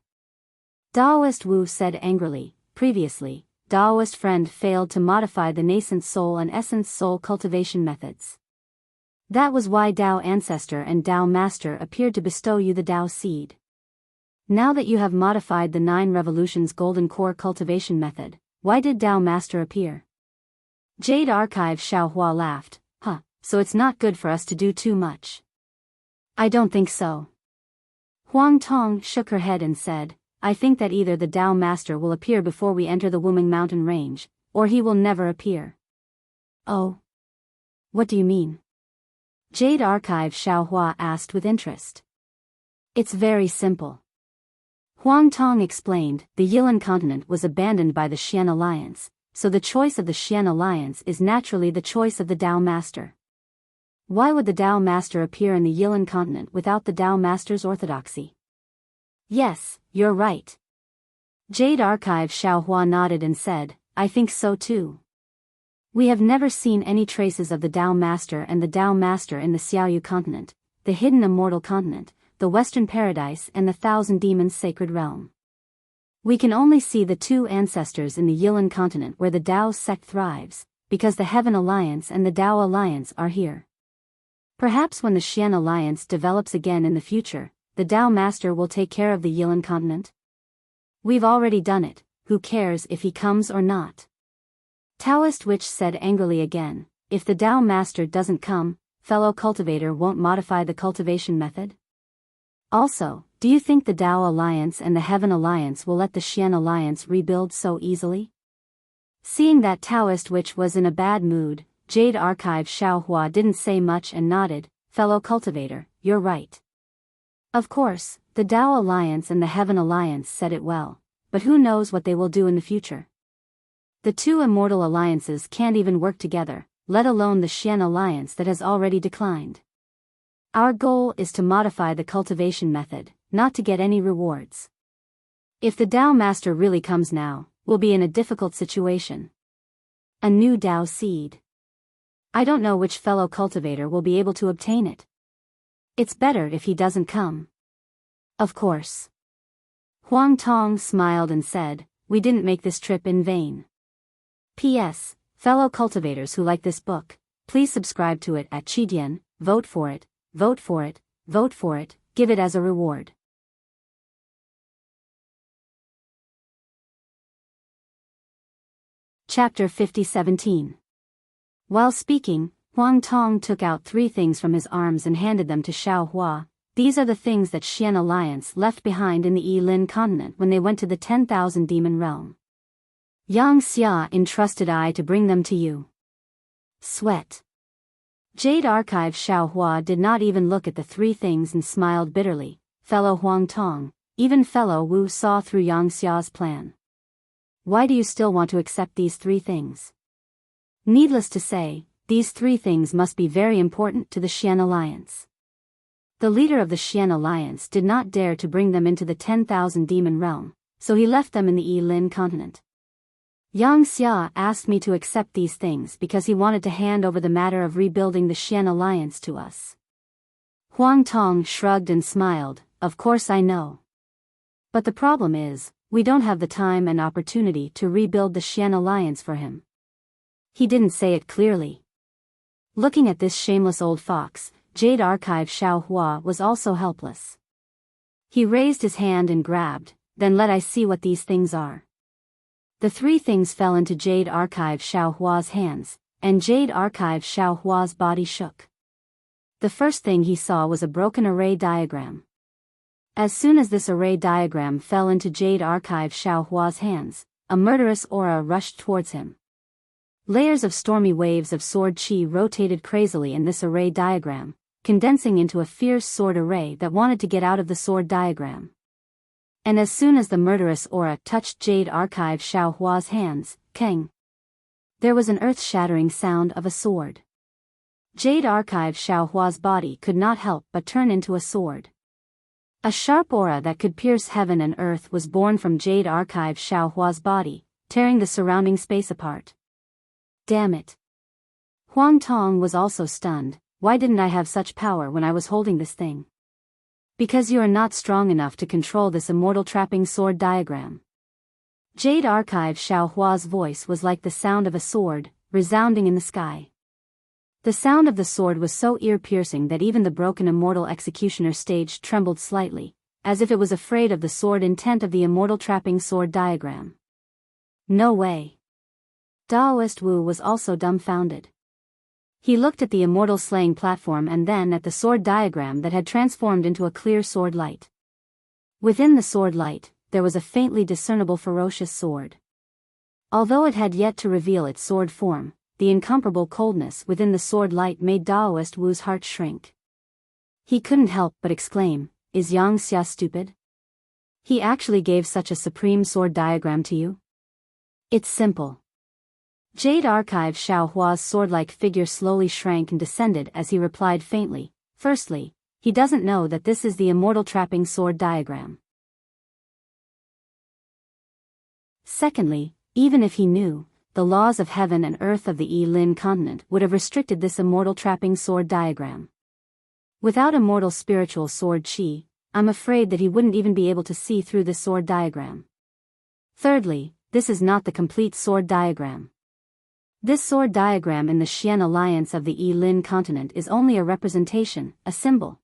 Daoist Wu said angrily, previously, Daoist friend failed to modify the nascent soul and essence soul cultivation methods. That was why Dao Ancestor and Dao Master appeared to bestow you the Dao Seed. Now that you have modified the 9 Revolutions Golden Core cultivation method, why did Dao Master appear? Jade Archive Xiao Hua laughed, so it's not good for us to do too much. I don't think so. Huang Tong shook her head and said, I think that either the Dao Master will appear before we enter the Wuming Mountain Range, or he will never appear. Oh? What do you mean? Jade Archive Xiao Hua asked with interest. It's very simple. Huang Tong explained, the Yilan continent was abandoned by the Xian Alliance, so the choice of the Xian Alliance is naturally the choice of the Dao Master. Why would the Dao Master appear in the Yilan continent without the Dao Master's orthodoxy? Yes, you're right. Jade Archive Xiao Hua nodded and said, I think so too. We have never seen any traces of the Dao Master and the Dao Master in the Xiaoyu continent, the hidden immortal continent, the Western Paradise and the Thousand Demons Sacred Realm. We can only see the 2 ancestors in the Yilan continent where the Dao sect thrives, because the Heaven Alliance and the Dao Alliance are here. Perhaps when the Xian Alliance develops again in the future, the Dao Master will take care of the Yilan continent. We've already done it, who cares if he comes or not? Taoist Witch said angrily again, if the Dao Master doesn't come, fellow cultivator won't modify the cultivation method? Also, Do you think the Tao Alliance and the Heaven Alliance will let the Xian Alliance rebuild so easily? Seeing that Taoist witch was in a bad mood, Jade Archive Xiaohua didn't say much and nodded. Fellow cultivator, you're right. Of course, the Tao Alliance and the Heaven Alliance said it well, but who knows what they will do in the future? The two immortal alliances can't even work together, let alone the Xian Alliance that has already declined. Our goal is to modify the cultivation method, not to get any rewards. If the Tao Master really comes now, we'll be in a difficult situation. A new Tao seed. I don't know which fellow cultivator will be able to obtain it. It's better if he doesn't come. Of course. Huang Tong smiled and said, we didn't make this trip in vain. P.S. Fellow cultivators who like this book, please subscribe to it at Qidian, vote for it, vote for it, vote for it, give it as a reward. Chapter 50:17. While speaking, Huang Tong took out 3 things from his arms and handed them to Xiao Hua. These are the things that Xian Alliance left behind in the Yilin continent when they went to the 10,000 demon realm. Yang Xia entrusted I to bring them to you. Sweat. Jade Archive Xiao Hua did not even look at the 3 things and smiled bitterly. Fellow Huang Tong, even fellow Wu saw through Yang Xia's plan. Why do you still want to accept these 3 things? Needless to say, these 3 things must be very important to the Xian Alliance. The leader of the Xian Alliance did not dare to bring them into the 10,000 demon realm, so he left them in the Yilin continent. Yang Xia asked me to accept these things because he wanted to hand over the matter of rebuilding the Xian Alliance to us. Huang Tong shrugged and smiled, of course I know. But the problem is, we don't have the time and opportunity to rebuild the Xian Alliance for him. He didn't say it clearly. Looking at this shameless old fox, Jade Archive Xiao Hua was also helpless. He raised his hand and grabbed, then let I see what these things are. The 3 things fell into Jade Archive Xiao Hua's hands, and Jade Archive Xiao Hua's body shook. The first thing he saw was a broken array diagram. As soon as this array diagram fell into Jade Archive Xiao Hua's hands, a murderous aura rushed towards him. Layers of stormy waves of sword chi rotated crazily in this array diagram, condensing into a fierce sword array that wanted to get out of the sword diagram. And as soon as the murderous aura touched Jade Archive Xiao Hua's hands, Kang! There was an earth-shattering sound of a sword. Jade Archive Xiao Hua's body could not help but turn into a sword. A sharp aura that could pierce heaven and earth was born from Jade Archive Xiao Hua's body, tearing the surrounding space apart. Damn it. Huang Tong was also stunned. Why didn't I have such power when I was holding this thing? Because you are not strong enough to control this immortal trapping sword diagram. Jade Archive Xiao Hua's voice was like the sound of a sword, resounding in the sky. The sound of the sword was so ear-piercing that even the broken immortal executioner stage trembled slightly, as if it was afraid of the sword intent of the immortal trapping sword diagram. No way. Daoist Wu was also dumbfounded. He looked at the immortal slaying platform and then at the sword diagram that had transformed into a clear sword light. Within the sword light, there was a faintly discernible ferocious sword. Although it had yet to reveal its sword form, the incomparable coldness within the sword light made Daoist Wu's heart shrink. He couldn't help but exclaim, "Is Yang Xia stupid? He actually gave such a supreme sword diagram to you? It's simple." Jade Archive Xiao Hua's sword-like figure slowly shrank and descended as he replied faintly, "Firstly, he doesn't know that this is the immortal trapping sword diagram. Secondly, even if he knew, the laws of heaven and earth of the Yilin continent would have restricted this immortal trapping sword diagram. Without immortal spiritual sword chi, I'm afraid that he wouldn't even be able to see through this sword diagram. Thirdly, this is not the complete sword diagram. This sword diagram in the Xian Alliance of the Yilin continent is only a representation, a symbol."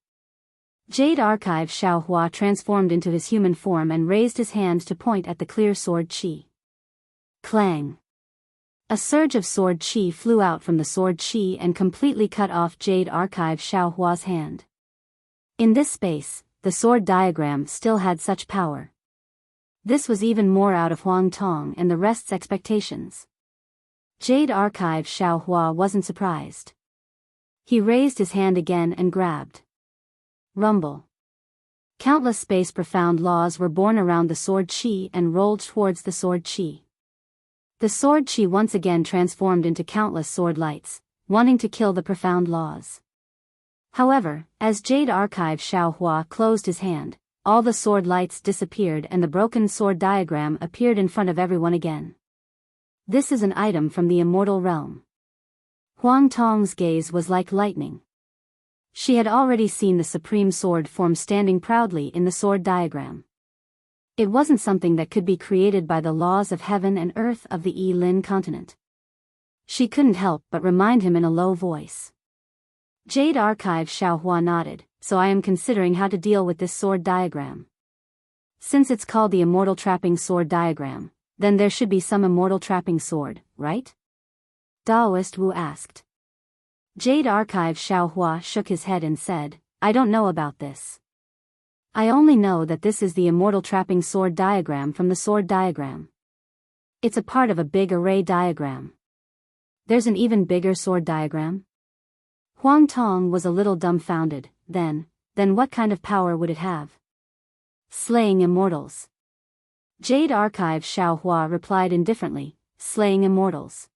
Jade Archive Xiao Hua transformed into his human form and raised his hand to point at the clear sword chi. Clang! A surge of sword chi flew out from the sword chi and completely cut off Jade Archive Xiao Hua's hand. In this space, the sword diagram still had such power. This was even more out of Huang Tong and the rest's expectations. Jade Archive Xiao Hua wasn't surprised. He raised his hand again and grabbed. Rumble. Countless space-profound laws were born around the sword chi and rolled towards the sword chi. The sword chi once again transformed into countless sword lights, wanting to kill the profound laws. However, as Jade Archive Xiao Hua closed his hand, all the sword lights disappeared and the broken sword diagram appeared in front of everyone again. This is an item from the immortal realm. Huang Tong's gaze was like lightning. She had already seen the supreme sword form standing proudly in the sword diagram. It wasn't something that could be created by the laws of heaven and earth of the Yi-Lin continent. She couldn't help but remind him in a low voice. Jade Archive Xiao Hua nodded, so I am considering how to deal with this sword diagram. Since it's called the Immortal Trapping Sword Diagram, then there should be some immortal trapping sword, right? Daoist Wu asked. Jade Archive Xiao Hua shook his head and said, I don't know about this. I only know that this is the Immortal Trapping Sword Diagram from the Sword Diagram. It's a part of a big array diagram. There's an even bigger sword diagram? Huang Tong was a little dumbfounded. Then what kind of power would it have? Slaying immortals. Jade Archive Xiao Hua replied indifferently, slaying immortals.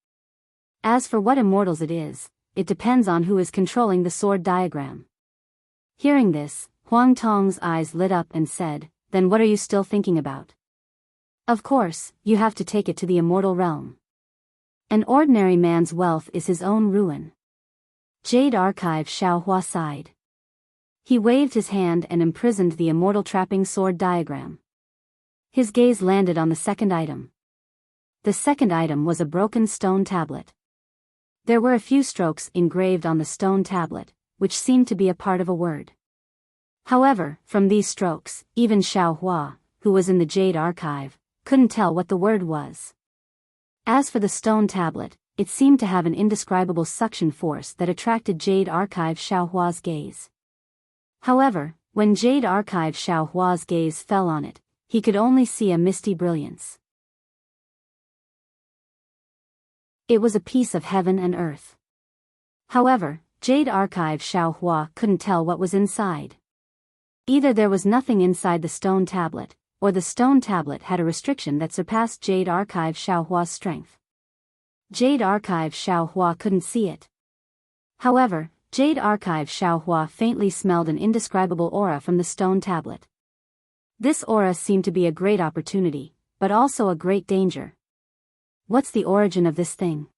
As for what immortals it is, it depends on who is controlling the sword diagram. Hearing this, Huang Tong's eyes lit up and said, then what are you still thinking about? Of course, you have to take it to the immortal realm. An ordinary man's wealth is his own ruin. Jade Archive Xiao Hua sighed. He waved his hand and imprisoned the immortal trapping sword diagram. His gaze landed on the second item. The second item was a broken stone tablet. There were a few strokes engraved on the stone tablet, which seemed to be a part of a word. However, from these strokes, even Xiao Hua, who was in the Jade Archive, couldn't tell what the word was. As for the stone tablet, it seemed to have an indescribable suction force that attracted Jade Archive Xiao Hua's gaze. However, when Jade Archive Xiao Hua's gaze fell on it, he could only see a misty brilliance. It was a piece of heaven and earth. However, Jade Archive Xiao Hua couldn't tell what was inside. Either there was nothing inside the stone tablet, or the stone tablet had a restriction that surpassed Jade Archive Xiao Hua's strength. Jade Archive Xiao Hua couldn't see it. However, Jade Archive Xiao Hua faintly smelled an indescribable aura from the stone tablet. This aura seemed to be a great opportunity, but also a great danger. What's the origin of this thing?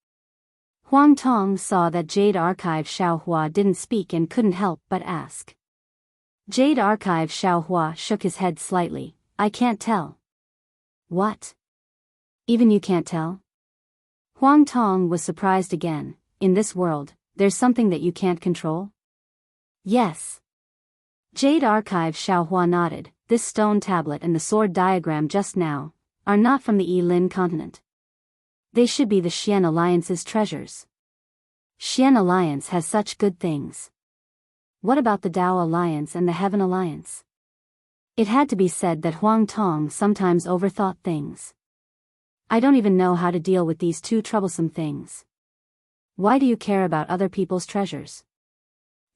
Huang Tong saw that Jade Archive Xiao Hua didn't speak and couldn't help but ask. Jade Archive Xiao Hua shook his head slightly. I can't tell. What? Even you can't tell? Huang Tong was surprised again. In this world, there's something that you can't control? Yes. Jade Archive Xiao Hua nodded. This stone tablet and the sword diagram just now are not from the Yi-Lin continent. They should be the Xian Alliance's treasures. Xian Alliance has such good things. What about the Dao Alliance and the Heaven Alliance? It had to be said that Huang Tong sometimes overthought things. I don't even know how to deal with these two troublesome things. Why do you care about other people's treasures?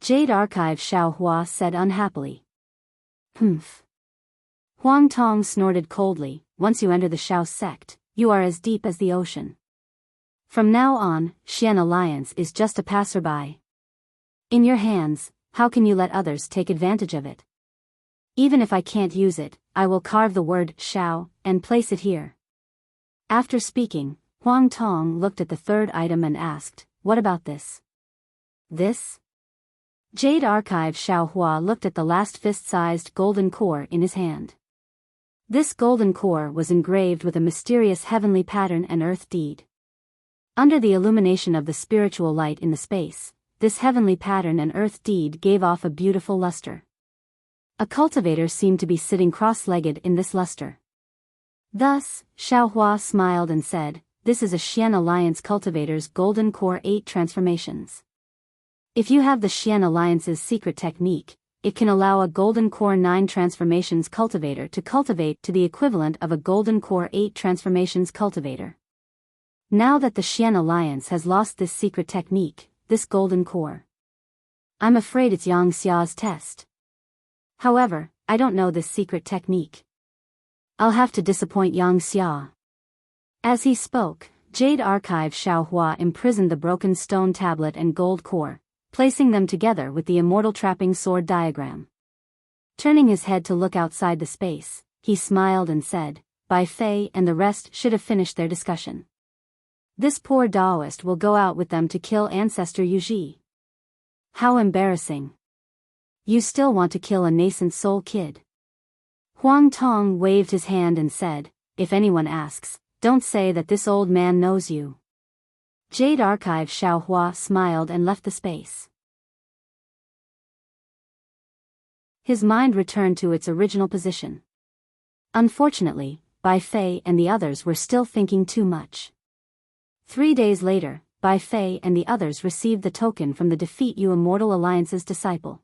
Jade Archive Xiao Hua said unhappily. Humph. Huang Tong snorted coldly. Once you enter the Xiao sect, you are as deep as the ocean. From now on, Xian Alliance is just a passerby. In your hands, how can you let others take advantage of it? Even if I can't use it, I will carve the word Xiao and place it here. After speaking, Huang Tong looked at the third item and asked, what about this? This? Jade Archive Xiao Hua looked at the last fist-sized golden core in his hand. This golden core was engraved with a mysterious heavenly pattern and earth deed. Under the illumination of the spiritual light in the space, this heavenly pattern and earth deed gave off a beautiful luster. A cultivator seemed to be sitting cross-legged in this luster. Thus, Xiao Hua smiled and said, this is a Xian Alliance cultivator's golden core 8 transformations. If you have the Xian Alliance's secret technique, it can allow a Golden Core 9 Transformations cultivator to cultivate to the equivalent of a Golden Core 8 Transformations cultivator. Now that the Xian Alliance has lost this secret technique, this Golden Core, I'm afraid it's Yang Xia's test. However, I don't know this secret technique. I'll have to disappoint Yang Xia. As he spoke, Jade Archive Xiaohua imprisoned the broken stone tablet and gold core, placing them together with the immortal trapping sword diagram. Turning his head to look outside the space, he smiled and said, Bai Fei and the rest should have finished their discussion. This poor Daoist will go out with them to kill Ancestor Yuji. How embarrassing. You still want to kill a nascent soul kid? Huang Tong waved his hand and said, if anyone asks, don't say that this old man knows you. Jade Archive Xiaohua smiled and left the space. His mind returned to its original position. Unfortunately, Bai Fei and the others were still thinking too much. 3 days later, Bai Fei and the others received the token from the Defeat You Immortal Alliance's disciple.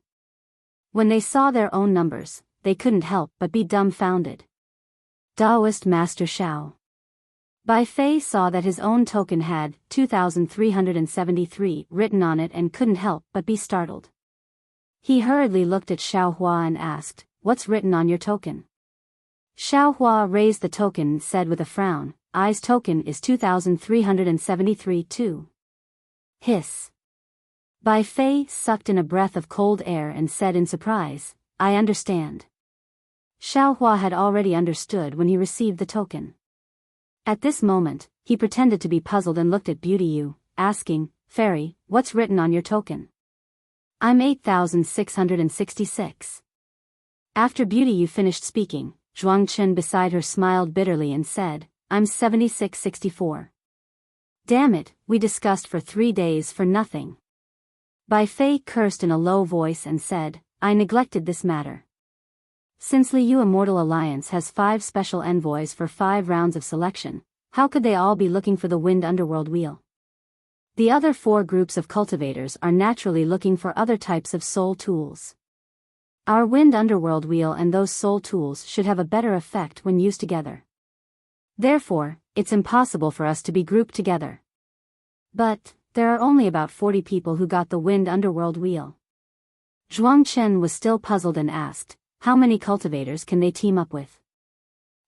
When they saw their own numbers, they couldn't help but be dumbfounded. Daoist Master Xiao. Bai Fei saw that his own token had 2,373 written on it and couldn't help but be startled. He hurriedly looked at Xiaohua and asked, what's written on your token? Xiaohua raised the token and said with a frown, I's token is 2,373 too. Hiss. Bai Fei sucked in a breath of cold air and said in surprise, I understand. Xiaohua had already understood when he received the token. At this moment, he pretended to be puzzled and looked at Beauty Yu, asking, Fairy, what's written on your token? I'm 8,666. After Beauty Yu finished speaking, Zhuangchen beside her smiled bitterly and said, I'm 7664. Damn it, we discussed for 3 days for nothing. Bai Fei cursed in a low voice and said, I neglected this matter. Since Liu Immortal Alliance has 5 special envoys for 5 rounds of selection, how could they all be looking for the Wind Underworld Wheel? The other 4 groups of cultivators are naturally looking for other types of soul tools. Our Wind Underworld Wheel and those soul tools should have a better effect when used together. Therefore, it's impossible for us to be grouped together. But there are only about 40 people who got the Wind Underworld Wheel. Zhuangchen was still puzzled and asked, how many cultivators can they team up with?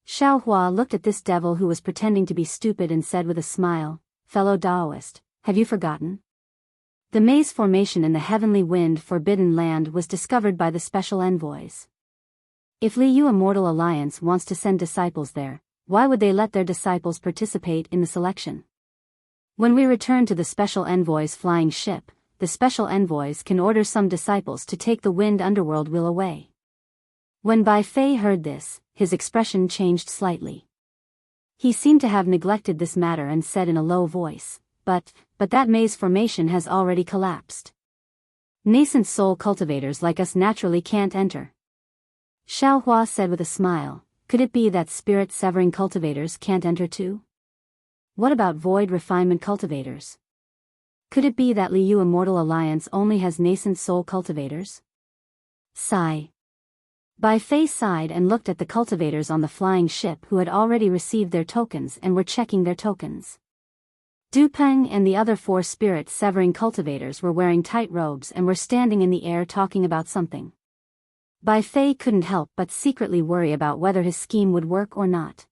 Xiaohua looked at this devil who was pretending to be stupid and said with a smile, fellow Daoist, have you forgotten? The maze formation in the heavenly wind forbidden land was discovered by the special envoys. If Liu Immortal Alliance wants to send disciples there, why would they let their disciples participate in the selection? When we return to the special envoy's flying ship, the special envoys can order some disciples to take the Wind Underworld Wheel away. When Bai Fei heard this, his expression changed slightly. He seemed to have neglected this matter and said in a low voice, but that maze formation has already collapsed. Nascent soul cultivators like us naturally can't enter. Xiaohua said with a smile, could it be that spirit-severing cultivators can't enter too? What about void refinement cultivators? Could it be that Liu Immortal Alliance only has nascent soul cultivators? Sigh. Bai Fei sighed and looked at the cultivators on the flying ship who had already received their tokens and were checking their tokens. Du Peng and the other 4 spirit-severing cultivators were wearing tight robes and were standing in the air talking about something. Bai Fei couldn't help but secretly worry about whether his scheme would work or not.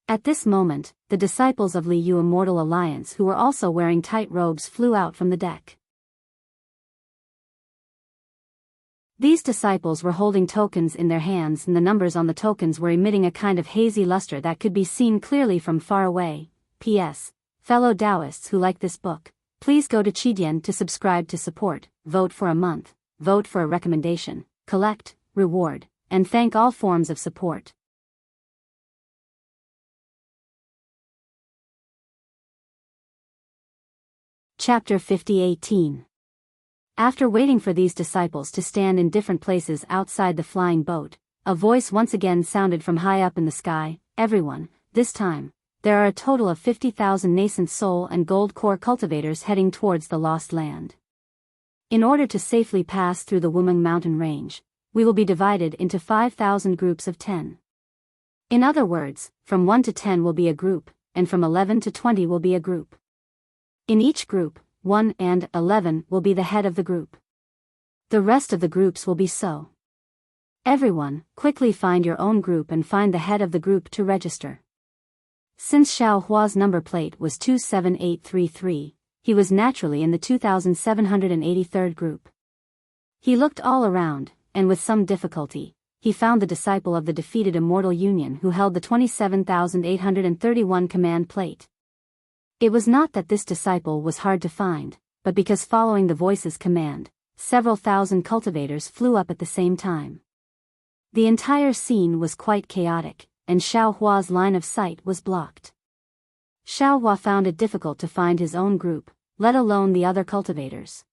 At this moment, the disciples of Liu Immortal Alliance who were also wearing tight robes flew out from the deck. These disciples were holding tokens in their hands and the numbers on the tokens were emitting a kind of hazy luster that could be seen clearly from far away. P.S. Fellow Taoists who like this book, please go to Qidian to subscribe to support, vote for a month, vote for a recommendation, collect, reward, and thank all forms of support. Chapter 50:18. After waiting for these disciples to stand in different places outside the flying boat, a voice once again sounded from high up in the sky, everyone, this time, there are a total of 50,000 nascent soul and gold core cultivators heading towards the lost land. In order to safely pass through the Wuming mountain range, we will be divided into 5,000 groups of 10. In other words, from 1 to 10 will be a group, and from 11 to 20 will be a group. In each group, 1 and 11 will be the head of the group. The rest of the groups will be so. Everyone, quickly find your own group and find the head of the group to register. Since Xiao Hua's number plate was 27833, he was naturally in the 2783rd group. He looked all around, and with some difficulty, he found the disciple of the defeated Immortal Union who held the 27,831 command plate. It was not that this disciple was hard to find, but because following the voice's command, several thousand cultivators flew up at the same time. The entire scene was quite chaotic, and Xiao Hua's line of sight was blocked. Xiao Hua found it difficult to find his own group, let alone the other cultivators.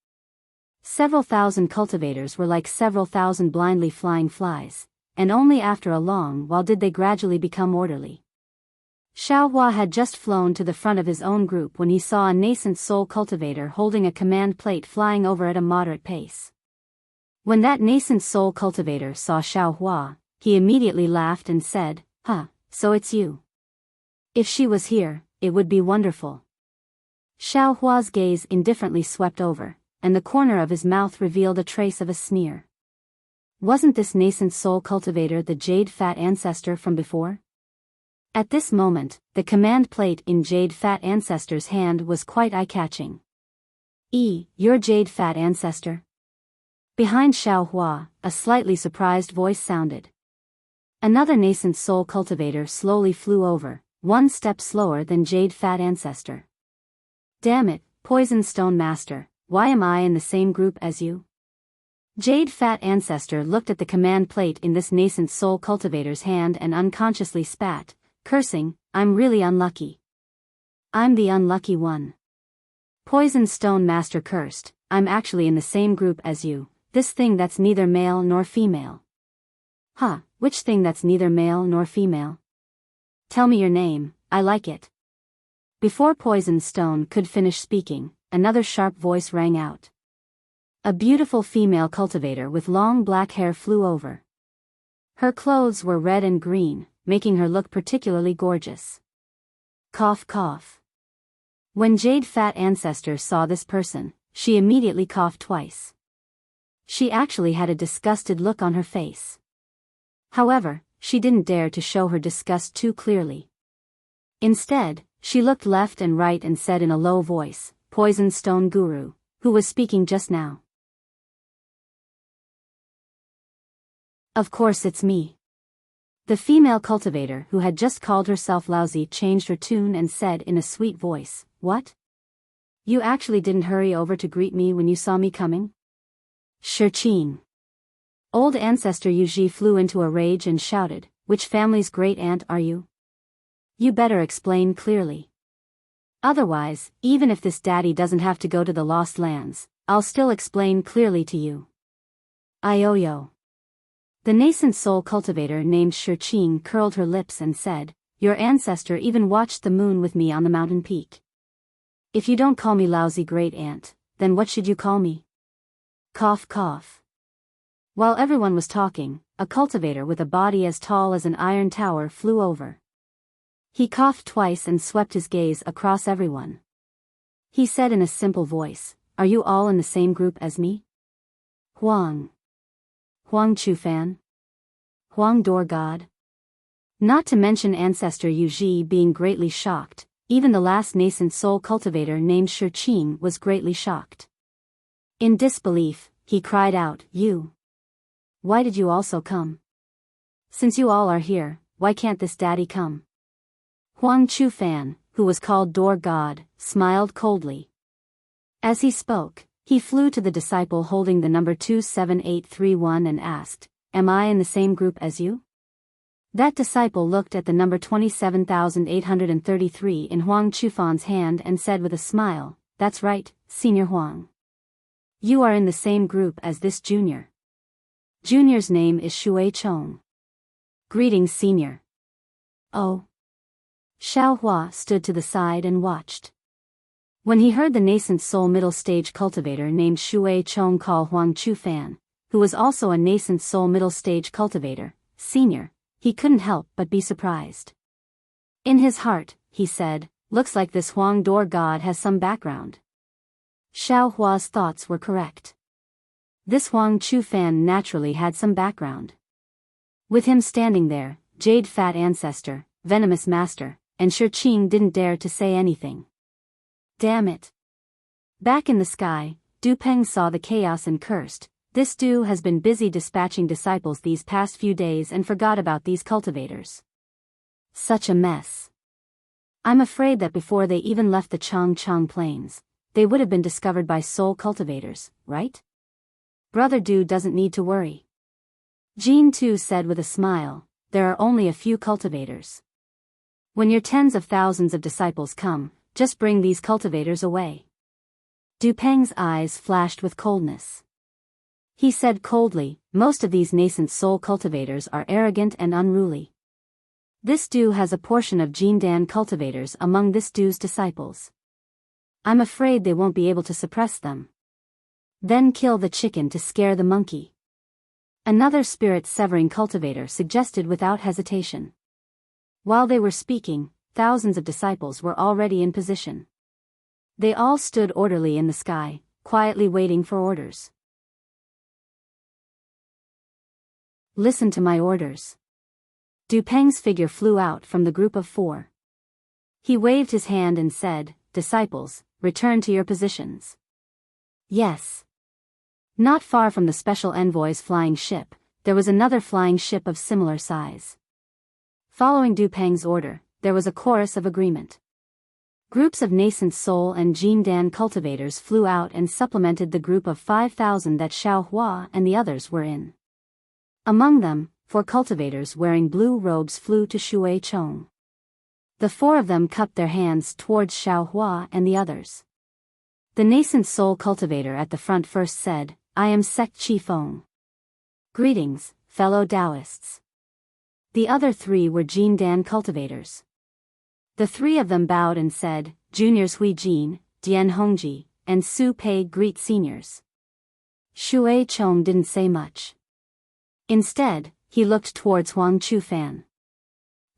Several thousand cultivators were like several thousand blindly flying flies, and only after a long while did they gradually become orderly. Xiao Hua had just flown to the front of his own group when he saw a nascent soul cultivator holding a command plate flying over at a moderate pace. When that nascent soul cultivator saw Xiao Hua, he immediately laughed and said, "Huh, so it's you. If she was here, it would be wonderful." Xiao Hua's gaze indifferently swept over, and the corner of his mouth revealed a trace of a sneer. Wasn't this nascent soul cultivator the Jade Fat Ancestor from before? At this moment, the command plate in Jade Fat Ancestor's hand was quite eye-catching. Your Jade Fat Ancestor?" Behind Xiao Hua, a slightly surprised voice sounded. Another nascent soul cultivator slowly flew over, one step slower than Jade Fat Ancestor. "Damn it, Poison Stone Master, why am I in the same group as you?" Jade Fat Ancestor looked at the command plate in this nascent soul cultivator's hand and unconsciously spat, cursing, "I'm really unlucky. I'm the unlucky one." Poison Stone Master cursed, "I'm actually in the same group as you, this thing that's neither male nor female." "Huh, which thing that's neither male nor female? Tell me your name, I like it." Before Poison Stone could finish speaking, another sharp voice rang out. A beautiful female cultivator with long black hair flew over. Her clothes were red and green, making her look particularly gorgeous. Cough cough. When Jade Fat Ancestor saw this person, she immediately coughed twice. She actually had a disgusted look on her face. However, she didn't dare to show her disgust too clearly. Instead, she looked left and right and said in a low voice, "Poison Stone Guru, who was speaking just now?" "Of course it's me." The female cultivator who had just called herself lousy changed her tune and said in a sweet voice, "What? You actually didn't hurry over to greet me when you saw me coming?" Shirchin. Old Ancestor Yuji flew into a rage and shouted, "Which family's great aunt are you? You better explain clearly. Otherwise, even if this daddy doesn't have to go to the Lost Lands, I'll still explain clearly to you." Ioyo. The nascent soul cultivator named Shirchin curled her lips and said, "Your ancestor even watched the moon with me on the mountain peak. If you don't call me lousy great aunt, then what should you call me?" Cough cough. While everyone was talking, a cultivator with a body as tall as an iron tower flew over. He coughed twice and swept his gaze across everyone. He said in a simple voice, "Are you all in the same group as me?" Huang. Huang Chufan? Huang Door God? Not to mention Ancestor Yuji being greatly shocked, even the last nascent soul cultivator named Shirchin was greatly shocked. In disbelief, he cried out, "You! Why did you also come? Since you all are here, why can't this daddy come?" Huang Chufan, who was called Door God, smiled coldly. As he spoke, he flew to the disciple holding the number 27831 and asked, "Am I in the same group as you?" That disciple looked at the number 27,833 in Huang Chufan's hand and said with a smile, "That's right, Senior Huang. You are in the same group as this junior. Junior's name is Shui Chong. Greetings, Senior." "Oh." Xiao Hua stood to the side and watched. When he heard the nascent soul middle stage cultivator named Shui Chong call Huang Chu Fan, who was also a nascent soul middle stage cultivator, senior, he couldn't help but be surprised. In his heart, he said, looks like this Huang Dor god has some background. Xiao Hua's thoughts were correct. This Huang Chu Fan naturally had some background. With him standing there, Jade Fat Ancestor, Venomous Master, and Shi Qing didn't dare to say anything. Damn it. Back in the sky, Du Peng saw the chaos and cursed, this Du has been busy dispatching disciples these past few days and forgot about these cultivators. Such a mess. I'm afraid that before they even left the Changchang Plains, they would have been discovered by soul cultivators, right? Brother Du doesn't need to worry. Jean Tu said with a smile, there are only a few cultivators. When your tens of thousands of disciples come, just bring these cultivators away. Du Peng's eyes flashed with coldness. He said coldly, most of these nascent soul cultivators are arrogant and unruly. This Du has a portion of Jindan cultivators among this Du's disciples. I'm afraid they won't be able to suppress them. Then kill the chicken to scare the monkey. Another spirit-severing cultivator suggested without hesitation. While they were speaking, thousands of disciples were already in position. They all stood orderly in the sky, quietly waiting for orders. Listen to my orders. Du Peng's figure flew out from the group of 4. He waved his hand and said, disciples, return to your positions. Yes. Not far from the special envoy's flying ship, there was another flying ship of similar size. Following Du Peng's order, there was a chorus of agreement. Groups of nascent soul and Jindan cultivators flew out and supplemented the group of 5,000 that Xiao Hua and the others were in. Among them, 4 cultivators wearing blue robes flew to Shui Chong. The 4 of them cupped their hands towards Xiao Hua and the others. The nascent soul cultivator at the front first said, I am Sect Chi Feng. Greetings, fellow Taoists. The other 3 were Jindan cultivators. The 3 of them bowed and said, Juniors Hui Jin, Dian Hongji, and Su Pei greet seniors. Shui Chong didn't say much. Instead, he looked towards Huang Chu Fan.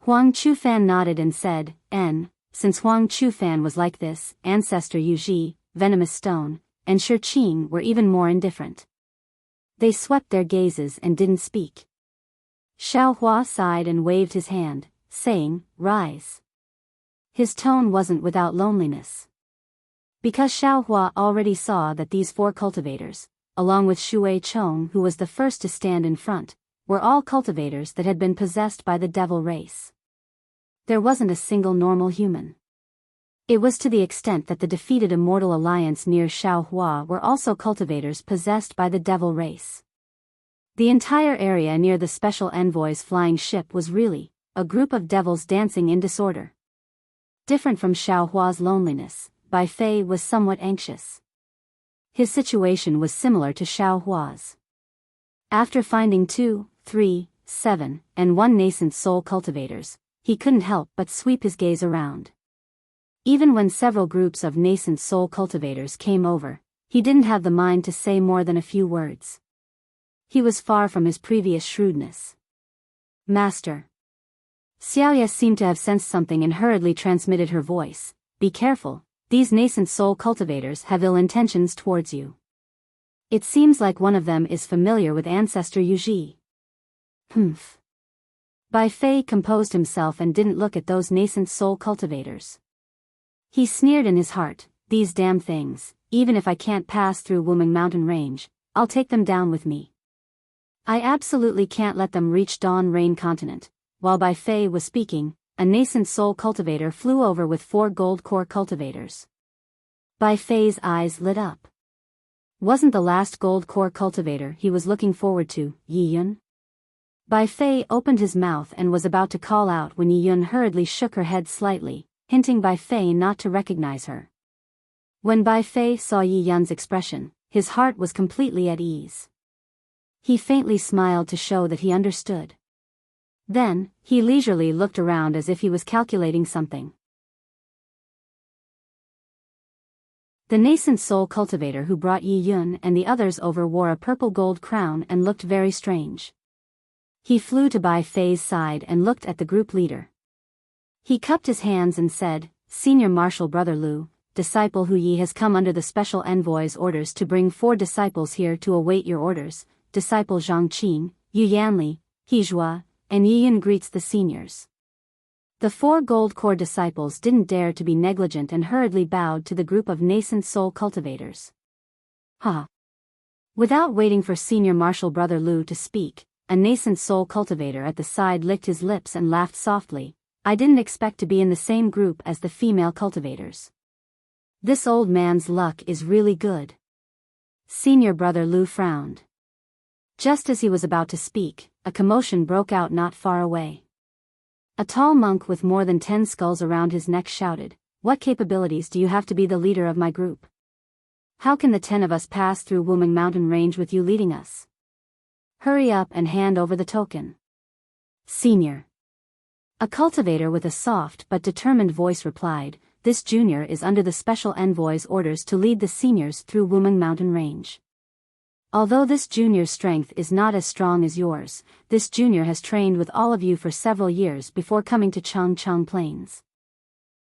Huang Chu Fan nodded and said, since Huang Chu Fan was like this, Ancestor Yu Ji, Venomous Stone, and Shi Qing were even more indifferent. They swept their gazes and didn't speak. Xiao Hua sighed and waved his hand, saying, rise. His tone wasn't without loneliness. Because Xiao Hua already saw that these 4 cultivators, along with Shui Chong who was the first to stand in front, were all cultivators that had been possessed by the devil race. There wasn't a single normal human. It was to the extent that the defeated Immortal Alliance near Xiao Hua were also cultivators possessed by the devil race. The entire area near the special envoy's flying ship was really a group of devils dancing in disorder. Different from Xiao Hua's loneliness, Bai Fei was somewhat anxious. His situation was similar to Xiao Hua's. After finding 2, 3, 7, and 1 nascent soul cultivators, he couldn't help but sweep his gaze around. Even when several groups of nascent soul cultivators came over, he didn't have the mind to say more than a few words. He was far from his previous shrewdness. Master. Xiaoye seemed to have sensed something and hurriedly transmitted her voice, be careful, these nascent soul cultivators have ill intentions towards you. It seems like one of them is familiar with Ancestor Yu Ji. Humph. Bai Fei composed himself and didn't look at those nascent soul cultivators. He sneered in his heart, these damn things, even if I can't pass through Wuming Mountain Range, I'll take them down with me. I absolutely can't let them reach Dawn Rain Continent. While Bai Fei was speaking, a nascent soul cultivator flew over with 4 gold core cultivators. Bai Fei's eyes lit up. Wasn't the last gold core cultivator he was looking forward to, Yi Yun? Bai Fei opened his mouth and was about to call out when Yi Yun hurriedly shook her head slightly, hinting Bai Fei not to recognize her. When Bai Fei saw Yi Yun's expression, his heart was completely at ease. He faintly smiled to show that he understood. Then, he leisurely looked around as if he was calculating something. The nascent soul cultivator who brought Yi Yun and the others over wore a purple gold crown and looked very strange. He flew to Bai Fei's side and looked at the group leader. He cupped his hands and said, "Senior Marshal Brother Lu, disciple Hu Yi has come under the special envoy's orders to bring 4 disciples here to await your orders. Disciple Zhang Qin, Yu Yanli, He Zhua, and Yi Yun greets the seniors." The 4 gold core disciples didn't dare to be negligent and hurriedly bowed to the group of nascent soul cultivators. Ha! Without waiting for Senior Marshal Brother Lu to speak, a nascent soul cultivator at the side licked his lips and laughed softly. "I didn't expect to be in the same group as the female cultivators. This old man's luck is really good." Senior Brother Lu frowned. Just as he was about to speak, a commotion broke out not far away. A tall monk with more than 10 skulls around his neck shouted, "What capabilities do you have to be the leader of my group? How can the 10 of us pass through Wuming Mountain Range with you leading us? Hurry up and hand over the token." "Senior." A cultivator with a soft but determined voice replied, "This junior is under the special envoy's orders to lead the seniors through Wuming Mountain Range. Although this junior's strength is not as strong as yours, this junior has trained with all of you for several years before coming to Changcheng Plains.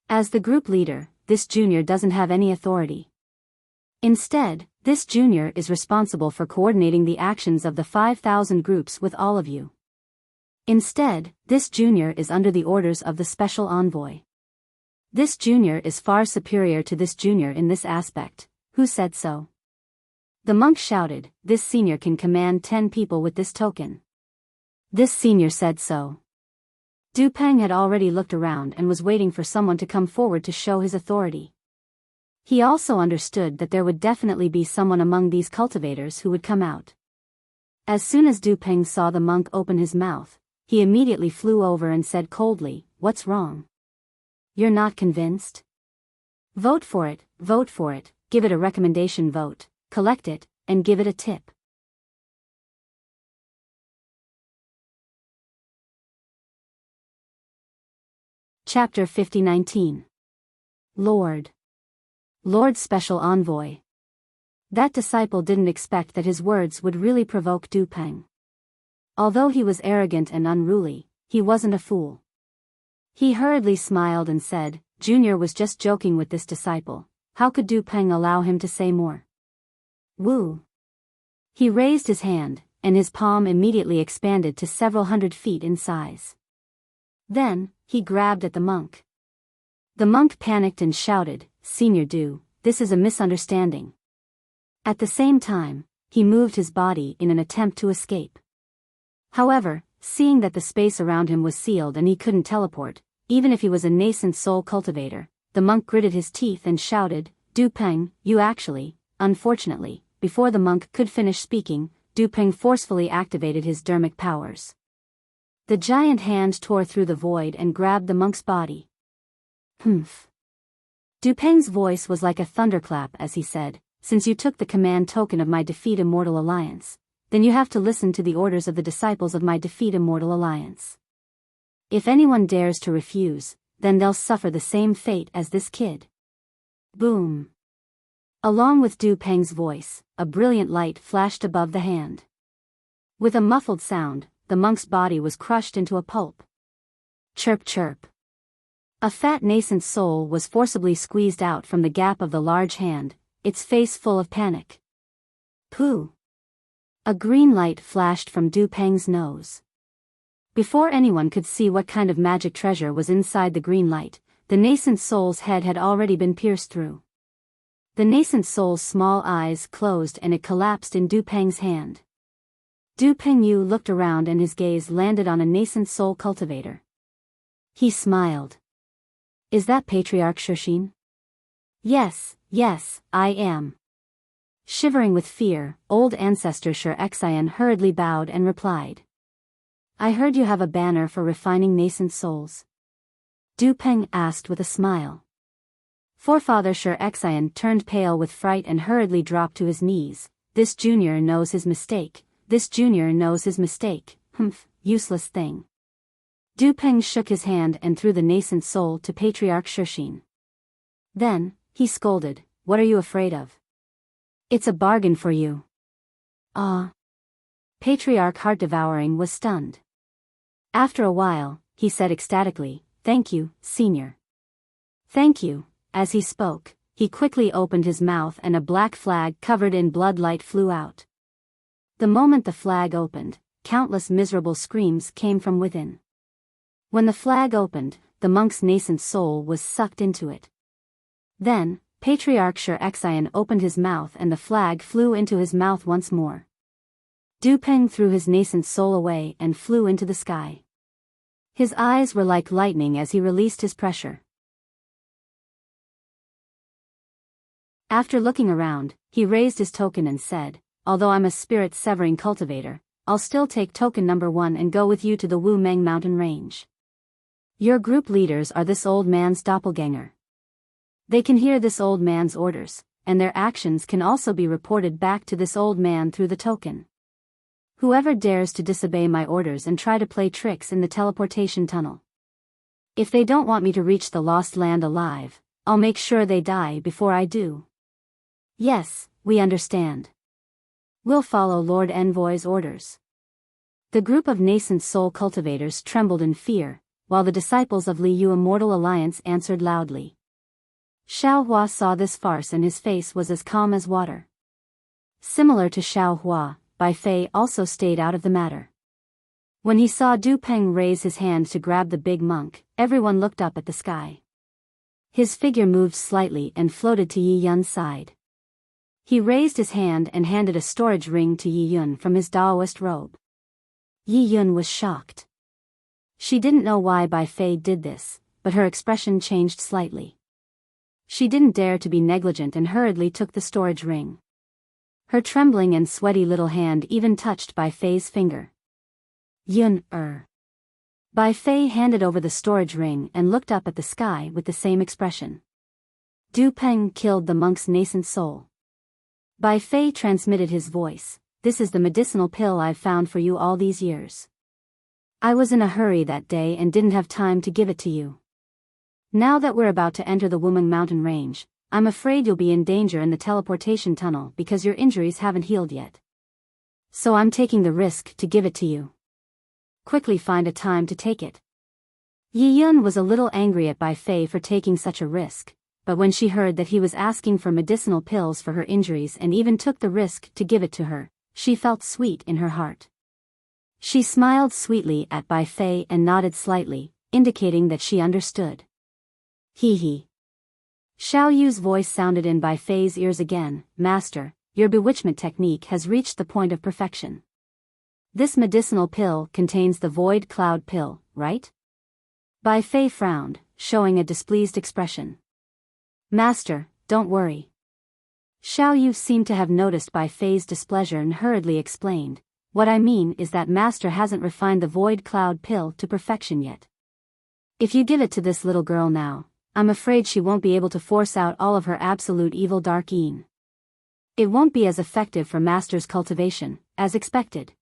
As the group leader, this junior doesn't have any authority. Instead, this junior is responsible for coordinating the actions of the 5,000 groups with all of you. Instead, this junior is under the orders of the special envoy. This junior is far superior to this junior in this aspect. Who said so?" The monk shouted, "This senior can command 10 people with this token." "This senior said so." Du Peng had already looked around and was waiting for someone to come forward to show his authority. He also understood that there would definitely be someone among these cultivators who would come out. As soon as Du Peng saw the monk open his mouth, he immediately flew over and said coldly, "What's wrong? You're not convinced? Vote for it, give it a recommendation vote. Collect it, and give it a tip." Chapter 50-19. Lord Special Envoy. That disciple didn't expect that his words would really provoke Du Peng. Although he was arrogant and unruly, he wasn't a fool. He hurriedly smiled and said, "Junior was just joking with this disciple. How could Du Peng allow him to say more?" "Woo." He raised his hand, and his palm immediately expanded to several hundred feet in size. Then, he grabbed at the monk. The monk panicked and shouted, "Senior Du, this is a misunderstanding." At the same time, he moved his body in an attempt to escape. However, seeing that the space around him was sealed and he couldn't teleport, even if he was a nascent soul cultivator, the monk gritted his teeth and shouted, "Du Peng, you actually..." Unfortunately, before the monk could finish speaking, Du Peng forcefully activated his dermic powers. The giant hand tore through the void and grabbed the monk's body. "Humph." Du Peng's voice was like a thunderclap as he said, "Since you took the command token of my Defeat Immortal Alliance, then you have to listen to the orders of the disciples of my Defeat Immortal Alliance. If anyone dares to refuse, then they'll suffer the same fate as this kid." Boom. Along with Du Peng's voice, a brilliant light flashed above the hand. With a muffled sound, the monk's body was crushed into a pulp. Chirp chirp. A fat nascent soul was forcibly squeezed out from the gap of the large hand, its face full of panic. Pooh. A green light flashed from Du Peng's nose. Before anyone could see what kind of magic treasure was inside the green light, the nascent soul's head had already been pierced through. The nascent soul's small eyes closed and it collapsed in Du Peng's hand. Du Pengyu looked around and his gaze landed on a nascent soul cultivator. He smiled. "Is that Patriarch Shuxin?" Yes, I am." Shivering with fear, old ancestor Sher Xian hurriedly bowed and replied. "I heard you have a banner for refining nascent souls." Du Peng asked with a smile. Forefather Sher Xian turned pale with fright and hurriedly dropped to his knees. "This junior knows his mistake. Humph, useless thing." Du Peng shook his hand and threw the nascent soul to Patriarch Shuxin. Then, he scolded, what are you afraid of? It's a bargain for you. Ah. Patriarch Heart-Devouring was stunned. After a while, he said ecstatically, "Thank you, Senior." "Thank you." As he spoke, he quickly opened his mouth and a black flag covered in bloodlight flew out. The moment the flag opened, countless miserable screams came from within. When the flag opened, the monk's nascent soul was sucked into it. Then, Patriarch Xian opened his mouth and the flag flew into his mouth once more. Du Peng threw his nascent soul away and flew into the sky. His eyes were like lightning as he released his pressure. After looking around, he raised his token and said, "Although I'm a spirit-severing cultivator, I'll still take token number 1 and go with you to the Wu Meng mountain range. Your group leaders are this old man's doppelganger. They can hear this old man's orders, and their actions can also be reported back to this old man through the token. Whoever dares to disobey my orders and try to play tricks in the teleportation tunnel. If they don't want me to reach the lost land alive, I'll make sure they die before I do." "Yes, we understand. We'll follow Lord Envoy's orders." The group of nascent soul cultivators trembled in fear, while the disciples of Li Yu Immortal Alliance answered loudly. Xiao Hua saw this farce and his face was as calm as water. Similar to Xiao Hua, Bai Fei also stayed out of the matter. When he saw Du Peng raise his hand to grab the big monk, everyone looked up at the sky. His figure moved slightly and floated to Yi Yun's side. He raised his hand and handed a storage ring to Yi Yun from his Daoist robe. Yi Yun was shocked. She didn't know why Bai Fei did this, but her expression changed slightly. She didn't dare to be negligent and hurriedly took the storage ring. Her trembling and sweaty little hand even touched Bai Fei's finger. "Yun, Bai Fei handed over the storage ring and looked up at the sky with the same expression. Du Peng killed the monk's nascent soul. Bai Fei transmitted his voice, "This is the medicinal pill I've found for you all these years. I was in a hurry that day and didn't have time to give it to you. Now that we're about to enter the Wuming mountain range, I'm afraid you'll be in danger in the teleportation tunnel because your injuries haven't healed yet. So I'm taking the risk to give it to you. Quickly find a time to take it." Yi Yun was a little angry at Bai Fei for taking such a risk, but when she heard that he was asking for medicinal pills for her injuries and even took the risk to give it to her, she felt sweet in her heart. She smiled sweetly at Bai Fei and nodded slightly, indicating that she understood. "Hee hee." Xiao Yu's voice sounded in Bai Fei's ears again, "Master, your bewitchment technique has reached the point of perfection. This medicinal pill contains the void cloud pill, right?" Bai Fei frowned, showing a displeased expression. "Master, don't worry." Xiao Yu seemed to have noticed Bai Fei's displeasure and hurriedly explained, "What I mean is that Master hasn't refined the void cloud pill to perfection yet. If you give it to this little girl now, I'm afraid she won't be able to force out all of her absolute evil dark yin. It won't be as effective for Master's cultivation, as expected."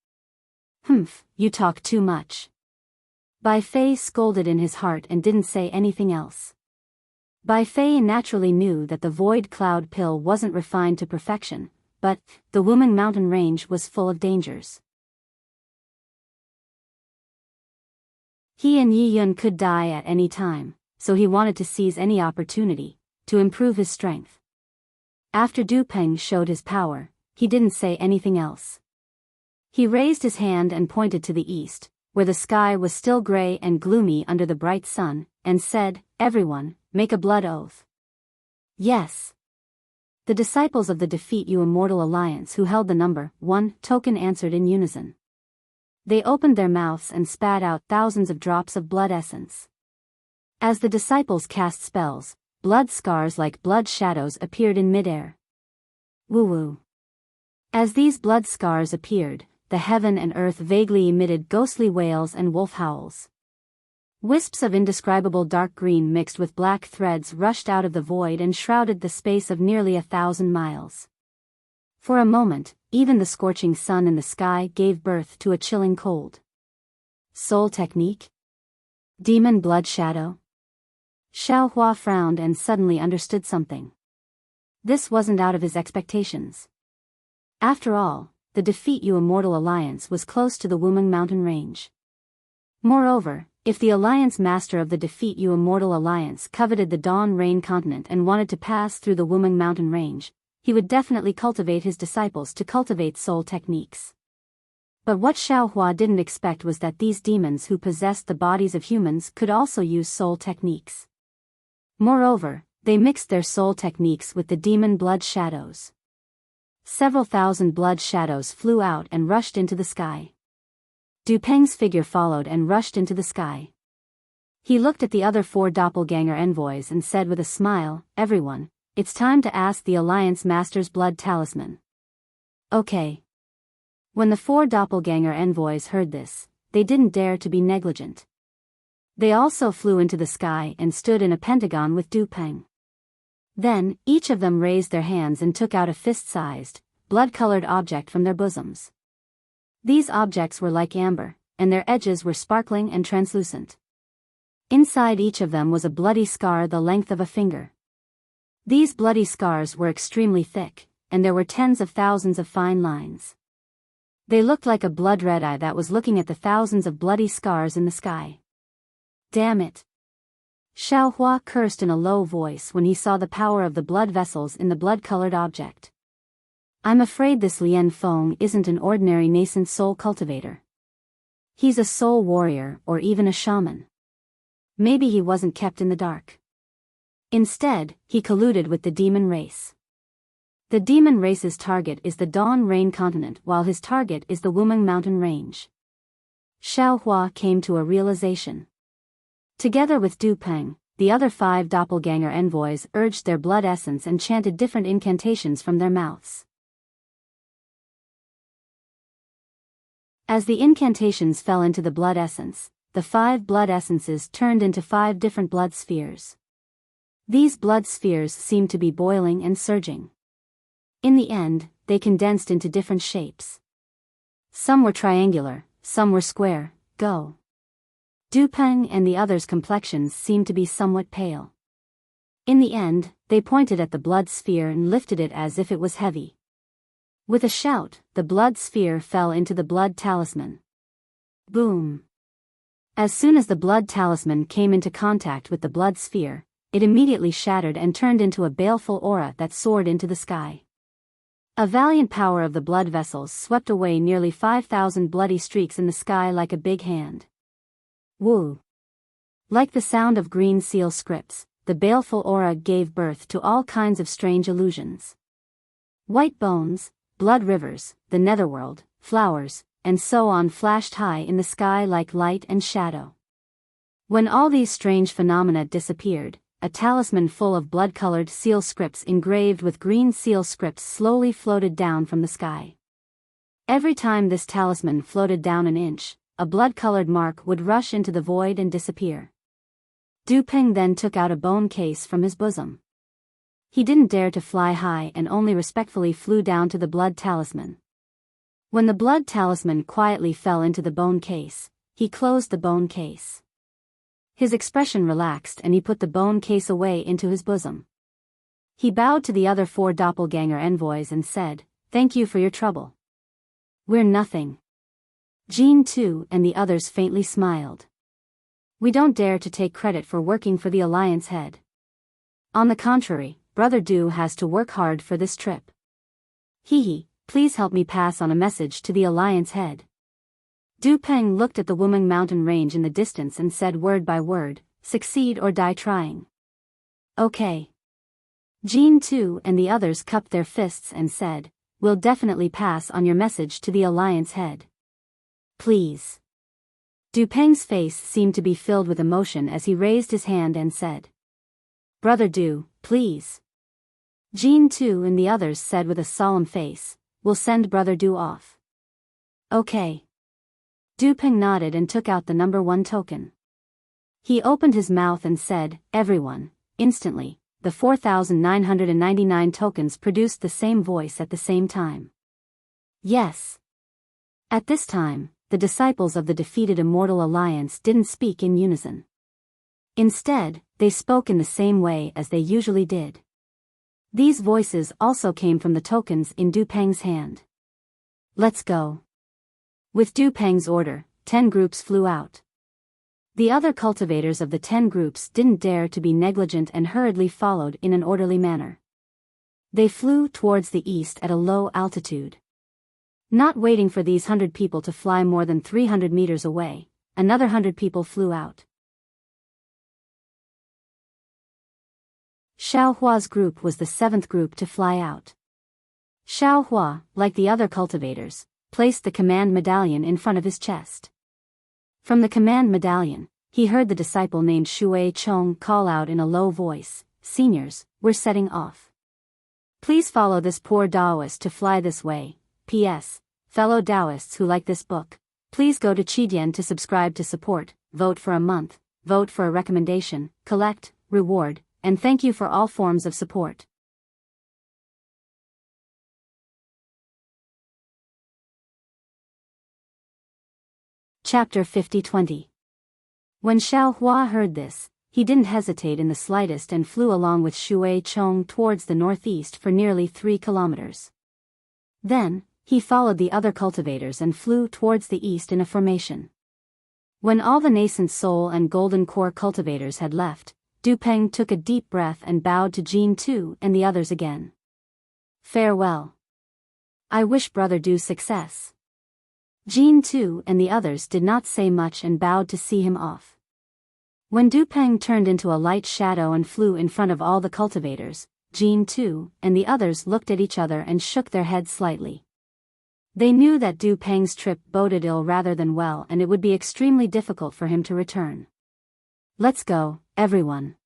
"Humph, you talk too much." Bai Fei scolded in his heart and didn't say anything else. Bai Fei naturally knew that the void cloud pill wasn't refined to perfection, but the Wuming mountain range was full of dangers. He and Yi Yun could die at any time, so he wanted to seize any opportunity to improve his strength. After Du Peng showed his power, he didn't say anything else. He raised his hand and pointed to the east, where the sky was still gray and gloomy under the bright sun, and said, "Everyone, make a blood oath." "Yes." The disciples of the Defeat You Immortal Alliance who held the number 1 token answered in unison. They opened their mouths and spat out thousands of drops of blood essence. As the disciples cast spells, blood scars like blood shadows appeared in midair. Woo-woo. As these blood scars appeared, the heaven and earth vaguely emitted ghostly wails and wolf howls. Wisps of indescribable dark green mixed with black threads rushed out of the void and shrouded the space of nearly 1,000 miles. For a moment, even the scorching sun in the sky gave birth to a chilling cold. Soul technique? Demon blood shadow? Xiao Hua frowned and suddenly understood something. This wasn't out of his expectations. After all, the Defeat You Immortal Alliance was close to the Wuming Mountain range. Moreover, if the Alliance Master of the Defeat You Immortal Alliance coveted the Dawn Rain continent and wanted to pass through the Wuming Mountain range, he would definitely cultivate his disciples to cultivate soul techniques. But what Xiaohua didn't expect was that these demons who possessed the bodies of humans could also use soul techniques. Moreover, they mixed their soul techniques with the demon blood shadows. Several thousand blood shadows flew out and rushed into the sky. Du Peng's figure followed and rushed into the sky. He looked at the other 4 doppelganger envoys and said with a smile, "Everyone, it's time to ask the Alliance Master's blood talisman." Okay. When the 4 doppelganger envoys heard this, they didn't dare to be negligent. They also flew into the sky and stood in a pentagon with Du Peng. Then, each of them raised their hands and took out a fist-sized, blood-colored object from their bosoms. These objects were like amber, and their edges were sparkling and translucent. Inside each of them was a bloody scar the length of a finger. These bloody scars were extremely thick, and there were tens of thousands of fine lines. They looked like a blood-red eye that was looking at the thousands of bloody scars in the sky. Damn it! Xiaohua cursed in a low voice when he saw the power of the blood vessels in the blood-colored object. I'm afraid this Lian Feng isn't an ordinary nascent soul cultivator. He's a soul warrior or even a shaman. Maybe he wasn't kept in the dark. Instead, he colluded with the demon race. The demon race's target is the Dawn Rain continent while his target is the Wuming Mountain range. Xiaohua came to a realization. Together with Du Peng, the other 5 doppelganger envoys urged their blood essence and chanted different incantations from their mouths. As the incantations fell into the blood essence, the 5 blood essences turned into 5 different blood spheres. These blood spheres seemed to be boiling and surging. In the end, they condensed into different shapes. Some were triangular, some were square. Go. Du Peng and the others' complexions seemed to be somewhat pale. In the end, they pointed at the blood sphere and lifted it as if it was heavy. With a shout, the blood sphere fell into the blood talisman. Boom! As soon as the blood talisman came into contact with the blood sphere, it immediately shattered and turned into a baleful aura that soared into the sky. A valiant power of the blood vessels swept away nearly 5,000 bloody streaks in the sky like a big hand. Woo! Like the sound of green seal scripts, the baleful aura gave birth to all kinds of strange illusions. White bones, blood rivers, the netherworld, flowers, and so on flashed high in the sky like light and shadow. When all these strange phenomena disappeared, a talisman full of blood-colored seal scripts engraved with green seal scripts slowly floated down from the sky. Every time this talisman floated down an inch, a blood-colored mark would rush into the void and disappear. Du Peng then took out a bone case from his bosom. He didn't dare to fly high and only respectfully flew down to the blood talisman. When the blood talisman quietly fell into the bone case, he closed the bone case. His expression relaxed and he put the bone case away into his bosom. He bowed to the other 4 doppelganger envoys and said, "Thank you for your trouble." "We're nothing." Jean too and the others faintly smiled. "We don't dare to take credit for working for the Alliance head. On the contrary, Brother Du has to work hard for this trip. Hehe, please help me pass on a message to the Alliance head." Du Peng looked at the Wuming Mountain range in the distance and said word by word, "Succeed or die trying." "Okay." Jean too and the others cupped their fists and said, "We'll definitely pass on your message to the Alliance head. Please." Du Peng's face seemed to be filled with emotion as he raised his hand and said, "Brother Du, please." Jean too and the others said with a solemn face, "We'll send Brother Du off." "Okay." Du Peng nodded and took out the number 1 token. He opened his mouth and said, "Everyone." Instantly, the 4,999 tokens produced the same voice at the same time. "Yes." At this time, the disciples of the defeated Immortal Alliance didn't speak in unison. Instead, they spoke in the same way as they usually did. These voices also came from the tokens in Du Peng's hand. Let's go. With Du Peng's order, 10 groups flew out. The other cultivators of the 10 groups didn't dare to be negligent and hurriedly followed in an orderly manner. They flew towards the east at a low altitude. Not waiting for these 100 people to fly more than 300 meters away, another 100 people flew out. Xiao Hua's group was the 7th group to fly out. Xiao Hua, like the other cultivators, placed the command medallion in front of his chest. From the command medallion, he heard the disciple named Shui Chong call out in a low voice, "Seniors, we're setting off. Please follow this poor Taoist to fly this way. P.S. Fellow Taoists who like this book, please go to Qidian to subscribe to support, vote for a month, vote for a recommendation, collect, reward, and thank you for all forms of support." Chapter 50-20. When Xiao Hua heard this, he didn't hesitate in the slightest and flew along with Shui Chong towards the northeast for nearly 3 kilometers. Then, he followed the other cultivators and flew towards the east in a formation. When all the nascent soul and golden core cultivators had left, Du Peng took a deep breath and bowed to Jin Tu and the others again. "Farewell. I wish Brother Du success." Jin Tu and the others did not say much and bowed to see him off. When Du Peng turned into a light shadow and flew in front of all the cultivators, Jin Tu and the others looked at each other and shook their heads slightly. They knew that Du Peng's trip boded ill rather than well, and it would be extremely difficult for him to return. "Let's go, everyone."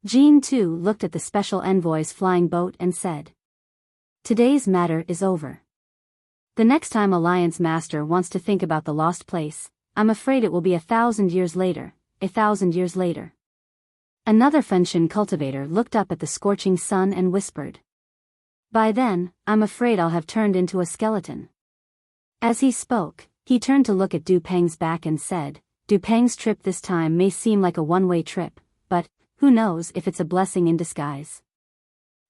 Jin Tu looked at the special envoy's flying boat and said, "Today's matter is over. The next time Alliance Master wants to think about the lost place, I'm afraid it will be 1,000 years later, 1,000 years later." Another Fenshin cultivator looked up at the scorching sun and whispered, "By then, I'm afraid I'll have turned into a skeleton." As he spoke, he turned to look at Du Peng's back and said, "Du Peng's trip this time may seem like a one-way trip, but who knows if it's a blessing in disguise.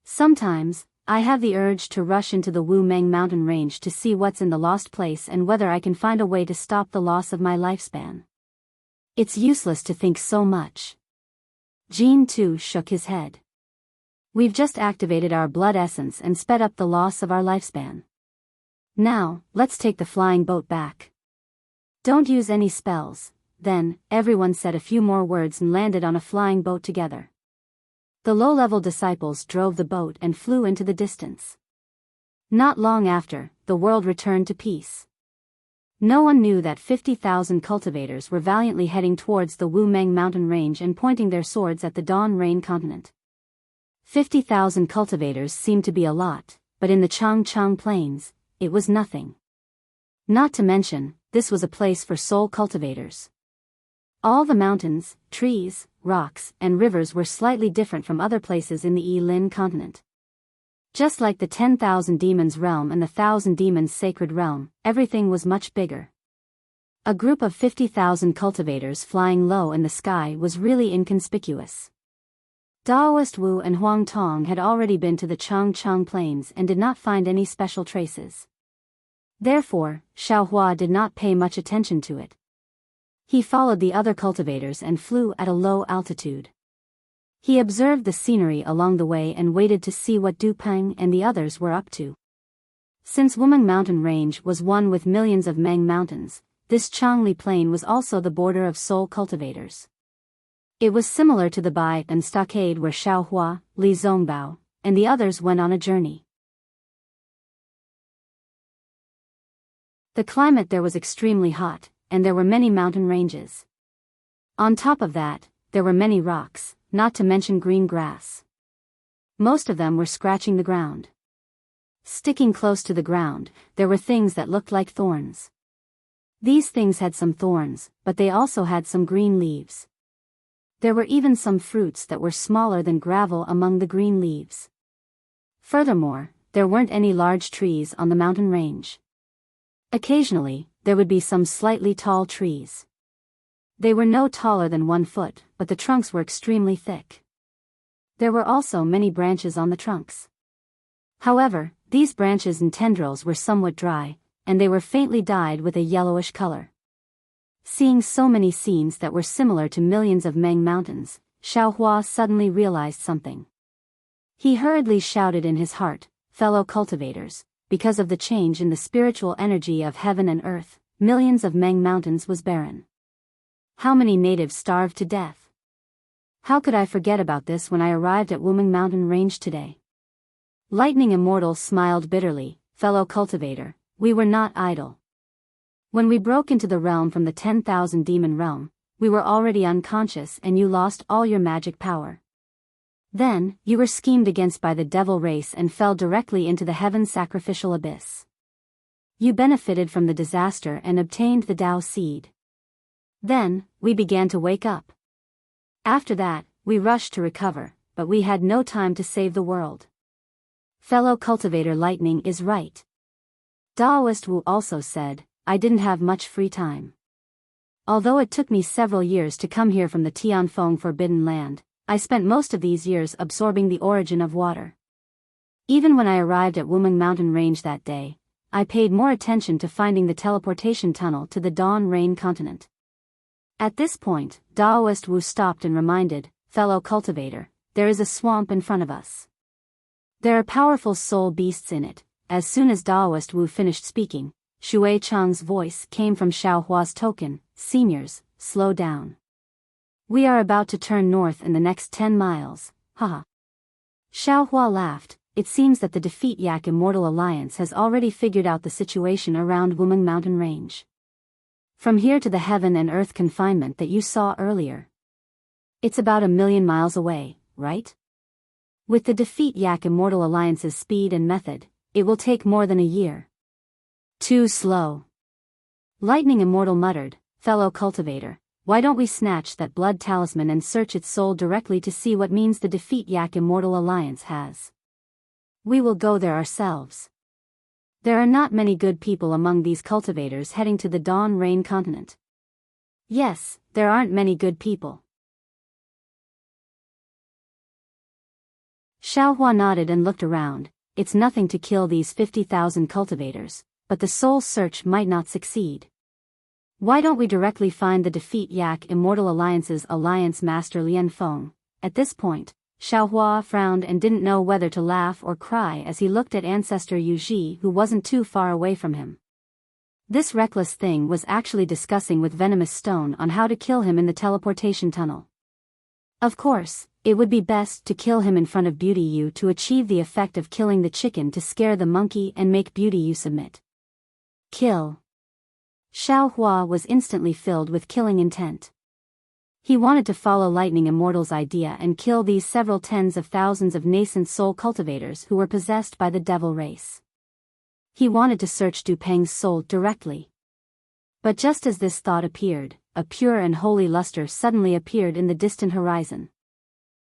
Sometimes, I have the urge to rush into the Wu Meng mountain range to see what's in the lost place and whether I can find a way to stop the loss of my lifespan. It's useless to think so much." Jin Tu shook his head. "We've just activated our blood essence and sped up the loss of our lifespan. Now, let's take the flying boat back. Don't use any spells." Then, everyone said a few more words and landed on a flying boat together. The low-level disciples drove the boat and flew into the distance. Not long after, the world returned to peace. No one knew that 50,000 cultivators were valiantly heading towards the Wu Meng mountain range and pointing their swords at the Dawn Rain continent. 50,000 cultivators seemed to be a lot, but in the Changchang Plains, it was nothing. Not to mention, this was a place for soul cultivators. All the mountains, trees, rocks, and rivers were slightly different from other places in the Yilin continent. Just like the 10,000 demons realm and the 1,000 demons sacred realm, everything was much bigger. A group of 50,000 cultivators flying low in the sky was really inconspicuous. Daoist Wu and Huang Tong had already been to the Changchang Plains and did not find any special traces. Therefore, Xiao Hua did not pay much attention to it. He followed the other cultivators and flew at a low altitude. He observed the scenery along the way and waited to see what Du Peng and the others were up to. Since Wumeng Mountain Range was one with millions of Meng mountains, this Changli Plain was also the border of soul cultivators. It was similar to the Bai and Stockade where Xiao Hua, Li Zongbao, and the others went on a journey. The climate there was extremely hot, and there were many mountain ranges. On top of that, there were many rocks, not to mention green grass. Most of them were scratching the ground. Sticking close to the ground, there were things that looked like thorns. These things had some thorns, but they also had some green leaves. There were even some fruits that were smaller than gravel among the green leaves. Furthermore, there weren't any large trees on the mountain range. Occasionally, there would be some slightly tall trees. They were no taller than 1 foot, but the trunks were extremely thick. There were also many branches on the trunks. However, these branches and tendrils were somewhat dry, and they were faintly dyed with a yellowish color. Seeing so many scenes that were similar to millions of Meng mountains, Xiaohua suddenly realized something. He hurriedly shouted in his heart, "Fellow cultivators, because of the change in the spiritual energy of heaven and earth, millions of Meng mountains was barren. How many natives starved to death? How could I forget about this when I arrived at Wuming Mountain Range today?" Lightning Immortal smiled bitterly, "Fellow cultivator, we were not idle. When we broke into the realm from the 10,000 demon realm, we were already unconscious and you lost all your magic power. Then, you were schemed against by the devil race and fell directly into the heaven sacrificial abyss. You benefited from the disaster and obtained the Tao seed. Then, we began to wake up. After that, we rushed to recover, but we had no time to save the world. Fellow cultivator Lightning is right." Daoist Wu also said, "I didn't have much free time. Although it took me several years to come here from the Tianfeng Forbidden Land, I spent most of these years absorbing the origin of water. Even when I arrived at Wuming Mountain Range that day, I paid more attention to finding the teleportation tunnel to the Dawn Rain continent." At this point, Daoist Wu stopped and reminded, "Fellow cultivator, there is a swamp in front of us. There are powerful soul beasts in it." As soon as Daoist Wu finished speaking, Shui Chang's voice came from Xiaohua's token, "Seniors, slow down. We are about to turn north in the next 10 miles, haha." Xiaohua laughed. It seems that the Defeat Yak Immortal Alliance has already figured out the situation around Wuming Mountain Range. From here to the heaven and earth confinement that you saw earlier, it's about 1,000,000 miles away, right? With the Defeat Yak Immortal Alliance's speed and method, it will take more than a year. Too slow. Lightning Immortal muttered, "Fellow cultivator, why don't we snatch that blood talisman and search its soul directly to see what means the Defeat Yak Immortal Alliance has? We will go there ourselves. There are not many good people among these cultivators heading to the Dawn Rain continent." "Yes, there aren't many good people." Xiaohua nodded and looked around. It's nothing to kill these 50,000 cultivators, but the soul search might not succeed. Why don't we directly find the Defeat Yak Immortal Alliance's Alliance Master Lian Feng? At this point, Xiaohua frowned and didn't know whether to laugh or cry as he looked at Ancestor Yu Ji, who wasn't too far away from him. This reckless thing was actually discussing with Venomous Stone on how to kill him in the teleportation tunnel. Of course, it would be best to kill him in front of Beauty Yu to achieve the effect of killing the chicken to scare the monkey and make Beauty Yu submit. Kill. Xiaohua was instantly filled with killing intent. He wanted to follow Lightning Immortal's idea and kill these several tens of thousands of nascent soul cultivators who were possessed by the devil race. He wanted to search Du Peng's soul directly. But just as this thought appeared, a pure and holy luster suddenly appeared in the distant horizon.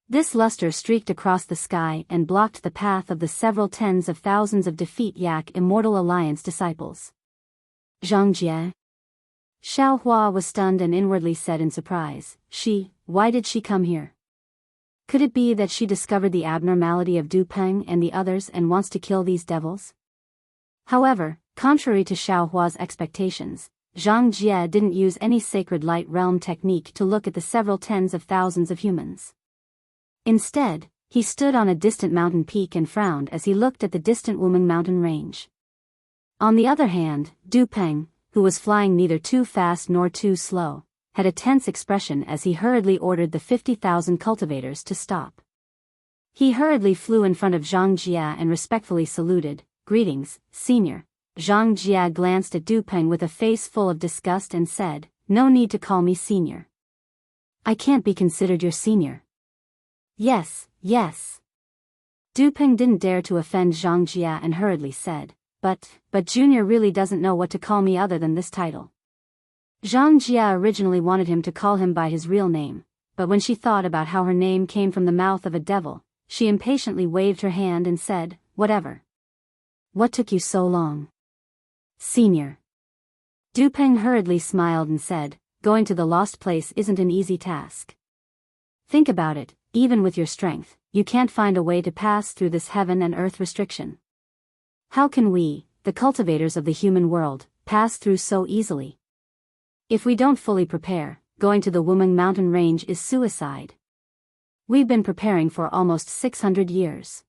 This luster streaked across the sky and blocked the path of the several tens of thousands of Defeat Yak Immortal Alliance disciples. Zhang Jie. Xiaohua was stunned and inwardly said in surprise, why did she come here? Could it be that she discovered the abnormality of Du Peng and the others and wants to kill these devils? However, contrary to Xiaohua's expectations, Zhang Jie didn't use any sacred light realm technique to look at the several tens of thousands of humans. Instead, he stood on a distant mountain peak and frowned as he looked at the distant Wuming Mountain Range. On the other hand, Du Peng, who was flying neither too fast nor too slow, had a tense expression as he hurriedly ordered the 50,000 cultivators to stop. He hurriedly flew in front of Zhang Jie and respectfully saluted, "Greetings, Senior." Zhang Jie glanced at Du Peng with a face full of disgust and said, "No need to call me Senior. I can't be considered your senior." Yes. Du Peng didn't dare to offend Zhang Jie and hurriedly said, But Junior really doesn't know what to call me other than this title." Zhang Jie originally wanted him to call him by his real name, but when she thought about how her name came from the mouth of a devil, she impatiently waved her hand and said, "Whatever. What took you so long?" "Senior." Du Peng hurriedly smiled and said, "Going to the lost place isn't an easy task. Think about it, even with your strength, you can't find a way to pass through this heaven and earth restriction. How can we, the cultivators of the human world, pass through so easily? If we don't fully prepare, going to the Wuming mountain range is suicide. We've been preparing for almost 600 years.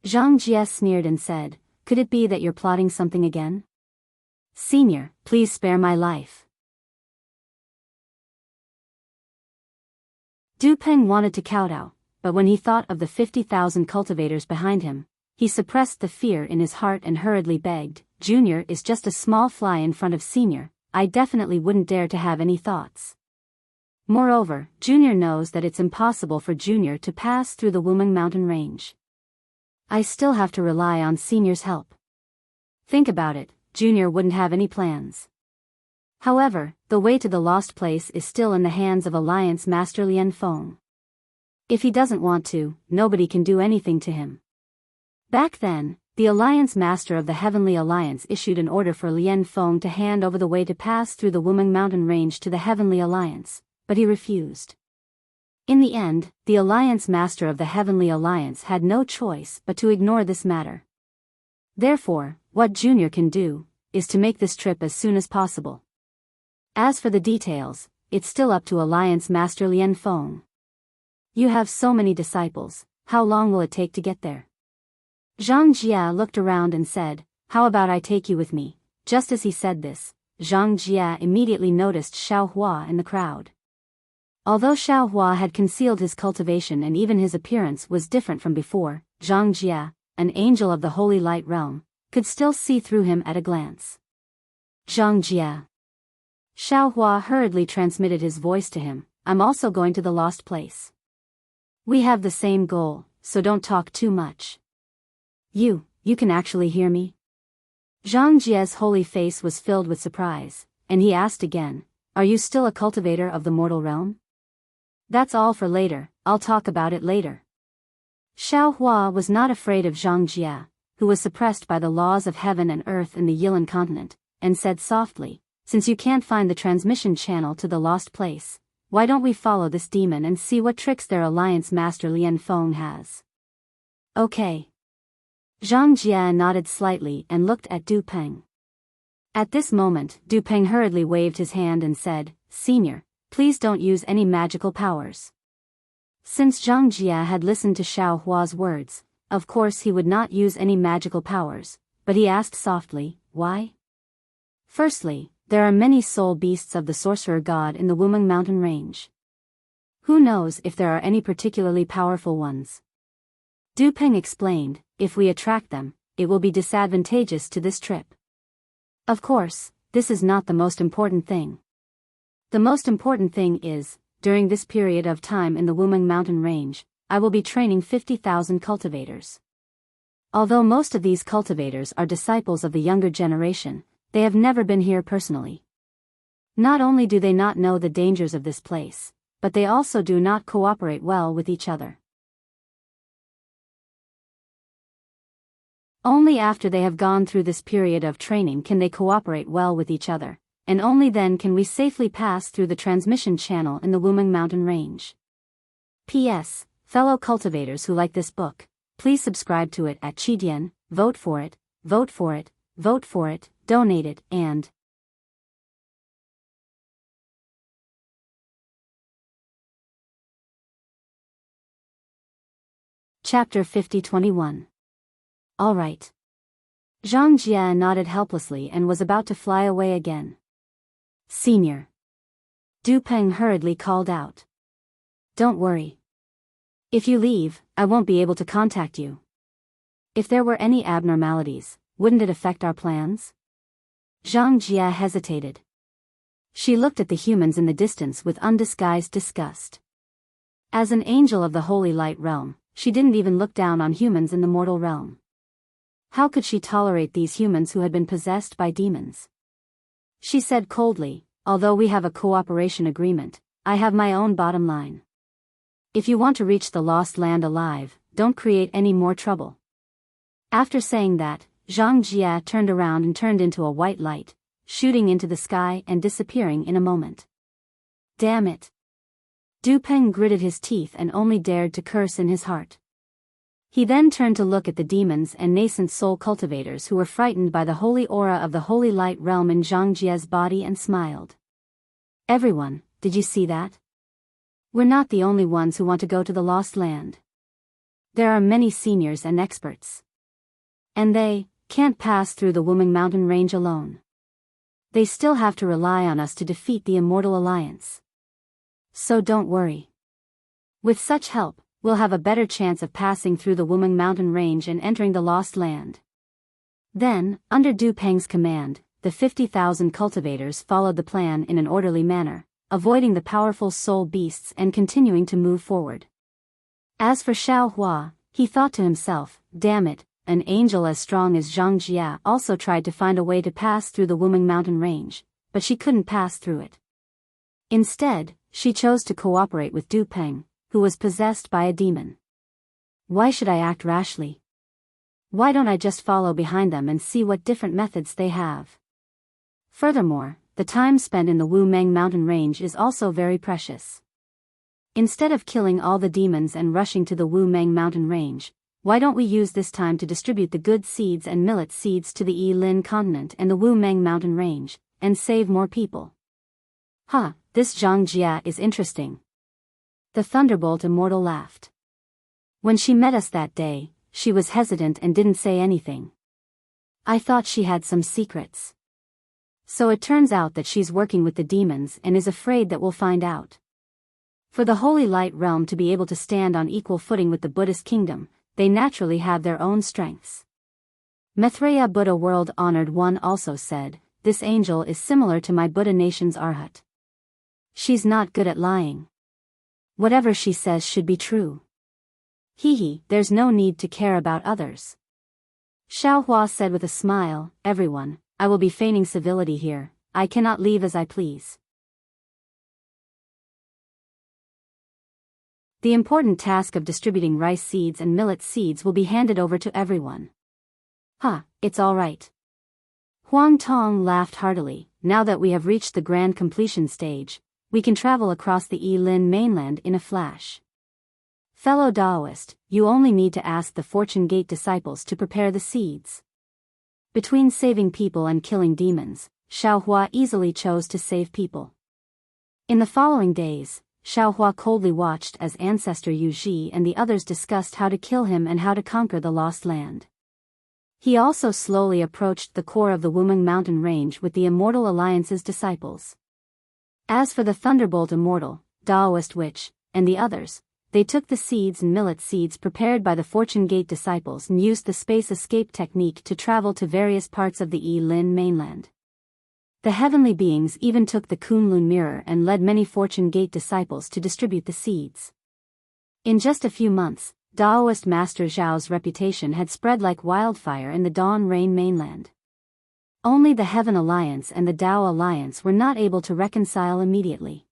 Zhang Jie sneered and said, could it be that you're plotting something again? Senior, please spare my life. Du Peng wanted to kowtow, but when he thought of the 50,000 cultivators behind him, he suppressed the fear in his heart and hurriedly begged, Junior is just a small fly in front of Senior, I definitely wouldn't dare to have any thoughts. Moreover, Junior knows that it's impossible for Junior to pass through the Wuming mountain range. I still have to rely on Senior's help. Think about it, Junior wouldn't have any plans. However, the way to the lost place is still in the hands of Alliance Master Lian Feng. If he doesn't want to, nobody can do anything to him. Back then, the Alliance Master of the Heavenly Alliance issued an order for Lian Feng to hand over the way to pass through the Wuming mountain range to the Heavenly Alliance, but he refused. In the end, the Alliance Master of the Heavenly Alliance had no choice but to ignore this matter. Therefore, what Junior can do, is to make this trip as soon as possible. As for the details, it's still up to Alliance Master Lian Feng. You have so many disciples, how long will it take to get there? Zhang Jie looked around and said, how about I take you with me? Just as he said this, Zhang Jie immediately noticed Xiao Hua in the crowd. Although Xiao Hua had concealed his cultivation and even his appearance was different from before, Zhang Jie, an angel of the Holy Light Realm, could still see through him at a glance. Zhang Jie. Xiao Hua hurriedly transmitted his voice to him, I'm also going to the lost place. We have the same goal, so don't talk too much. You can actually hear me? Zhang Jie's holy face was filled with surprise, and he asked again, are you still a cultivator of the mortal realm? That's all for later, I'll talk about it later. Xiao Hua was not afraid of Zhang Jie, who was suppressed by the laws of heaven and earth in the Yilan continent, and said softly, since you can't find the transmission channel to the lost place, why don't we follow this demon and see what tricks their Alliance Master Lian Feng has? Okay. Zhang Jie nodded slightly and looked at Du Peng. At this moment, Du Peng hurriedly waved his hand and said, Senior, please don't use any magical powers. Since Zhang Jie had listened to Xiao Hua's words, of course he would not use any magical powers, but he asked softly, why? Firstly, there are many soul beasts of the sorcerer god in the Wuming mountain range. Who knows if there are any particularly powerful ones? Du Peng explained, if we attract them, it will be disadvantageous to this trip. Of course, this is not the most important thing. The most important thing is, during this period of time in the Wuming mountain range, I will be training 50,000 cultivators. Although most of these cultivators are disciples of the younger generation, they have never been here personally. Not only do they not know the dangers of this place, but they also do not cooperate well with each other. Only after they have gone through this period of training can they cooperate well with each other, and only then can we safely pass through the transmission channel in the Wuming mountain range. P.S. Fellow cultivators who like this book, please subscribe to it at Qidian, vote for it, vote for it, vote for it, donate it, and Chapter 50-21. Alright. Zhang Jie nodded helplessly and was about to fly away again. Senior. Du Peng hurriedly called out. Don't worry. If you leave, I won't be able to contact you. If there were any abnormalities, wouldn't it affect our plans? Zhang Jie hesitated. She looked at the humans in the distance with undisguised disgust. As an angel of the Holy Light Realm, she didn't even look down on humans in the mortal realm. How could she tolerate these humans who had been possessed by demons? She said coldly, although we have a cooperation agreement, I have my own bottom line. If you want to reach the lost land alive, don't create any more trouble. After saying that, Zhang Jie turned around and turned into a white light, shooting into the sky and disappearing in a moment. Damn it. Du Peng gritted his teeth and only dared to curse in his heart. He then turned to look at the demons and nascent soul cultivators who were frightened by the holy aura of the holy light realm in Zhang Jie's body and smiled. Everyone, did you see that? We're not the only ones who want to go to the Lost Land. There are many seniors and experts. And they can't pass through the Wuming mountain range alone. They still have to rely on us to defeat the Immortal Alliance. So don't worry. With such help, we'll have a better chance of passing through the Wuming mountain range and entering the Lost Land. Then, under Du Peng's command, the 50,000 cultivators followed the plan in an orderly manner, avoiding the powerful soul beasts and continuing to move forward. As for Xiao Hua, he thought to himself, damn it, an angel as strong as Zhang Jia also tried to find a way to pass through the Wuming mountain range, but she couldn't pass through it. Instead, she chose to cooperate with Du Peng, who was possessed by a demon. Why should I act rashly? Why don't I just follow behind them and see what different methods they have? Furthermore, the time spent in the Wuming mountain range is also very precious. Instead of killing all the demons and rushing to the Wuming mountain range, why don't we use this time to distribute the good seeds and millet seeds to the Yilin continent and the Wuming mountain range, and save more people? Huh, this Zhang Jia is interesting. The Thunderbolt Immortal laughed. When she met us that day, she was hesitant and didn't say anything. I thought she had some secrets. So it turns out that she's working with the demons and is afraid that we'll find out. For the Holy Light Realm to be able to stand on equal footing with the Buddhist kingdom, they naturally have their own strengths. Maitreya Buddha World Honored One also said, this angel is similar to my Buddha nation's Arhat. She's not good at lying. Whatever she says should be true. Hee, there's no need to care about others. Xiao Hua said with a smile, everyone, I will be feigning civility here, I cannot leave as I please. The important task of distributing rice seeds and millet seeds will be handed over to everyone. It's all right. Huang Tong laughed heartily. Now that we have reached the grand completion stage, we can travel across the Yilin mainland in a flash. Fellow Taoist, you only need to ask the Fortune Gate disciples to prepare the seeds. Between saving people and killing demons, Xiao Hua easily chose to save people. In the following days, Xiao Hua coldly watched as Ancestor Yu Ji and the others discussed how to kill him and how to conquer the Lost Land. He also slowly approached the core of the Wuming mountain range with the Immortal Alliance's disciples. As for the Thunderbolt Immortal, Taoist Witch, and the others, they took the seeds and millet seeds prepared by the Fortune Gate disciples and used the space escape technique to travel to various parts of the Yilin mainland. The heavenly beings even took the Kunlun mirror and led many Fortune Gate disciples to distribute the seeds. In just a few months, Taoist Master Zhao's reputation had spread like wildfire in the Dawn Rain mainland. Only the Heaven Alliance and the Tao Alliance were not able to reconcile immediately.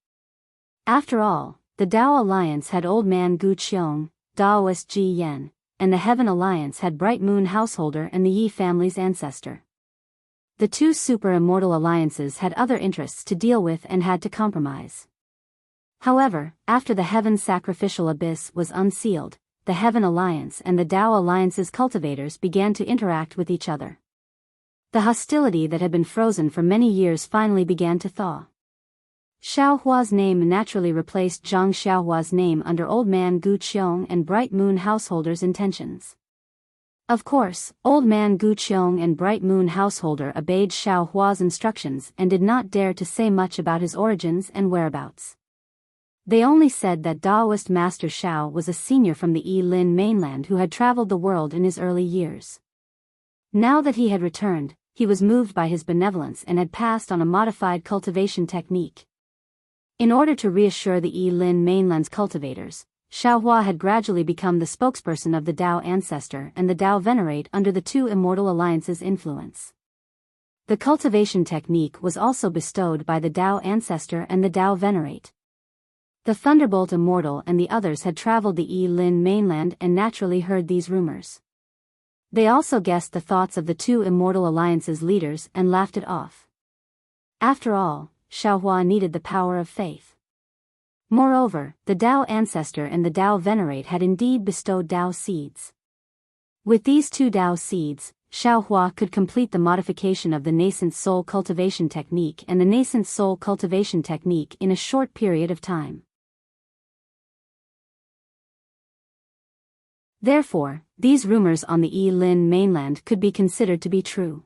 After all, the Tao Alliance had Old Man Gu Qiong, Taoist Ji Yen, and the Heaven Alliance had Bright Moon Householder and the Yi family's ancestor. The two super-immortal alliances had other interests to deal with and had to compromise. However, after the Heaven Sacrificial Abyss was unsealed, the Heaven Alliance and the Tao Alliance's cultivators began to interact with each other. The hostility that had been frozen for many years finally began to thaw. Xiao Hua's name naturally replaced Zhang Xiaohua's name under Old Man Gu Qiong and Bright Moon Householder's intentions. Of course, Old Man Gu Qiong and Bright Moon Householder obeyed Xiao Hua's instructions and did not dare to say much about his origins and whereabouts. They only said that Taoist Master Xiao was a senior from the Yilin mainland who had traveled the world in his early years. Now that he had returned, he was moved by his benevolence and had passed on a modified cultivation technique. In order to reassure the Yilin mainland's cultivators, Xiao Hua had gradually become the spokesperson of the Tao Ancestor and the Tao Venerate under the two Immortal Alliance's influence. The cultivation technique was also bestowed by the Tao Ancestor and the Tao Venerate. The Thunderbolt Immortal and the others had traveled the Yilin mainland and naturally heard these rumors. They also guessed the thoughts of the two Immortal Alliance's leaders and laughed it off. After all, Xiao Hua needed the power of faith. Moreover, the Tao ancestor and the Tao venerate had indeed bestowed Tao seeds. With these two Tao seeds, Xiaohua could complete the modification of the nascent soul cultivation technique and the nascent soul cultivation technique in a short period of time. Therefore, these rumors on the Yilin mainland could be considered to be true.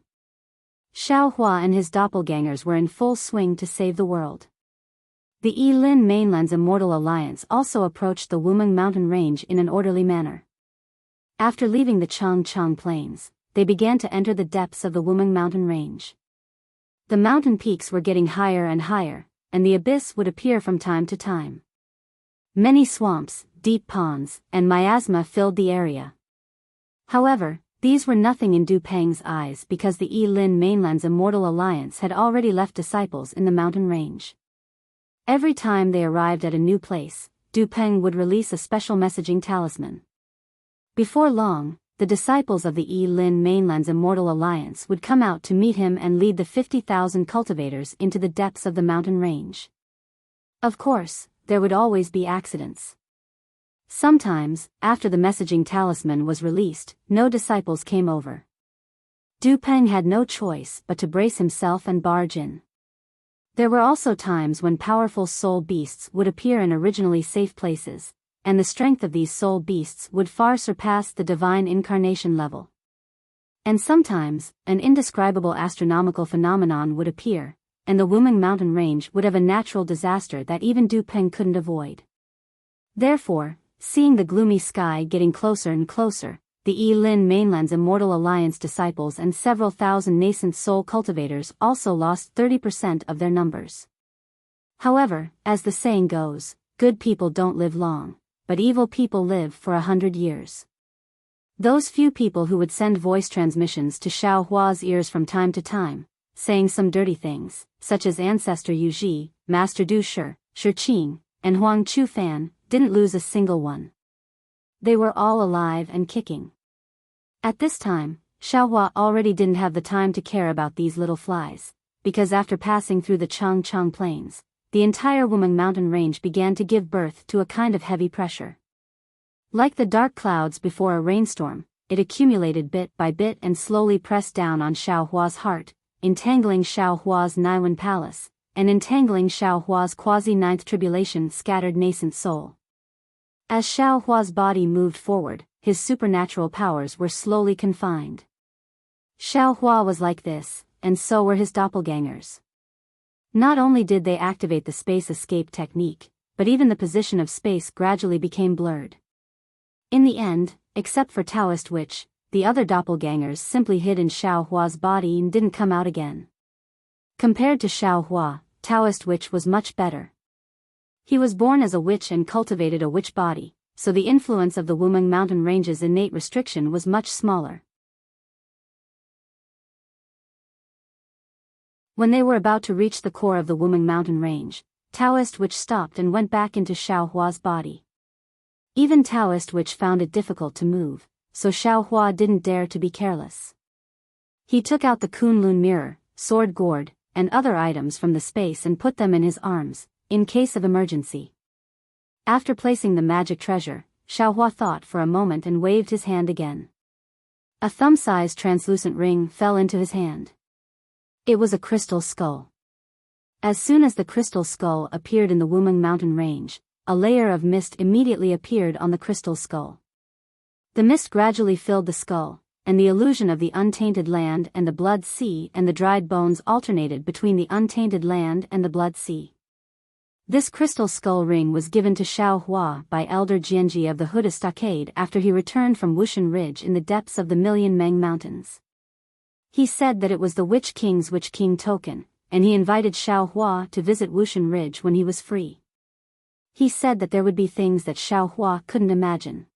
Xiaohua and his doppelgangers were in full swing to save the world. The Yilin mainland's immortal alliance also approached the Wuming mountain range in an orderly manner. After leaving the Changcheng plains, they began to enter the depths of the Wuming mountain range. The mountain peaks were getting higher and higher, and the abyss would appear from time to time. Many swamps, deep ponds, and miasma filled the area. However, these were nothing in Du Peng's eyes because the Yilin mainland's immortal alliance had already left disciples in the mountain range. Every time they arrived at a new place, Du Peng would release a special messaging talisman. Before long, the disciples of the Yilin mainland's immortal alliance would come out to meet him and lead the 50,000 cultivators into the depths of the mountain range. Of course, there would always be accidents. Sometimes, after the messaging talisman was released, no disciples came over. Du Peng had no choice but to brace himself and barge in. There were also times when powerful soul beasts would appear in originally safe places, and the strength of these soul beasts would far surpass the divine incarnation level. And sometimes, an indescribable astronomical phenomenon would appear, and the Wuming mountain range would have a natural disaster that even Du Peng couldn't avoid. Therefore, seeing the gloomy sky getting closer and closer, the Yilin mainland's immortal alliance disciples and several thousand nascent soul cultivators also lost 30% of their numbers. However, as the saying goes, good people don't live long, but evil people live for 100 years. Those few people who would send voice transmissions to Xiaohua's ears from time to time, saying some dirty things, such as Ancestor Yu Ji, Master Du Shi, Shi Qing, and Huang Chu Fan, didn't lose a single one. They were all alive and kicking. At this time, Xiaohua already didn't have the time to care about these little flies, because after passing through the Changcheng plains, the entire Wuming mountain range began to give birth to a kind of heavy pressure. Like the dark clouds before a rainstorm, it accumulated bit by bit and slowly pressed down on Xiaohua's heart, entangling Xiaohua's Naiwen palace, and entangling Xiaohua's quasi-ninth tribulation scattered nascent soul. As Xiaohua's body moved forward, his supernatural powers were slowly confined. Xiaohua was like this, and so were his doppelgangers. Not only did they activate the space escape technique, but even the position of space gradually became blurred. In the end, except for Taoist Witch, the other doppelgangers simply hid in Xiaohua's body and didn't come out again. Compared to Xiaohua, Taoist Witch was much better. He was born as a witch and cultivated a witch body, so the influence of the Wuming mountain range's innate restriction was much smaller. When they were about to reach the core of the Wuming mountain range, Taoist Witch stopped and went back into Xiaohua's body. Even Taoist Witch found it difficult to move, so Xiaohua didn't dare to be careless. He took out the Kunlun mirror, sword gourd, and other items from the space and put them in his arms, in case of emergency. After placing the magic treasure, Xiaohua thought for a moment and waved his hand again. A thumb-sized translucent ring fell into his hand. It was a crystal skull. As soon as the crystal skull appeared in the Wuming mountain range, a layer of mist immediately appeared on the crystal skull. The mist gradually filled the skull, and the illusion of the untainted land and the blood sea and the dried bones alternated between the untainted land and the blood sea. This crystal skull ring was given to Xiaohua by Elder Jianji of the Huda Stockade after he returned from Wushan Ridge in the depths of the Million Meng Mountains. He said that it was the Witch King's Witch King token, and he invited Xiaohua to visit Wushan Ridge when he was free. He said that there would be things that Xiaohua couldn't imagine.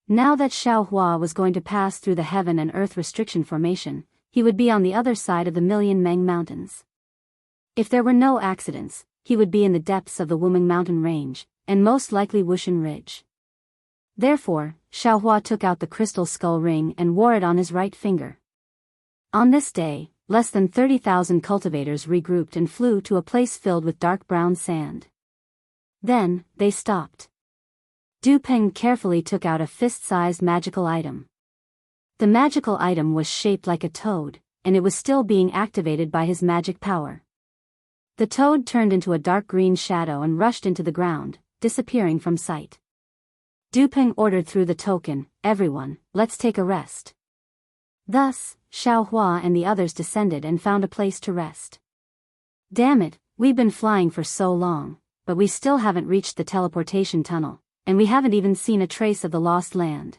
Now that Xiaohua was going to pass through the heaven and earth restriction formation, he would be on the other side of the Million Meng Mountains. If there were no accidents, he would be in the depths of the Wuming mountain range, and most likely Wushan Ridge. Therefore, Xiaohua took out the crystal skull ring and wore it on his right finger. On this day, less than 30,000 cultivators regrouped and flew to a place filled with dark brown sand. Then, they stopped. Du Peng carefully took out a fist-sized magical item. The magical item was shaped like a toad, and it was still being activated by his magic power. The toad turned into a dark green shadow and rushed into the ground, disappearing from sight. Du Peng ordered through the token, "Everyone, let's take a rest." Thus, Xiao Hua and the others descended and found a place to rest. Damn it, we've been flying for so long, but we still haven't reached the teleportation tunnel, and we haven't even seen a trace of the lost land.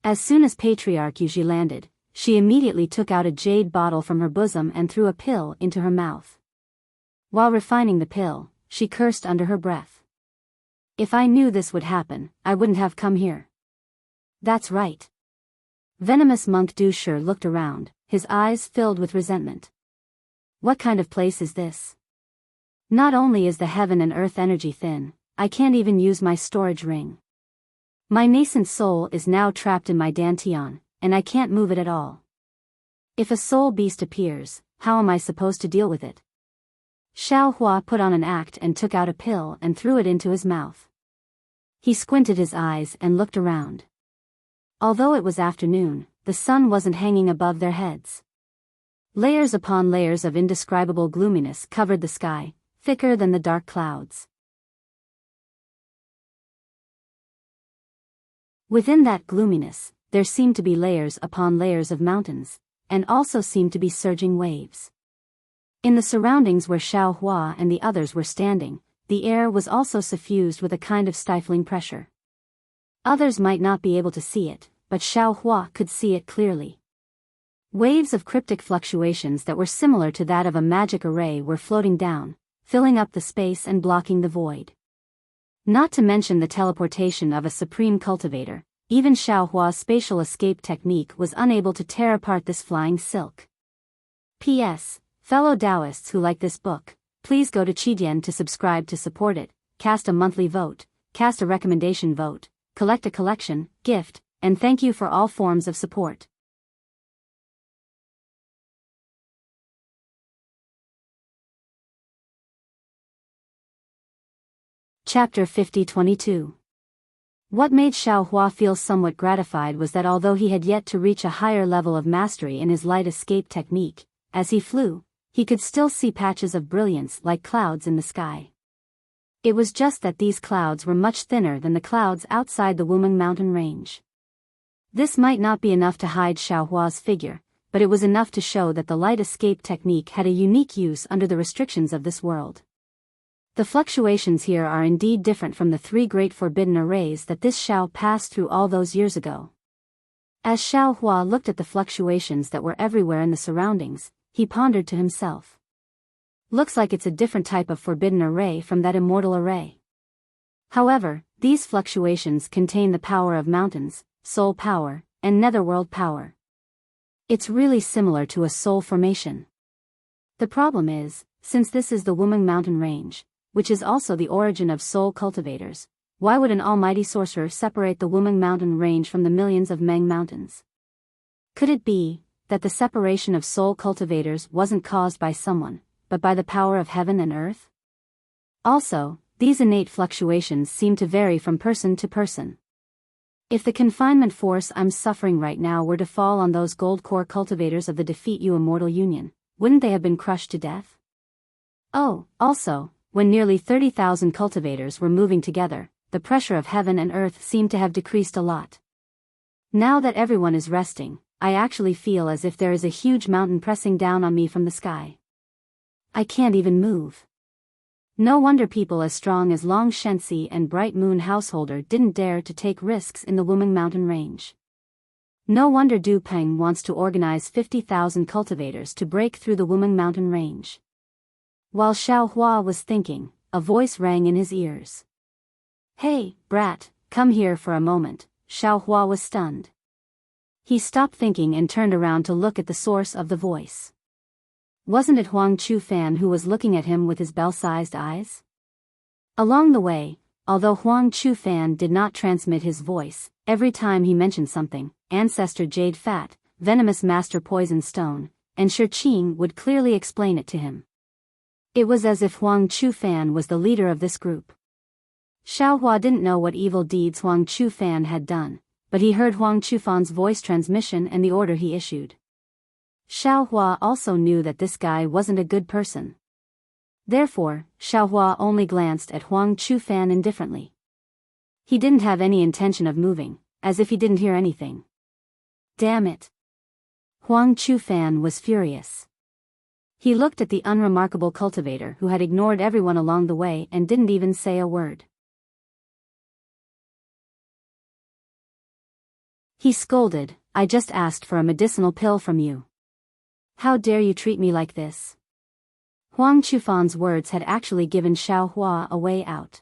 As soon as Patriarch Yuji landed, she immediately took out a jade bottle from her bosom and threw a pill into her mouth. While refining the pill, she cursed under her breath. "If I knew this would happen, I wouldn't have come here." That's right. Venomous monk Du Shi looked around, his eyes filled with resentment. What kind of place is this? Not only is the heaven and earth energy thin, I can't even use my storage ring. My nascent soul is now trapped in my dantian, and I can't move it at all. If a soul beast appears, how am I supposed to deal with it? Xiao Hua put on an act and took out a pill and threw it into his mouth. He squinted his eyes and looked around. Although it was afternoon, the sun wasn't hanging above their heads. Layers upon layers of indescribable gloominess covered the sky, thicker than the dark clouds. Within that gloominess, there seemed to be layers upon layers of mountains, and also seemed to be surging waves. In the surroundings where Xiao Hua and the others were standing, the air was also suffused with a kind of stifling pressure. Others might not be able to see it, but Xiao Hua could see it clearly. Waves of cryptic fluctuations that were similar to that of a magic array were floating down, filling up the space and blocking the void. Not to mention the teleportation of a supreme cultivator, even Xiao Hua's spatial escape technique was unable to tear apart this flying silk. P.S. Fellow Taoists who like this book, please go to Qidian to subscribe to support it, cast a monthly vote, cast a recommendation vote, collect a collection, gift, and thank you for all forms of support. Chapter 50-22. What made Xiao Hua feel somewhat gratified was that although he had yet to reach a higher level of mastery in his light escape technique, as he flew, he could still see patches of brilliance like clouds in the sky. It was just that these clouds were much thinner than the clouds outside the Wuming mountain range. This might not be enough to hide Xiao Hua's figure, but it was enough to show that the light escape technique had a unique use under the restrictions of this world. The fluctuations here are indeed different from the three great forbidden arrays that this Xiao passed through all those years ago. As Xiao Hua looked at the fluctuations that were everywhere in the surroundings, he pondered to himself. Looks like it's a different type of forbidden array from that immortal array. However, these fluctuations contain the power of mountains, soul power, and netherworld power. It's really similar to a soul formation. The problem is, since this is the Wuming mountain range, which is also the origin of soul cultivators, why would an almighty sorcerer separate the Wuming mountain range from the millions of Meng mountains? Could it be that the separation of soul cultivators wasn't caused by someone, but by the power of heaven and earth? Also, these innate fluctuations seem to vary from person to person. If the confinement force I'm suffering right now were to fall on those gold core cultivators of the Defeat You Immortal Union, wouldn't they have been crushed to death? Oh, also, when nearly 30,000 cultivators were moving together, the pressure of heaven and earth seemed to have decreased a lot. Now that everyone is resting, I actually feel as if there is a huge mountain pressing down on me from the sky. I can't even move. No wonder people as strong as Long Shensi and Bright Moon Householder didn't dare to take risks in the Wuming mountain range. No wonder Du Peng wants to organize 50,000 cultivators to break through the Wuming mountain range. While Xiao Hua was thinking, a voice rang in his ears. Hey, brat, come here for a moment. Xiao Hua was stunned. He stopped thinking and turned around to look at the source of the voice. Wasn't it Huang Chu-fan who was looking at him with his bell-sized eyes? Along the way, although Huang Chu-fan did not transmit his voice, every time he mentioned something, Ancestor Jade Fat, Venomous Master Poison Stone, and Shi Qing would clearly explain it to him. It was as if Huang Chu-fan was the leader of this group. Xiaohua didn't know what evil deeds Huang Chufan had done, but he heard Huang Chufan's voice transmission and the order he issued. Xiaohua also knew that this guy wasn't a good person. Therefore, Xiaohua only glanced at Huang Chufan indifferently. He didn't have any intention of moving, as if he didn't hear anything. Damn it! Huang Chufan was furious. He looked at the unremarkable cultivator who had ignored everyone along the way and didn't even say a word. He scolded, "I just asked for a medicinal pill from you. How dare you treat me like this?" Huang Chufan's words had actually given Xiaohua a way out.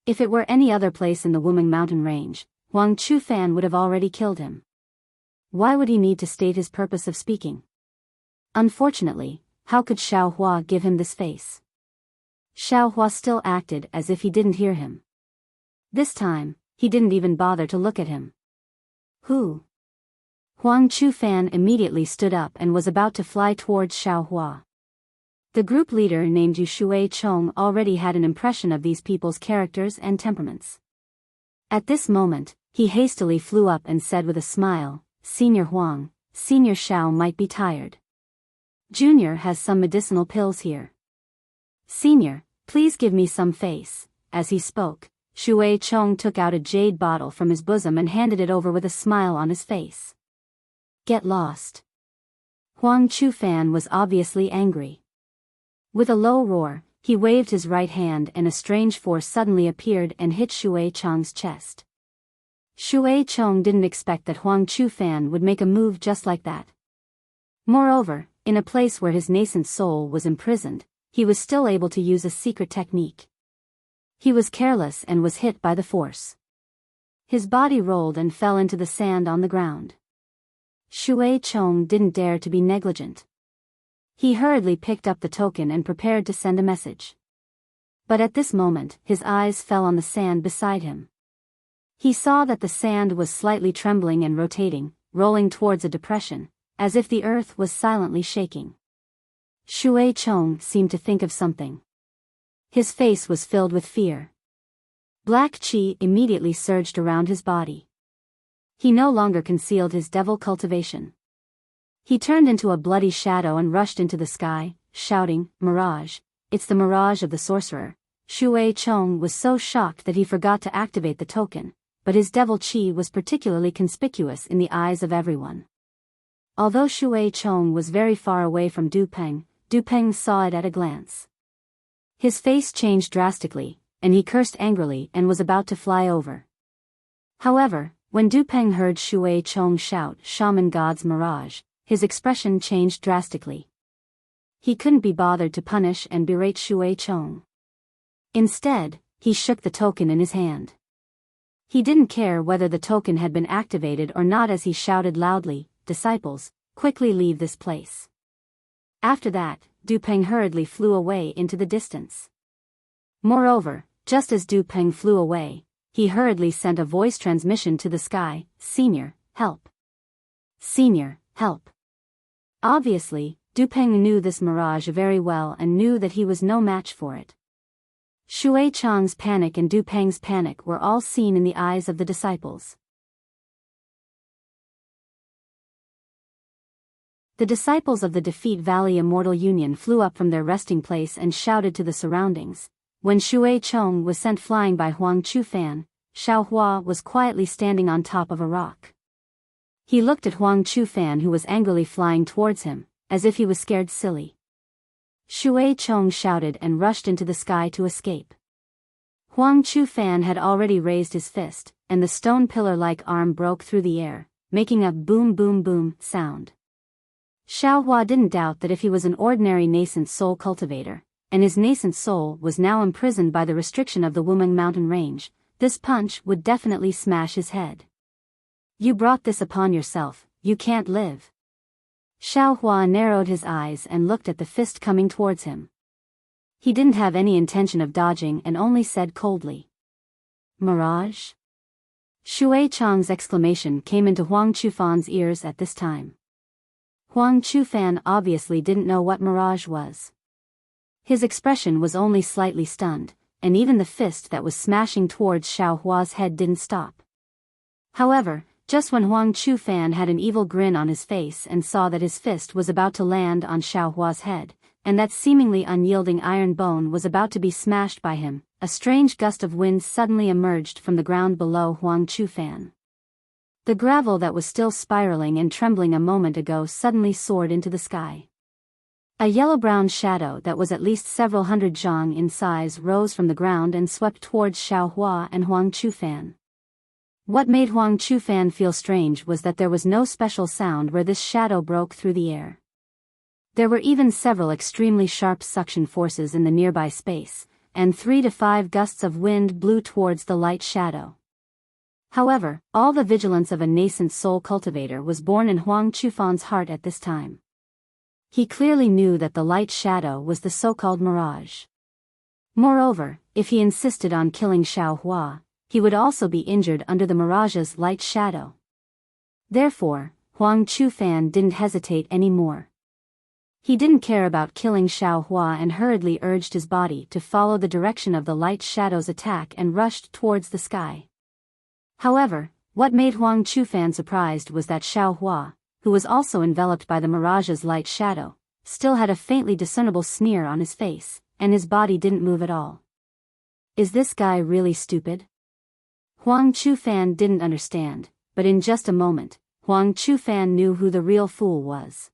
If it were any other place in the Wuming mountain range, Huang Chufan would have already killed him. Why would he need to state his purpose of speaking? Unfortunately, how could Xiaohua give him this face? Xiaohua still acted as if he didn't hear him. This time, he didn't even bother to look at him. Who? Huang Chufan immediately stood up and was about to fly towards Xiaohua. The group leader named Yu Shuai-chong already had an impression of these people's characters and temperaments. At this moment, he hastily flew up and said with a smile, "Senior Huang, Senior Xiao might be tired. Junior has some medicinal pills here. Senior, please give me some face." As he spoke, Shuai-chong took out a jade bottle from his bosom and handed it over with a smile on his face. "Get lost." Huang Chufan was obviously angry. With a low roar, he waved his right hand and a strange force suddenly appeared and hit Shuai-chong's chest. Shuai-chong didn't expect that Huang Chufan would make a move just like that. Moreover, in a place where his nascent soul was imprisoned, he was still able to use a secret technique. He was careless and was hit by the force. His body rolled and fell into the sand on the ground. Shuai-chong didn't dare to be negligent. He hurriedly picked up the token and prepared to send a message. But at this moment, his eyes fell on the sand beside him. He saw that the sand was slightly trembling and rotating, rolling towards a depression, as if the earth was silently shaking. Shuai-chong seemed to think of something. His face was filled with fear. Black qi immediately surged around his body. He no longer concealed his devil cultivation. He turned into a bloody shadow and rushed into the sky, shouting, "Mirage! It's the mirage of the sorcerer." Shuai-chong was so shocked that he forgot to activate the token, but his devil qi was particularly conspicuous in the eyes of everyone. Although Shuai-chong was very far away from Du Peng saw it at a glance. His face changed drastically, and he cursed angrily and was about to fly over. However, when Du Peng heard Shuai-chong shout, "Shaman God's mirage," his expression changed drastically. He couldn't be bothered to punish and berate Shuai-chong. Instead, he shook the token in his hand. He didn't care whether the token had been activated or not as he shouted loudly, "Disciples, quickly leave this place." After that, Du Peng hurriedly flew away into the distance. Moreover, just as Du Peng flew away, he hurriedly sent a voice transmission to the sky, "Senior, help. Senior, help." Obviously, Du Peng knew this mirage very well and knew that he was no match for it. Shuai-chong's panic and Du Peng's panic were all seen in the eyes of the disciples. The disciples of the Defeat Valley Immortal Union flew up from their resting place and shouted to the surroundings. When Shuai-chong was sent flying by Huang Chufan, Xiaohua was quietly standing on top of a rock. He looked at Huang Chufan who was angrily flying towards him, as if he was scared silly. Shuai-chong shouted and rushed into the sky to escape. Huang Chufan had already raised his fist, and the stone pillar-like arm broke through the air, making a boom boom boom sound. Xiaohua didn't doubt that if he was an ordinary nascent soul cultivator, and his nascent soul was now imprisoned by the restriction of the Wuming mountain range, this punch would definitely smash his head. "You brought this upon yourself, you can't live." Xiaohua narrowed his eyes and looked at the fist coming towards him. He didn't have any intention of dodging and only said coldly, "Mirage?" Shuai-chong's exclamation came into Huang Chufan's ears at this time. Huang Chufan obviously didn't know what mirage was. His expression was only slightly stunned, and even the fist that was smashing towards Xiao Hua's head didn't stop. However, just when Huang Chufan had an evil grin on his face and saw that his fist was about to land on Xiao Hua's head, and that seemingly unyielding iron bone was about to be smashed by him, a strange gust of wind suddenly emerged from the ground below Huang Chufan. The gravel that was still spiraling and trembling a moment ago suddenly soared into the sky. A yellow-brown shadow that was at least several hundred zhang in size rose from the ground and swept towards Xiao Hua and Huang Chufan. What made Huang Chufan feel strange was that there was no special sound where this shadow broke through the air. There were even several extremely sharp suction forces in the nearby space, and 3 to 5 gusts of wind blew towards the light shadow. However, all the vigilance of a nascent soul cultivator was born in Huang Chufan's heart at this time. He clearly knew that the light shadow was the so-called mirage. Moreover, if he insisted on killing Xiao Hua, he would also be injured under the mirage's light shadow. Therefore, Huang Chufan didn't hesitate anymore. He didn't care about killing Xiao Hua and hurriedly urged his body to follow the direction of the light shadow's attack and rushed towards the sky. However, what made Huang Chufan surprised was that Xiao Hua, who was also enveloped by the mirage's light shadow, still had a faintly discernible sneer on his face, and his body didn't move at all. Is this guy really stupid? Huang Chufan didn't understand, but in just a moment, Huang Chufan knew who the real fool was.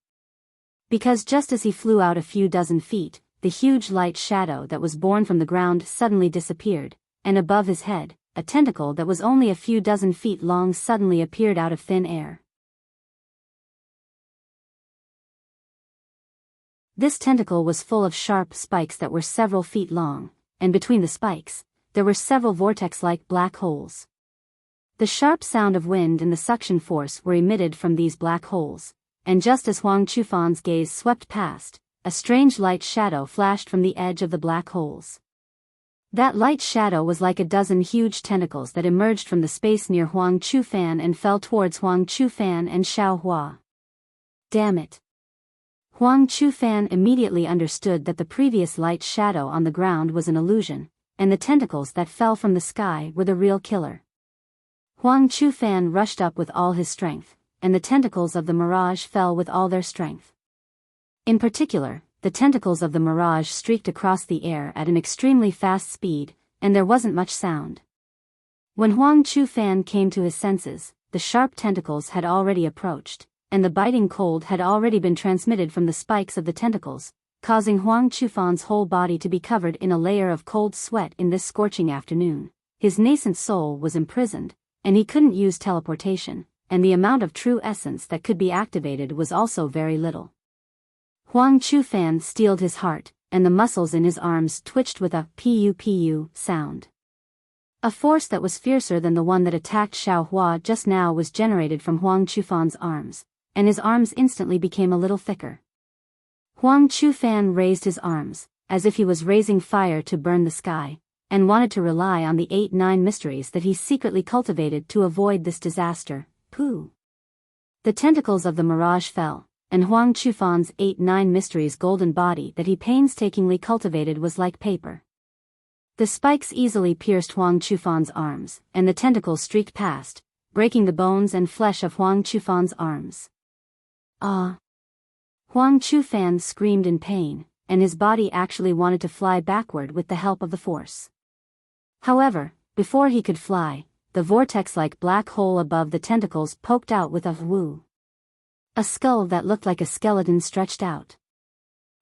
Because just as he flew out a few dozen feet, the huge light shadow that was born from the ground suddenly disappeared, and above his head, a tentacle that was only a few dozen feet long suddenly appeared out of thin air. This tentacle was full of sharp spikes that were several feet long, and between the spikes, there were several vortex-like black holes. The sharp sound of wind and the suction force were emitted from these black holes, and just as Huang Chufan's gaze swept past, a strange light shadow flashed from the edge of the black holes. That light shadow was like a dozen huge tentacles that emerged from the space near Huang Chufan and fell towards Huang Chufan and Xiao Hua. Damn it! Huang Chufan immediately understood that the previous light shadow on the ground was an illusion, and the tentacles that fell from the sky were the real killer. Huang Chufan rushed up with all his strength, and the tentacles of the mirage fell with all their strength. In particular, the tentacles of the mirage streaked across the air at an extremely fast speed, and there wasn't much sound. When Huang Chufan came to his senses, the sharp tentacles had already approached, and the biting cold had already been transmitted from the spikes of the tentacles, causing Huang Chufan's whole body to be covered in a layer of cold sweat in this scorching afternoon. His nascent soul was imprisoned, and he couldn't use teleportation, and the amount of true essence that could be activated was also very little. Huang Chufan steeled his heart, and the muscles in his arms twitched with a pu sound. A force that was fiercer than the one that attacked Xiao Hua just now was generated from Huang Chufan's arms, and his arms instantly became a little thicker. Huang Chufan raised his arms, as if he was raising fire to burn the sky, and wanted to rely on the 8-9 mysteries that he secretly cultivated to avoid this disaster. Pooh! The tentacles of the mirage fell, and Huang Chufan's 8-9 mysteries' golden body that he painstakingly cultivated was like paper. The spikes easily pierced Huang Chufan's arms, and the tentacles streaked past, breaking the bones and flesh of Huang Chufan's arms. Ah! Huang Chufan screamed in pain, and his body actually wanted to fly backward with the help of the force. However, before he could fly, the vortex-like black hole above the tentacles poked out with a whoo. A skull that looked like a skeleton stretched out.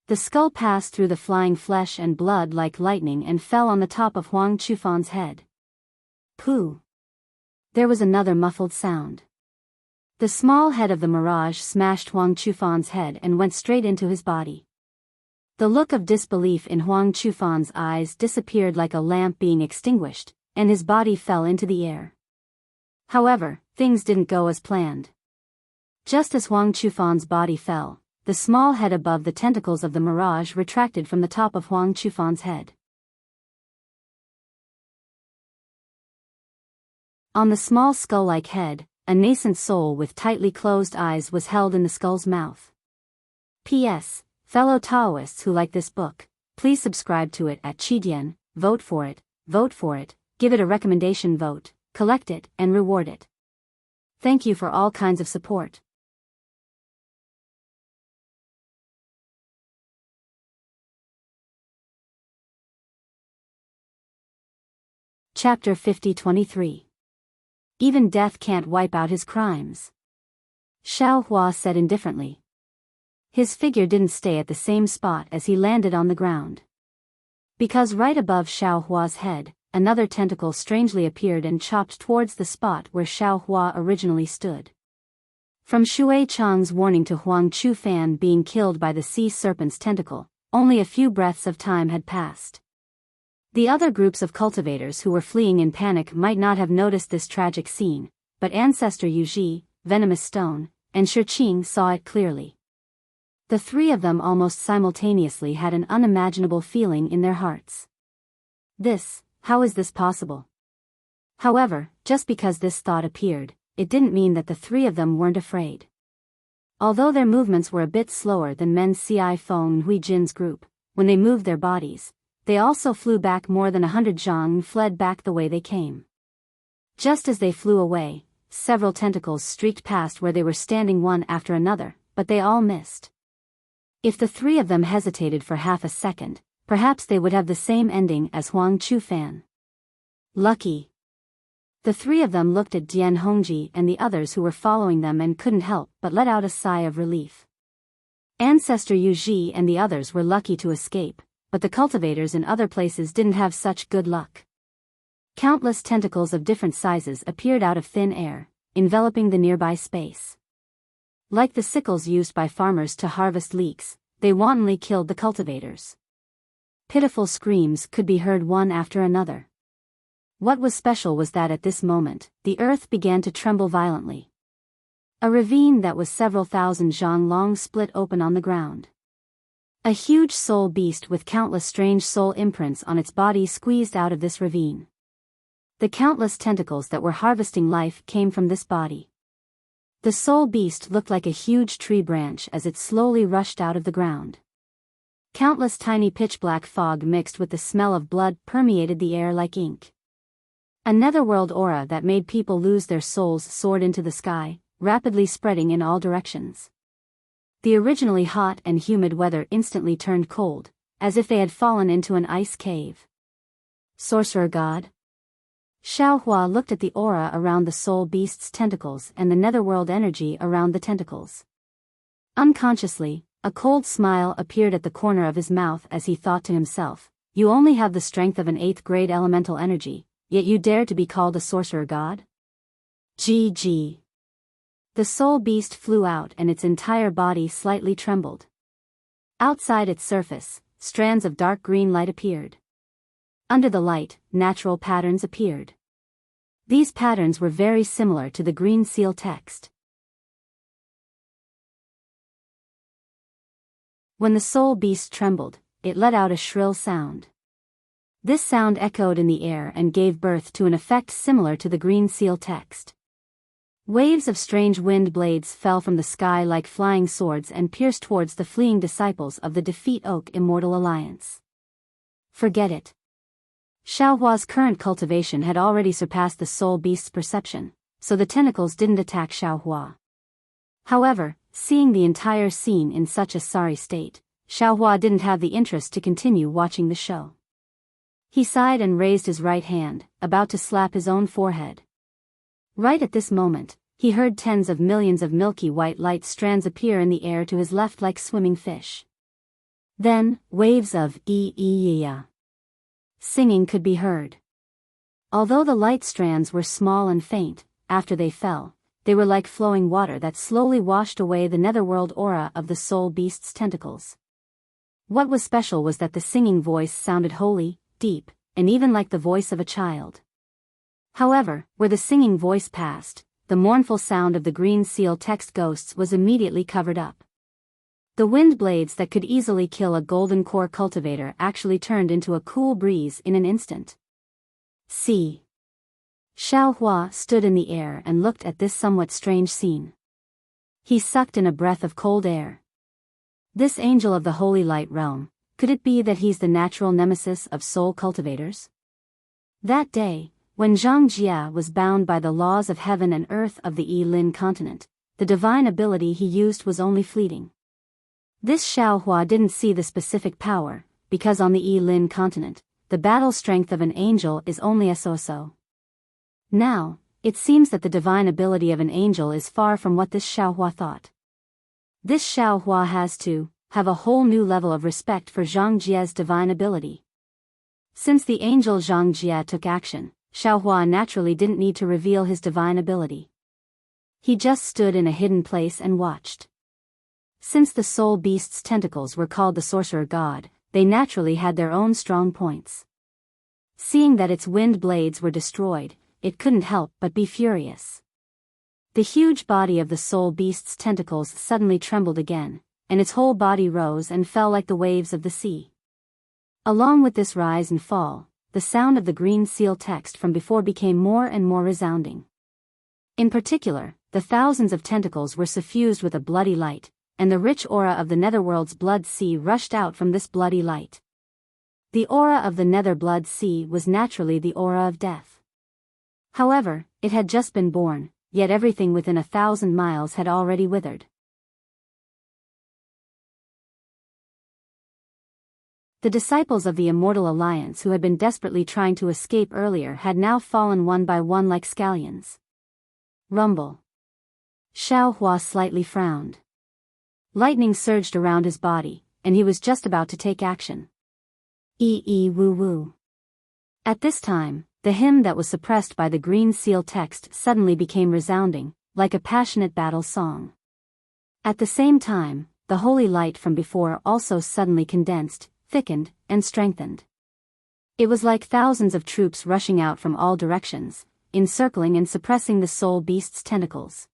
The skull passed through the flying flesh and blood like lightning and fell on the top of Huang Chufan's head. Pooh! There was another muffled sound. The small head of the mirage smashed Huang Chufan's head and went straight into his body. The look of disbelief in Huang Chufan's eyes disappeared like a lamp being extinguished, and his body fell into the air. However, things didn't go as planned. Just as Huang Chufan's body fell, the small head above the tentacles of the mirage retracted from the top of Huang Chufan's head. On the small skull-like head, a nascent soul with tightly closed eyes was held in the skull's mouth. P.S. Fellow Taoists who like this book, please subscribe to it at Qidian, vote for it, give it a recommendation vote, collect it, and reward it. Thank you for all kinds of support. Chapter 50-23. Even death can't wipe out his crimes. Xiao Hua said indifferently. His figure didn't stay at the same spot as he landed on the ground. Because right above Xiao Hua's head, another tentacle strangely appeared and chopped towards the spot where Xiao Hua originally stood. From Shui Chang's warning to Huang Chu Fan being killed by the sea serpent's tentacle, only a few breaths of time had passed. The other groups of cultivators who were fleeing in panic might not have noticed this tragic scene, but Ancestor Yuji, Venomous Stone, and Shiqing saw it clearly. The three of them almost simultaneously had an unimaginable feeling in their hearts. How is this possible? However, just because this thought appeared, it didn't mean that the three of them weren't afraid. Although their movements were a bit slower than Men Ci Feng Hui Jin's group, when they moved their bodies, they also flew back more than 100 zhang and fled back the way they came. Just as they flew away, several tentacles streaked past where they were standing one after another, but they all missed. If the three of them hesitated for half a second, perhaps they would have the same ending as Huang Chu Fan. Lucky. The three of them looked at Dian Hongji and the others who were following them and couldn't help but let out a sigh of relief. Ancestor Yuji and the others were lucky to escape, but the cultivators in other places didn't have such good luck. Countless tentacles of different sizes appeared out of thin air, enveloping the nearby space. Like the sickles used by farmers to harvest leeks, they wantonly killed the cultivators. Pitiful screams could be heard one after another. What was special was that at this moment, the earth began to tremble violently. A ravine that was several thousand zhang long split open on the ground. A huge soul beast with countless strange soul imprints on its body squeezed out of this ravine. The countless tentacles that were harvesting life came from this body. The soul beast looked like a huge tree branch as it slowly rushed out of the ground. Countless tiny pitch-black fog mixed with the smell of blood permeated the air like ink. A netherworld aura that made people lose their souls soared into the sky, rapidly spreading in all directions. The originally hot and humid weather instantly turned cold, as if they had fallen into an ice cave. Sorcerer God? Xiao Hua looked at the aura around the soul beast's tentacles and the netherworld energy around the tentacles. Unconsciously, a cold smile appeared at the corner of his mouth as he thought to himself, you only have the strength of an 8th grade elemental energy, yet you dare to be called a sorcerer god? GG. The soul beast flew out and its entire body slightly trembled. Outside its surface, strands of dark green light appeared. Under the light, natural patterns appeared. These patterns were very similar to the green seal text. When the soul beast trembled, it let out a shrill sound. This sound echoed in the air and gave birth to an effect similar to the green seal text. Waves of strange wind blades fell from the sky like flying swords and pierced towards the fleeing disciples of the Defeat Oak Immortal Alliance. Forget it. Xiao Hua's current cultivation had already surpassed the soul beast's perception, so the tentacles didn't attack Xiao Hua. However, seeing the entire scene in such a sorry state, Xiao Hua didn't have the interest to continue watching the show. He sighed and raised his right hand, about to slap his own forehead. Right at this moment, he heard tens of millions of milky white light strands appear in the air to his left like swimming fish. Then, waves of ee-ee-ya singing could be heard. Although the light strands were small and faint, after they fell, they were like flowing water that slowly washed away the netherworld aura of the soul beast's tentacles. What was special was that the singing voice sounded holy, deep, and even like the voice of a child. However, where the singing voice passed, the mournful sound of the green seal text ghosts was immediately covered up. The wind blades that could easily kill a golden core cultivator actually turned into a cool breeze in an instant. See. Xiao Hua stood in the air and looked at this somewhat strange scene. He sucked in a breath of cold air. This angel of the holy light realm, Could it be that he's the natural nemesis of soul cultivators? That day, when Zhang Jia was bound by the laws of heaven and earth of the Yi-Lin continent, the divine ability he used was only fleeting. This Xiaohua didn't see the specific power, because on the Yi-Lin continent, the battle strength of an angel is only a so-so. Now, it seems that the divine ability of an angel is far from what this Xiaohua thought. This Xiaohua has to have a whole new level of respect for Zhang Jia's divine ability. Since the angel Zhang Jia took action, Xiaohua naturally didn't need to reveal his divine ability. He just stood in a hidden place and watched. Since the soul beast's tentacles were called the sorcerer god, they naturally had their own strong points. Seeing that its wind blades were destroyed, it couldn't help but be furious. The huge body of the soul beast's tentacles suddenly trembled again, and its whole body rose and fell like the waves of the sea. Along with this rise and fall, the sound of the green seal text from before became more and more resounding. In particular, the thousands of tentacles were suffused with a bloody light, and the rich aura of the netherworld's blood sea rushed out from this bloody light. The aura of the nether blood sea was naturally the aura of death. However, it had just been born, yet everything within 1,000 miles had already withered. The disciples of the Immortal Alliance who had been desperately trying to escape earlier had now fallen one by one like scallions. Rumble. Xiaohua slightly frowned. Lightning surged around his body, and he was just about to take action. Woo. At this time, the hymn that was suppressed by the green seal text suddenly became resounding, like a passionate battle song. At the same time, the holy light from before also suddenly condensed, thickened, and strengthened. It was like thousands of troops rushing out from all directions, encircling and suppressing the soul beast's tentacles.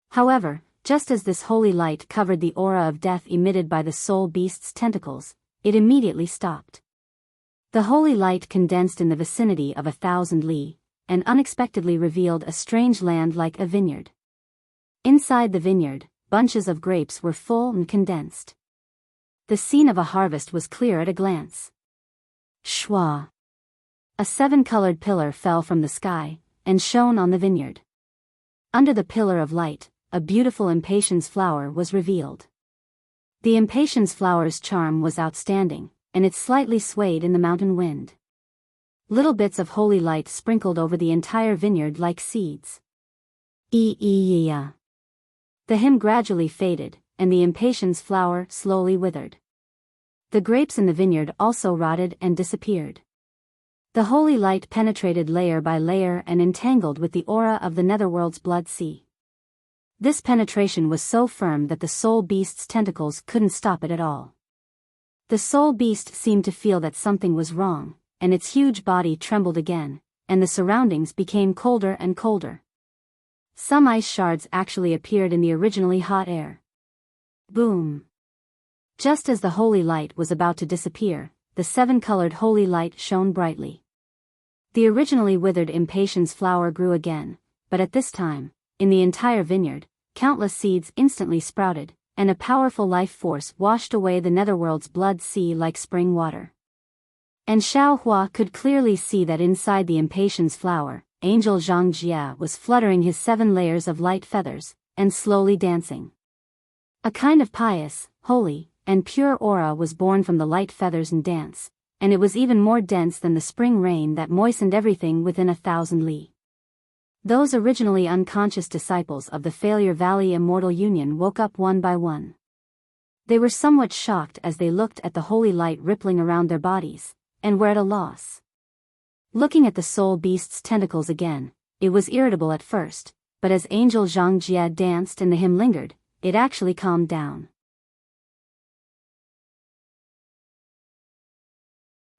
However, just as this holy light covered the aura of death emitted by the soul beast's tentacles, it immediately stopped. The holy light condensed in the vicinity of 1,000 li, and unexpectedly revealed a strange land like a vineyard. Inside the vineyard, bunches of grapes were full and condensed. The scene of a harvest was clear at a glance. Shwa! A 7-colored pillar fell from the sky, and shone on the vineyard. Under the pillar of light, a beautiful impatience flower was revealed. The impatience flower's charm was outstanding, and it slightly swayed in the mountain wind. Little bits of holy light sprinkled over the entire vineyard like seeds. The hymn gradually faded, and the impatience flower slowly withered. The grapes in the vineyard also rotted and disappeared. The holy light penetrated layer by layer and entangled with the aura of the netherworld's blood sea. This penetration was so firm that the soul beast's tentacles couldn't stop it at all. The soul beast seemed to feel that something was wrong, and its huge body trembled again, and the surroundings became colder and colder. Some ice shards actually appeared in the originally hot air. Boom! Just as the holy light was about to disappear, the 7-colored holy light shone brightly. The originally withered impatience flower grew again, but at this time, in the entire vineyard, countless seeds instantly sprouted, and a powerful life force washed away the netherworld's blood sea like spring water. And Xiaohua could clearly see that inside the impatience flower, Angel Zhang Jia was fluttering his 7 layers of light feathers, and slowly dancing. A kind of pious, holy, and pure aura was born from the light feathers and dance, and it was even more dense than the spring rain that moistened everything within 1,000 li. Those originally unconscious disciples of the Failure Valley Immortal Union woke up one by one. They were somewhat shocked as they looked at the holy light rippling around their bodies, and were at a loss. Looking at the soul beast's tentacles again, it was irritable at first, but as Angel Zhang Jia danced and the hymn lingered, it actually calmed down.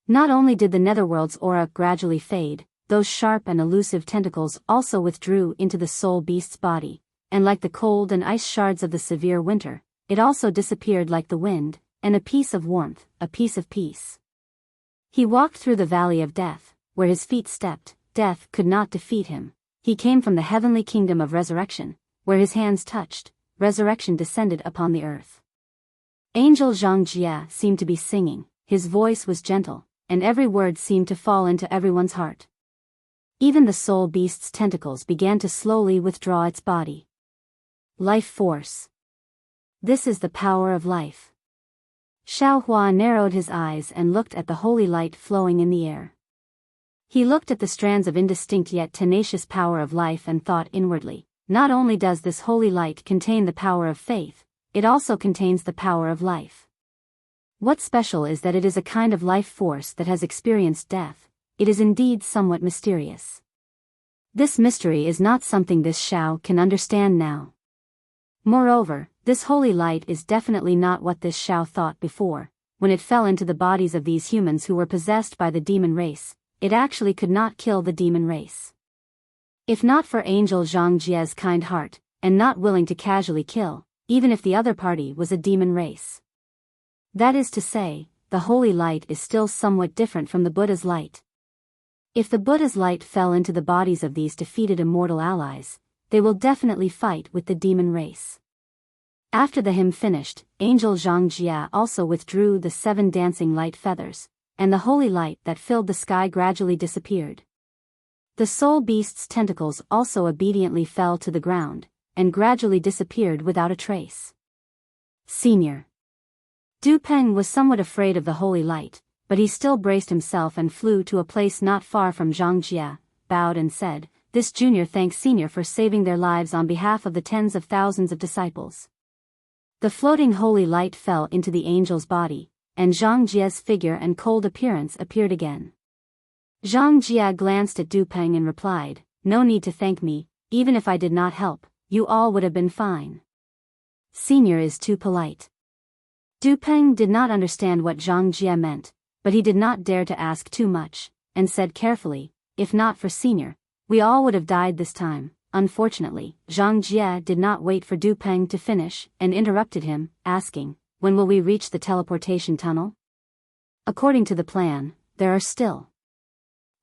Not only did the netherworld's aura gradually fade, those sharp and elusive tentacles also withdrew into the soul beast's body, and like the cold and ice shards of the severe winter, it also disappeared like the wind, and a piece of warmth, a piece of peace. He walked through the valley of death, where his feet stepped, death could not defeat him. He came from the heavenly kingdom of resurrection, where his hands touched, resurrection descended upon the earth. Angel Zhang Jie seemed to be singing, his voice was gentle, and every word seemed to fall into everyone's heart. Even the soul beast's tentacles began to slowly withdraw its body. Life force. This is the power of life. Xiaohua narrowed his eyes and looked at the holy light flowing in the air. He looked at the strands of indistinct yet tenacious power of life and thought inwardly, not only does this holy light contain the power of faith, it also contains the power of life. What's special is that it is a kind of life force that has experienced death. It is indeed somewhat mysterious. This mystery is not something this Xiao can understand now. Moreover, this holy light is definitely not what this Xiao thought before. When it fell into the bodies of these humans who were possessed by the demon race, it actually could not kill the demon race. If not for Angel Zhang Jie's kind heart, and not willing to casually kill, even if the other party was a demon race. That is to say, the holy light is still somewhat different from the Buddha's light. If the Buddha's light fell into the bodies of these defeated immortal allies, they will definitely fight with the demon race. After the hymn finished, Angel Zhang Jie also withdrew the 7 dancing light feathers, and the holy light that filled the sky gradually disappeared. The soul beast's tentacles also obediently fell to the ground, and gradually disappeared without a trace. Senior. Du Peng was somewhat afraid of the holy light, but he still braced himself and flew to a place not far from Zhang Jie, bowed and said, "This junior thanks senior for saving their lives on behalf of the tens of thousands of disciples." The floating holy light fell into the angel's body, and Zhang Jie's figure and cold appearance appeared again. Zhang Jie glanced at Du Peng and replied, "No need to thank me, even if I did not help, you all would have been fine. Senior is too polite." Du Peng did not understand what Zhang Jie meant, but he did not dare to ask too much, and said carefully, "If not for senior, we all would have died this time." Unfortunately, Zhang Jie did not wait for Du Peng to finish, and interrupted him, asking, "When will we reach the teleportation tunnel?" "According to the plan, there are still..."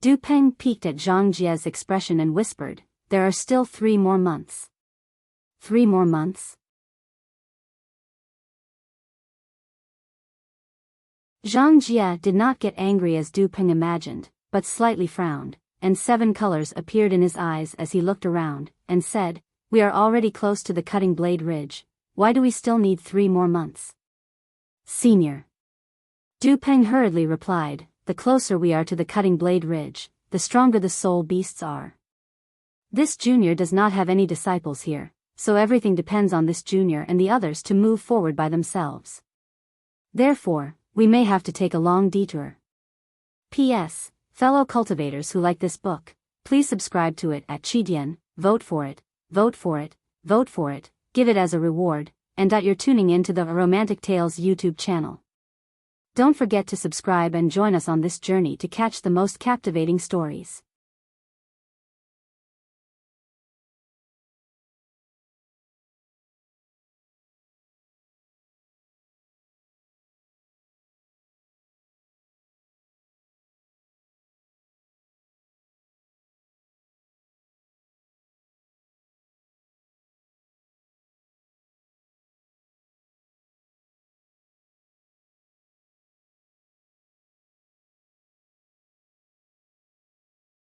Du Peng peeked at Zhang Jie's expression and whispered, "There are still 3 more months." 3 more months? Zhang Jie did not get angry as Du Peng imagined, but slightly frowned, and 7 colors appeared in his eyes as he looked around, and said, "We are already close to the cutting blade ridge, why do we still need 3 more months?" "Senior." Du Peng hurriedly replied, "The closer we are to the cutting blade ridge, the stronger the soul beasts are. This junior does not have any disciples here, so everything depends on this junior and the others to move forward by themselves. Therefore, we may have to take a long detour. P.S. Fellow cultivators who like this book, please subscribe to it at Chidian, vote for it, vote for it, vote for it, give it as a reward, and you're tuning in to the Romantic Tales YouTube channel. Don't forget to subscribe and join us on this journey to catch the most captivating stories.